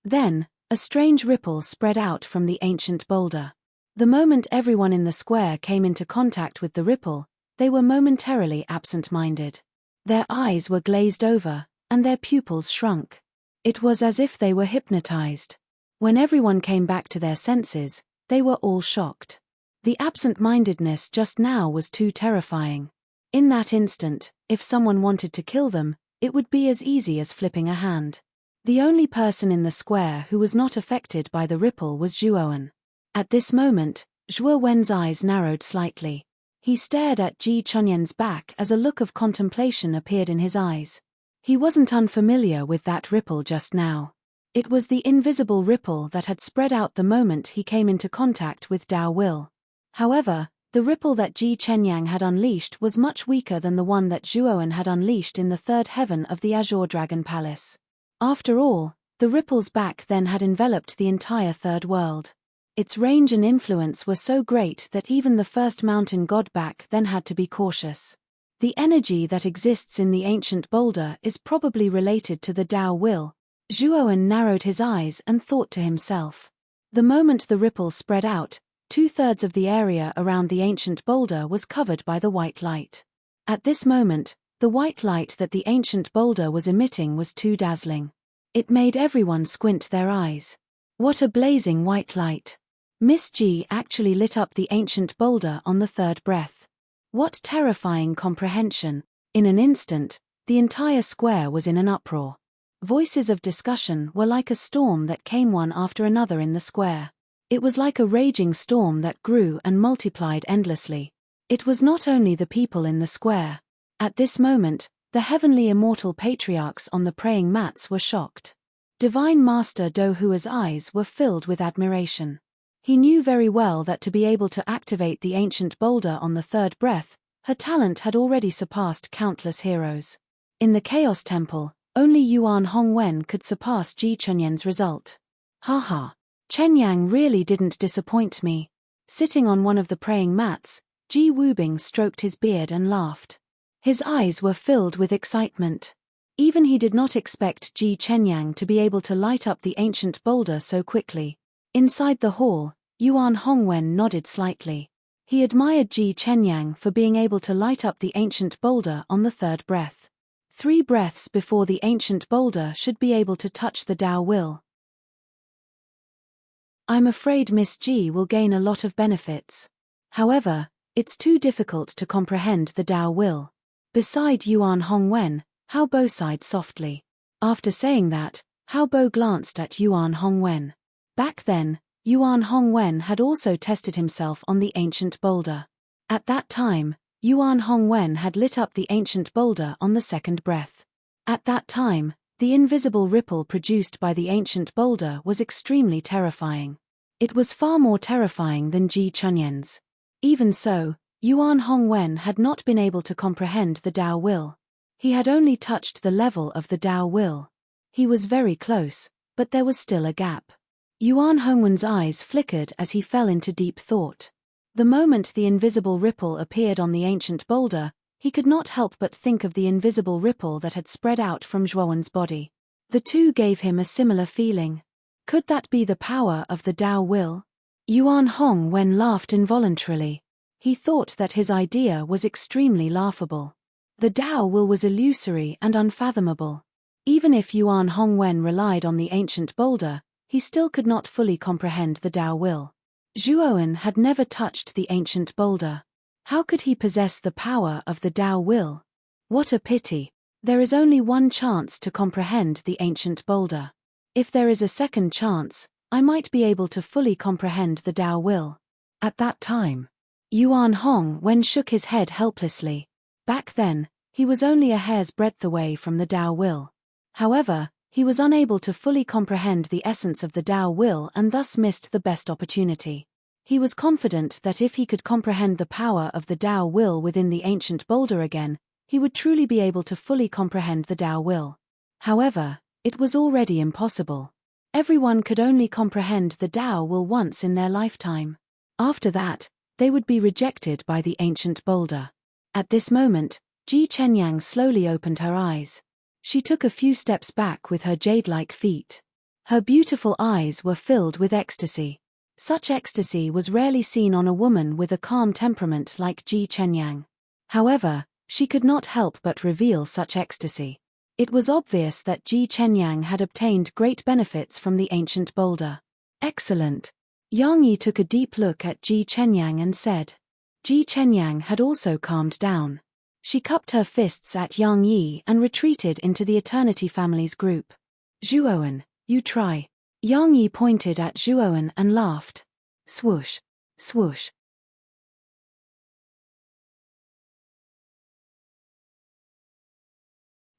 Then, a strange ripple spread out from the ancient boulder. The moment everyone in the square came into contact with the ripple, they were momentarily absent-minded. Their eyes were glazed over, and their pupils shrunk. It was as if they were hypnotized. When everyone came back to their senses, they were all shocked. The absent-mindedness just now was too terrifying. In that instant, if someone wanted to kill them, it would be as easy as flipping a hand. The only person in the square who was not affected by the ripple was Zhuowen. At this moment, Zhuowen's eyes narrowed slightly. He stared at Ji Chunyan's back as a look of contemplation appeared in his eyes. He wasn't unfamiliar with that ripple just now. It was the invisible ripple that had spread out the moment he came into contact with Dao Will. However, the ripple that Ji Chenyang had unleashed was much weaker than the one that Zhuowen had unleashed in the third heaven of the Azure Dragon Palace. After all, the ripple's back then had enveloped the entire third world. Its range and influence were so great that even the first mountain god back then had to be cautious. The energy that exists in the ancient boulder is probably related to the Dao Will. Zhuowen narrowed his eyes and thought to himself. The moment the ripple spread out, 2/3 of the area around the ancient boulder was covered by the white light. At this moment, the white light that the ancient boulder was emitting was too dazzling. It made everyone squint their eyes. What a blazing white light! Misty actually lit up the ancient boulder on the third breath. What terrifying comprehension! In an instant, the entire square was in an uproar. Voices of discussion were like a storm that came one after another in the square. It was like a raging storm that grew and multiplied endlessly. It was not only the people in the square. At this moment, the heavenly immortal patriarchs on the praying mats were shocked. Divine Master Do Hua's eyes were filled with admiration. He knew very well that to be able to activate the ancient boulder on the third breath, her talent had already surpassed countless heroes. In the Chaos Temple, Only Yuan Hongwen could surpass Ji Chunyan's result. Haha. Chen Yang really didn't disappoint me. Sitting on one of the praying mats, Ji Wubing stroked his beard and laughed. His eyes were filled with excitement. Even he did not expect Ji Chenyang to be able to light up the ancient boulder so quickly. Inside the hall, Yuan Hongwen nodded slightly. He admired Ji Chenyang for being able to light up the ancient boulder on the third breath. 3 breaths before the ancient boulder should be able to touch the Tao will. I'm afraid Miss Ji will gain a lot of benefits. However, it's too difficult to comprehend the Tao will. Beside Yuan Hongwen, Hao Bo sighed softly. After saying that, Hao Bo glanced at Yuan Hongwen. Back then, Yuan Hongwen had also tested himself on the ancient boulder. At that time, Yuan Hongwen had lit up the ancient boulder on the second breath. At that time, the invisible ripple produced by the ancient boulder was extremely terrifying. It was far more terrifying than Ji Chunyan's. Even so, Yuan Hongwen had not been able to comprehend the Tao will. He had only touched the level of the Tao will. He was very close, but there was still a gap. Yuan Hongwen's eyes flickered as he fell into deep thought. The moment the invisible ripple appeared on the ancient boulder, he could not help but think of the invisible ripple that had spread out from Zhuowen's body. The two gave him a similar feeling. Could that be the power of the Tao will? Yuan Hongwen laughed involuntarily. He thought that his idea was extremely laughable. The Tao will was illusory and unfathomable. Even if Yuan Hongwen relied on the ancient boulder, he still could not fully comprehend the Tao will. Zhuowen had never touched the ancient boulder. How could he possess the power of the Tao will? What a pity. There is only one chance to comprehend the ancient boulder. If there is a second chance, I might be able to fully comprehend the Tao will. At that time, Yuan Hongwen shook his head helplessly. Back then, he was only a hair's breadth away from the Tao will. However, he was unable to fully comprehend the essence of the Tao will and thus missed the best opportunity. He was confident that if he could comprehend the power of the Tao will within the ancient boulder again, he would truly be able to fully comprehend the Tao will. However, it was already impossible. Everyone could only comprehend the Tao will once in their lifetime. After that, they would be rejected by the ancient boulder. At this moment, Ji Chenyang slowly opened her eyes. She took a few steps back with her jade-like feet. Her beautiful eyes were filled with ecstasy. Such ecstasy was rarely seen on a woman with a calm temperament like Ji Chenyang. However, she could not help but reveal such ecstasy. It was obvious that Ji Chenyang had obtained great benefits from the ancient boulder. Excellent. Yang Yi took a deep look at Ji Chenyang and said. Ji Chenyang had also calmed down. She cupped her fists at Yang Yi and retreated into the Eternity Family's group. Zhuowen, you try. Yang Yi pointed at Zhuowen and laughed. Swoosh, swoosh.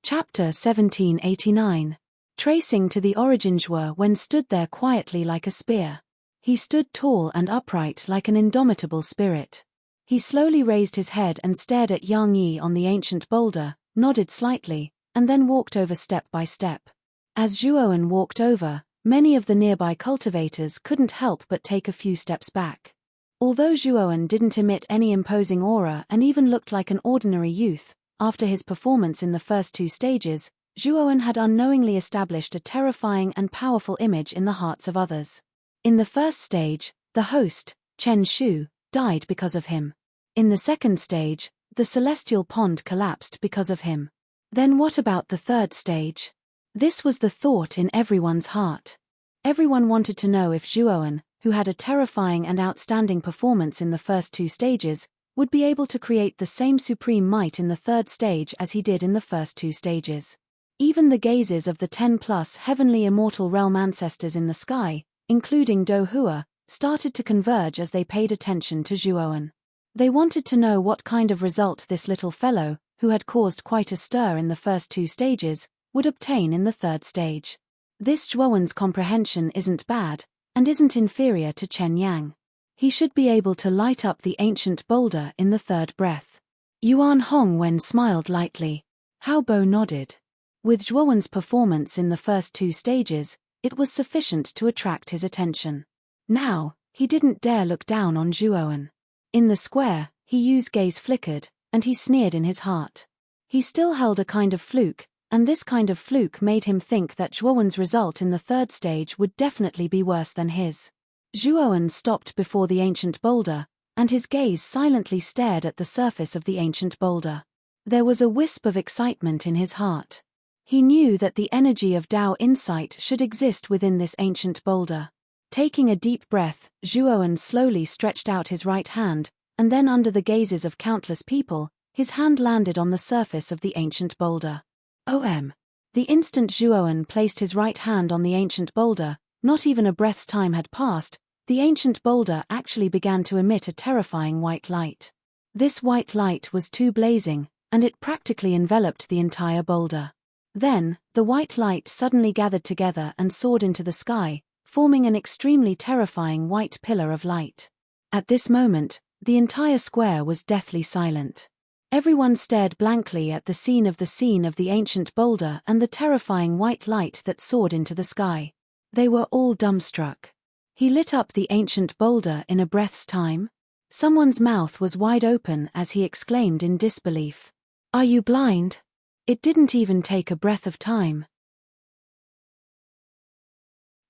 Chapter 1789. Tracing to the origin. Zhuowen stood there quietly like a spear. He stood tall and upright like an indomitable spirit. He slowly raised his head and stared at Yang Yi on the ancient boulder, nodded slightly, and then walked over step by step. As Zhuowen walked over, many of the nearby cultivators couldn't help but take a few steps back. Although Zhuowen didn't emit any imposing aura and even looked like an ordinary youth, after his performance in the first 2 stages, Zhuowen had unknowingly established a terrifying and powerful image in the hearts of others. In the first stage, the host, Chen Shu, died because of him. In the second stage, the celestial pond collapsed because of him. Then what about the third stage? This was the thought in everyone's heart. Everyone wanted to know if Zhuowen, who had a terrifying and outstanding performance in the first 2 stages, would be able to create the same supreme might in the third stage as he did in the first 2 stages. Even the gazes of the 10+ heavenly immortal realm ancestors in the sky, including Do Hua, started to converge as they paid attention to Zhuowen. They wanted to know what kind of result this little fellow, who had caused quite a stir in the first 2 stages, would obtain in the third stage. This Zhuowen's comprehension isn't bad, and isn't inferior to Chen Yang. He should be able to light up the ancient boulder in the third breath. Yuan Hongwen smiled lightly. Hao Bo nodded. With Zhuowen's performance in the first 2 stages, it was sufficient to attract his attention. Now, he didn't dare look down on Zhuowen. In the square, Yu's gaze flickered, and he sneered in his heart. He still held a kind of fluke, and this kind of fluke made him think that Zhuowen's result in the 3rd stage would definitely be worse than his. Zhuowen stopped before the ancient boulder, and his gaze silently stared at the surface of the ancient boulder. There was a wisp of excitement in his heart. He knew that the energy of Tao insight should exist within this ancient boulder. Taking a deep breath, Zhuowen slowly stretched out his right hand, and then under the gazes of countless people, his hand landed on the surface of the ancient boulder. The instant Zhuowen placed his right hand on the ancient boulder, not even a breath's time had passed, the ancient boulder actually began to emit a terrifying white light. This white light was too blazing, and it practically enveloped the entire boulder. Then, the white light suddenly gathered together and soared into the sky, forming an extremely terrifying white pillar of light. At this moment, the entire square was deathly silent. Everyone stared blankly at the scene of the ancient boulder and the terrifying white light that soared into the sky. They were all dumbstruck. He lit up the ancient boulder in a breath's time. Someone's mouth was wide open as he exclaimed in disbelief. "Are you blind? It didn't even take a breath of time."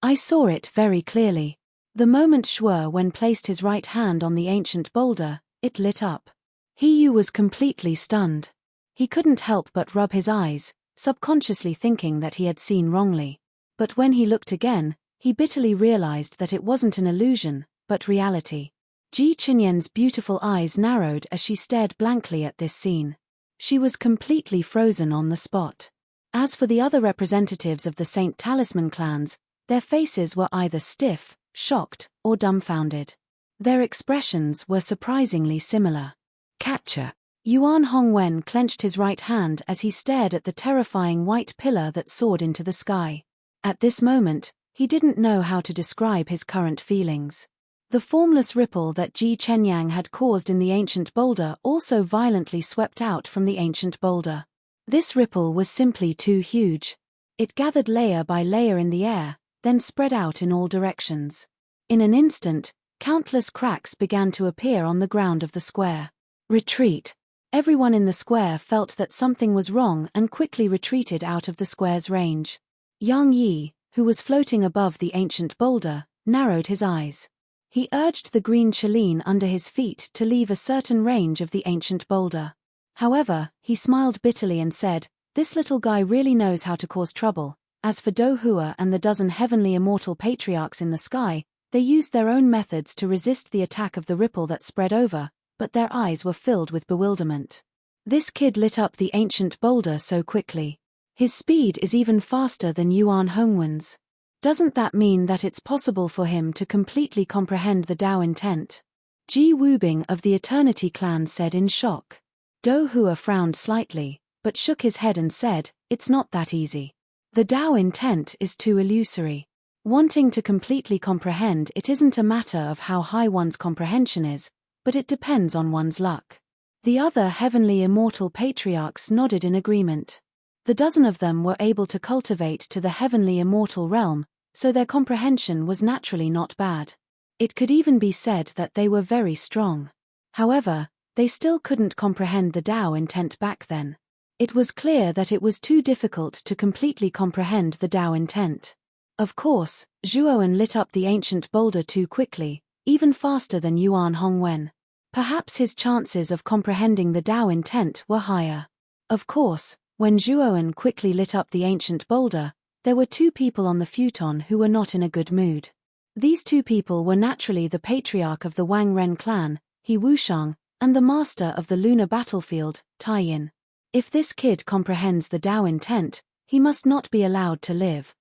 I saw it very clearly. The moment Zhuowen placed his right hand on the ancient boulder, it lit up. Yu was completely stunned. He couldn't help but rub his eyes, subconsciously thinking that he had seen wrongly. But when he looked again, he bitterly realized that it wasn't an illusion, but reality. Ji Chenyan's beautiful eyes narrowed as she stared blankly at this scene. She was completely frozen on the spot. As for the other representatives of the Saint Talisman clans, their faces were either stiff, shocked, or dumbfounded. Their expressions were surprisingly similar. Catcher. Yuan Hongwen clenched his right hand as he stared at the terrifying white pillar that soared into the sky. At this moment, he didn't know how to describe his current feelings. The formless ripple that Ji Chenyang had caused in the ancient boulder also violently swept out from the ancient boulder. This ripple was simply too huge. It gathered layer by layer in the air, then spread out in all directions. In an instant, countless cracks began to appear on the ground of the square. Retreat. Everyone in the square felt that something was wrong and quickly retreated out of the square's range. Yang Yi, who was floating above the ancient boulder, narrowed his eyes. He urged the green chelene under his feet to leave a certain range of the ancient boulder. However, he smiled bitterly and said, "This little guy really knows how to cause trouble." As for Do Hua and the dozen heavenly immortal patriarchs in the sky, they used their own methods to resist the attack of the ripple that spread over, but their eyes were filled with bewilderment. This kid lit up the ancient boulder so quickly. His speed is even faster than Yuan Hongwen's. Doesn't that mean that it's possible for him to completely comprehend the Tao intent? Ji Wubing of the Eternity clan said in shock. Do Hua frowned slightly, but shook his head and said, "It's not that easy. The Tao intent is too illusory. Wanting to completely comprehend it isn't a matter of how high one's comprehension is, but it depends on one's luck." The other heavenly immortal patriarchs nodded in agreement. The dozen of them were able to cultivate to the heavenly immortal realm, so their comprehension was naturally not bad. It could even be said that they were very strong. However, they still couldn't comprehend the Tao intent back then. It was clear that it was too difficult to completely comprehend the Tao intent. Of course, Zhuowen lit up the ancient boulder too quickly, even faster than Yuan Hongwen. Perhaps his chances of comprehending the Tao intent were higher. Of course, when Zhuowen quickly lit up the ancient boulder, there were 2 people on the futon who were not in a good mood. These 2 people were naturally the patriarch of the Wang Ren clan, He Wushang, and the master of the lunar battlefield, Tai Yin. If this kid comprehends the Tao intent, he must not be allowed to live.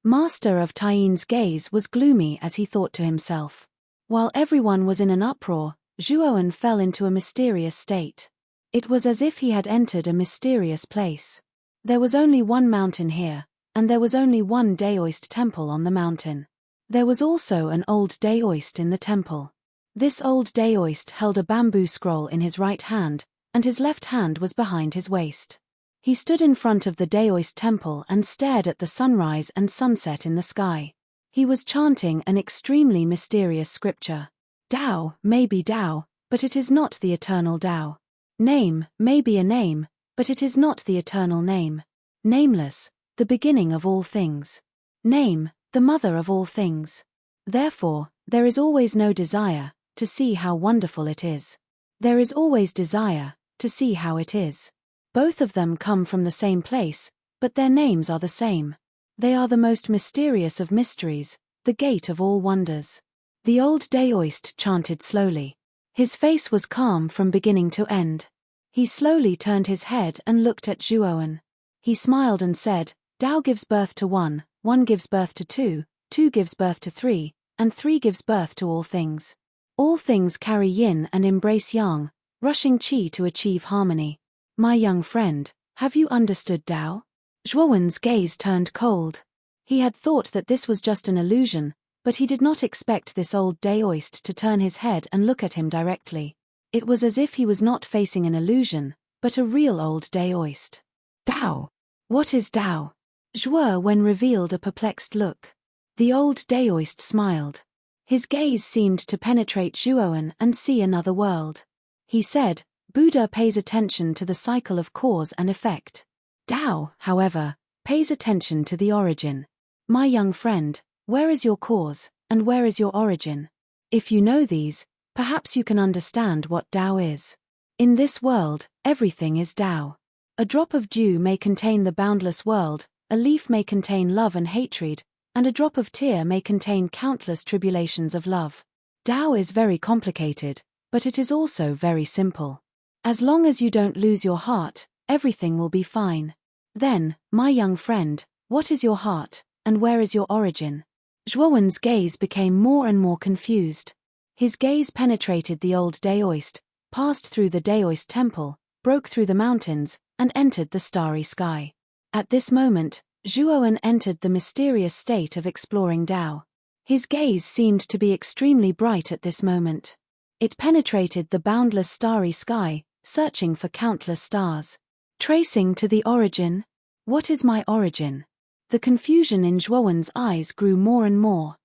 Master of Tai Yin's gaze was gloomy as he thought to himself. While everyone was in an uproar, Zhuowen fell into a mysterious state. It was as if he had entered a mysterious place. There was only one mountain here, and there was only one Daoist temple on the mountain. There was also an old Daoist in the temple. This old Daoist held a bamboo scroll in his right hand, and his left hand was behind his waist. He stood in front of the Daoist temple and stared at the sunrise and sunset in the sky. He was chanting an extremely mysterious scripture. Tao may be Tao, but it is not the eternal Tao. Name may be a name, but it is not the eternal name. Nameless, the beginning of all things. Name, the mother of all things. Therefore, there is always no desire to see how wonderful it is. There is always desire to see how it is. Both of them come from the same place, but their names are the same. They are the most mysterious of mysteries, the gate of all wonders. The old Daoist chanted slowly. His face was calm from beginning to end. He slowly turned his head and looked at Zhuowen. He smiled and said, Tao gives birth to one, one gives birth to two, two gives birth to three, and three gives birth to all things. All things carry yin and embrace yang, rushing qi to achieve harmony. My young friend, have you understood Tao? Zhuowen's gaze turned cold. He had thought that this was just an illusion, but he did not expect this old Daoist to turn his head and look at him directly. It was as if he was not facing an illusion, but a real old Daoist. Tao. What is Tao? Zhuowen revealed a perplexed look. The old Daoist smiled. His gaze seemed to penetrate Zhuowen and see another world. He said, Buddha pays attention to the cycle of cause and effect. Tao, however, pays attention to the origin. My young friend, where is your cause, and where is your origin? If you know these, perhaps you can understand what Tao is. In this world, everything is Tao. A drop of dew may contain the boundless world, a leaf may contain love and hatred, and a drop of tear may contain countless tribulations of love. Tao is very complicated, but it is also very simple. As long as you don't lose your heart, everything will be fine. Then, my young friend, what is your heart, and where is your origin? Zhuowen's gaze became more and more confused. His gaze penetrated the old Daoist, passed through the Daoist temple, broke through the mountains, and entered the starry sky. At this moment, Zhuowen entered the mysterious state of exploring Tao. His gaze seemed to be extremely bright at this moment. It penetrated the boundless starry sky, searching for countless stars. Tracing to the origin. What is my origin? The confusion in Zhuowen's eyes grew more and more.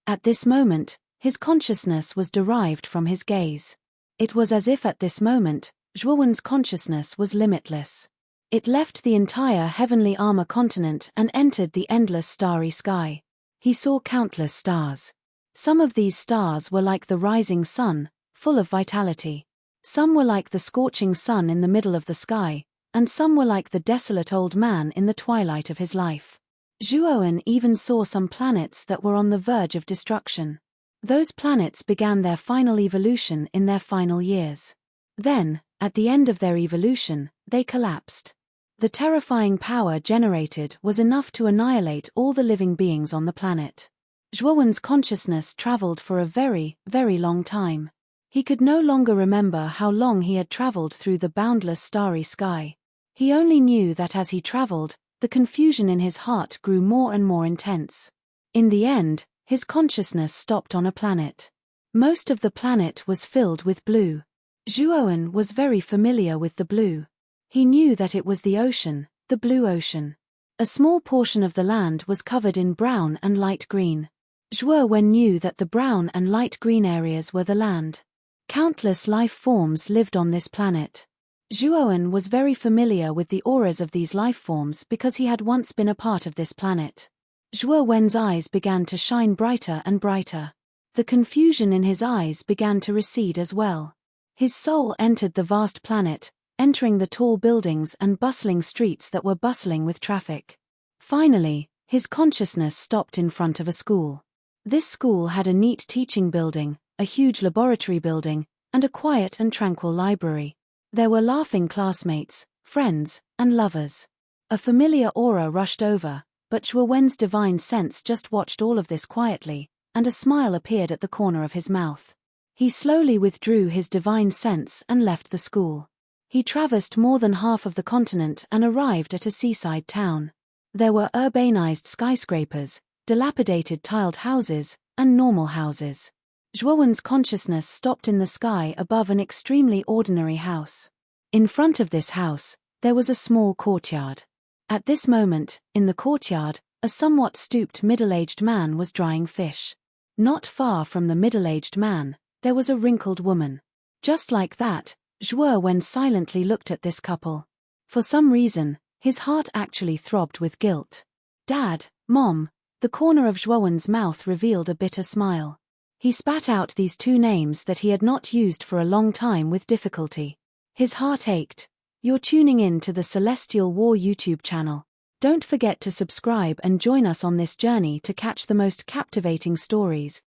At this moment, his consciousness was derived from his gaze. It was as if at this moment, Zhuowen's consciousness was limitless. It left the entire heavenly armor continent and entered the endless starry sky. He saw countless stars. Some of these stars were like the rising sun, full of vitality. Some were like the scorching sun in the middle of the sky, and some were like the desolate old man in the twilight of his life. Zhuowen even saw some planets that were on the verge of destruction. Those planets began their final evolution in their final years. Then, at the end of their evolution, they collapsed. The terrifying power generated was enough to annihilate all the living beings on the planet. Zhuowen's consciousness traveled for a very, very long time. He could no longer remember how long he had traveled through the boundless starry sky. He only knew that as he traveled, the confusion in his heart grew more and more intense. In the end, his consciousness stopped on a planet. Most of the planet was filled with blue. Zhuowen was very familiar with the blue. He knew that it was the ocean, the blue ocean. A small portion of the land was covered in brown and light green. Zhuowen knew that the brown and light green areas were the land. Countless life forms lived on this planet. Zhuowen was very familiar with the auras of these life forms because he had once been a part of this planet. Zhuowen's eyes began to shine brighter and brighter. The confusion in his eyes began to recede as well. His soul entered the vast planet, entering the tall buildings and bustling streets that were bustling with traffic. Finally, his consciousness stopped in front of a school. This school had a neat teaching building, a huge laboratory building, and a quiet and tranquil library. There were laughing classmates, friends, and lovers. A familiar aura rushed over, but Zhuowen's divine sense just watched all of this quietly, and a smile appeared at the corner of his mouth. He slowly withdrew his divine sense and left the school. He traversed more than half of the continent and arrived at a seaside town. There were urbanized skyscrapers, dilapidated tiled houses, and normal houses. Zhuowen's consciousness stopped in the sky above an extremely ordinary house. In front of this house, there was a small courtyard. At this moment, in the courtyard, a somewhat stooped middle-aged man was drying fish. Not far from the middle-aged man, there was a wrinkled woman. Just like that, Zhuowen silently looked at this couple. For some reason, his heart actually throbbed with guilt. Dad, Mom, the corner of Zhuowen's mouth revealed a bitter smile. He spat out these two names that he had not used for a long time with difficulty. His heart ached. You're tuning in to the Celestial War YouTube channel. Don't forget to subscribe and join us on this journey to catch the most captivating stories,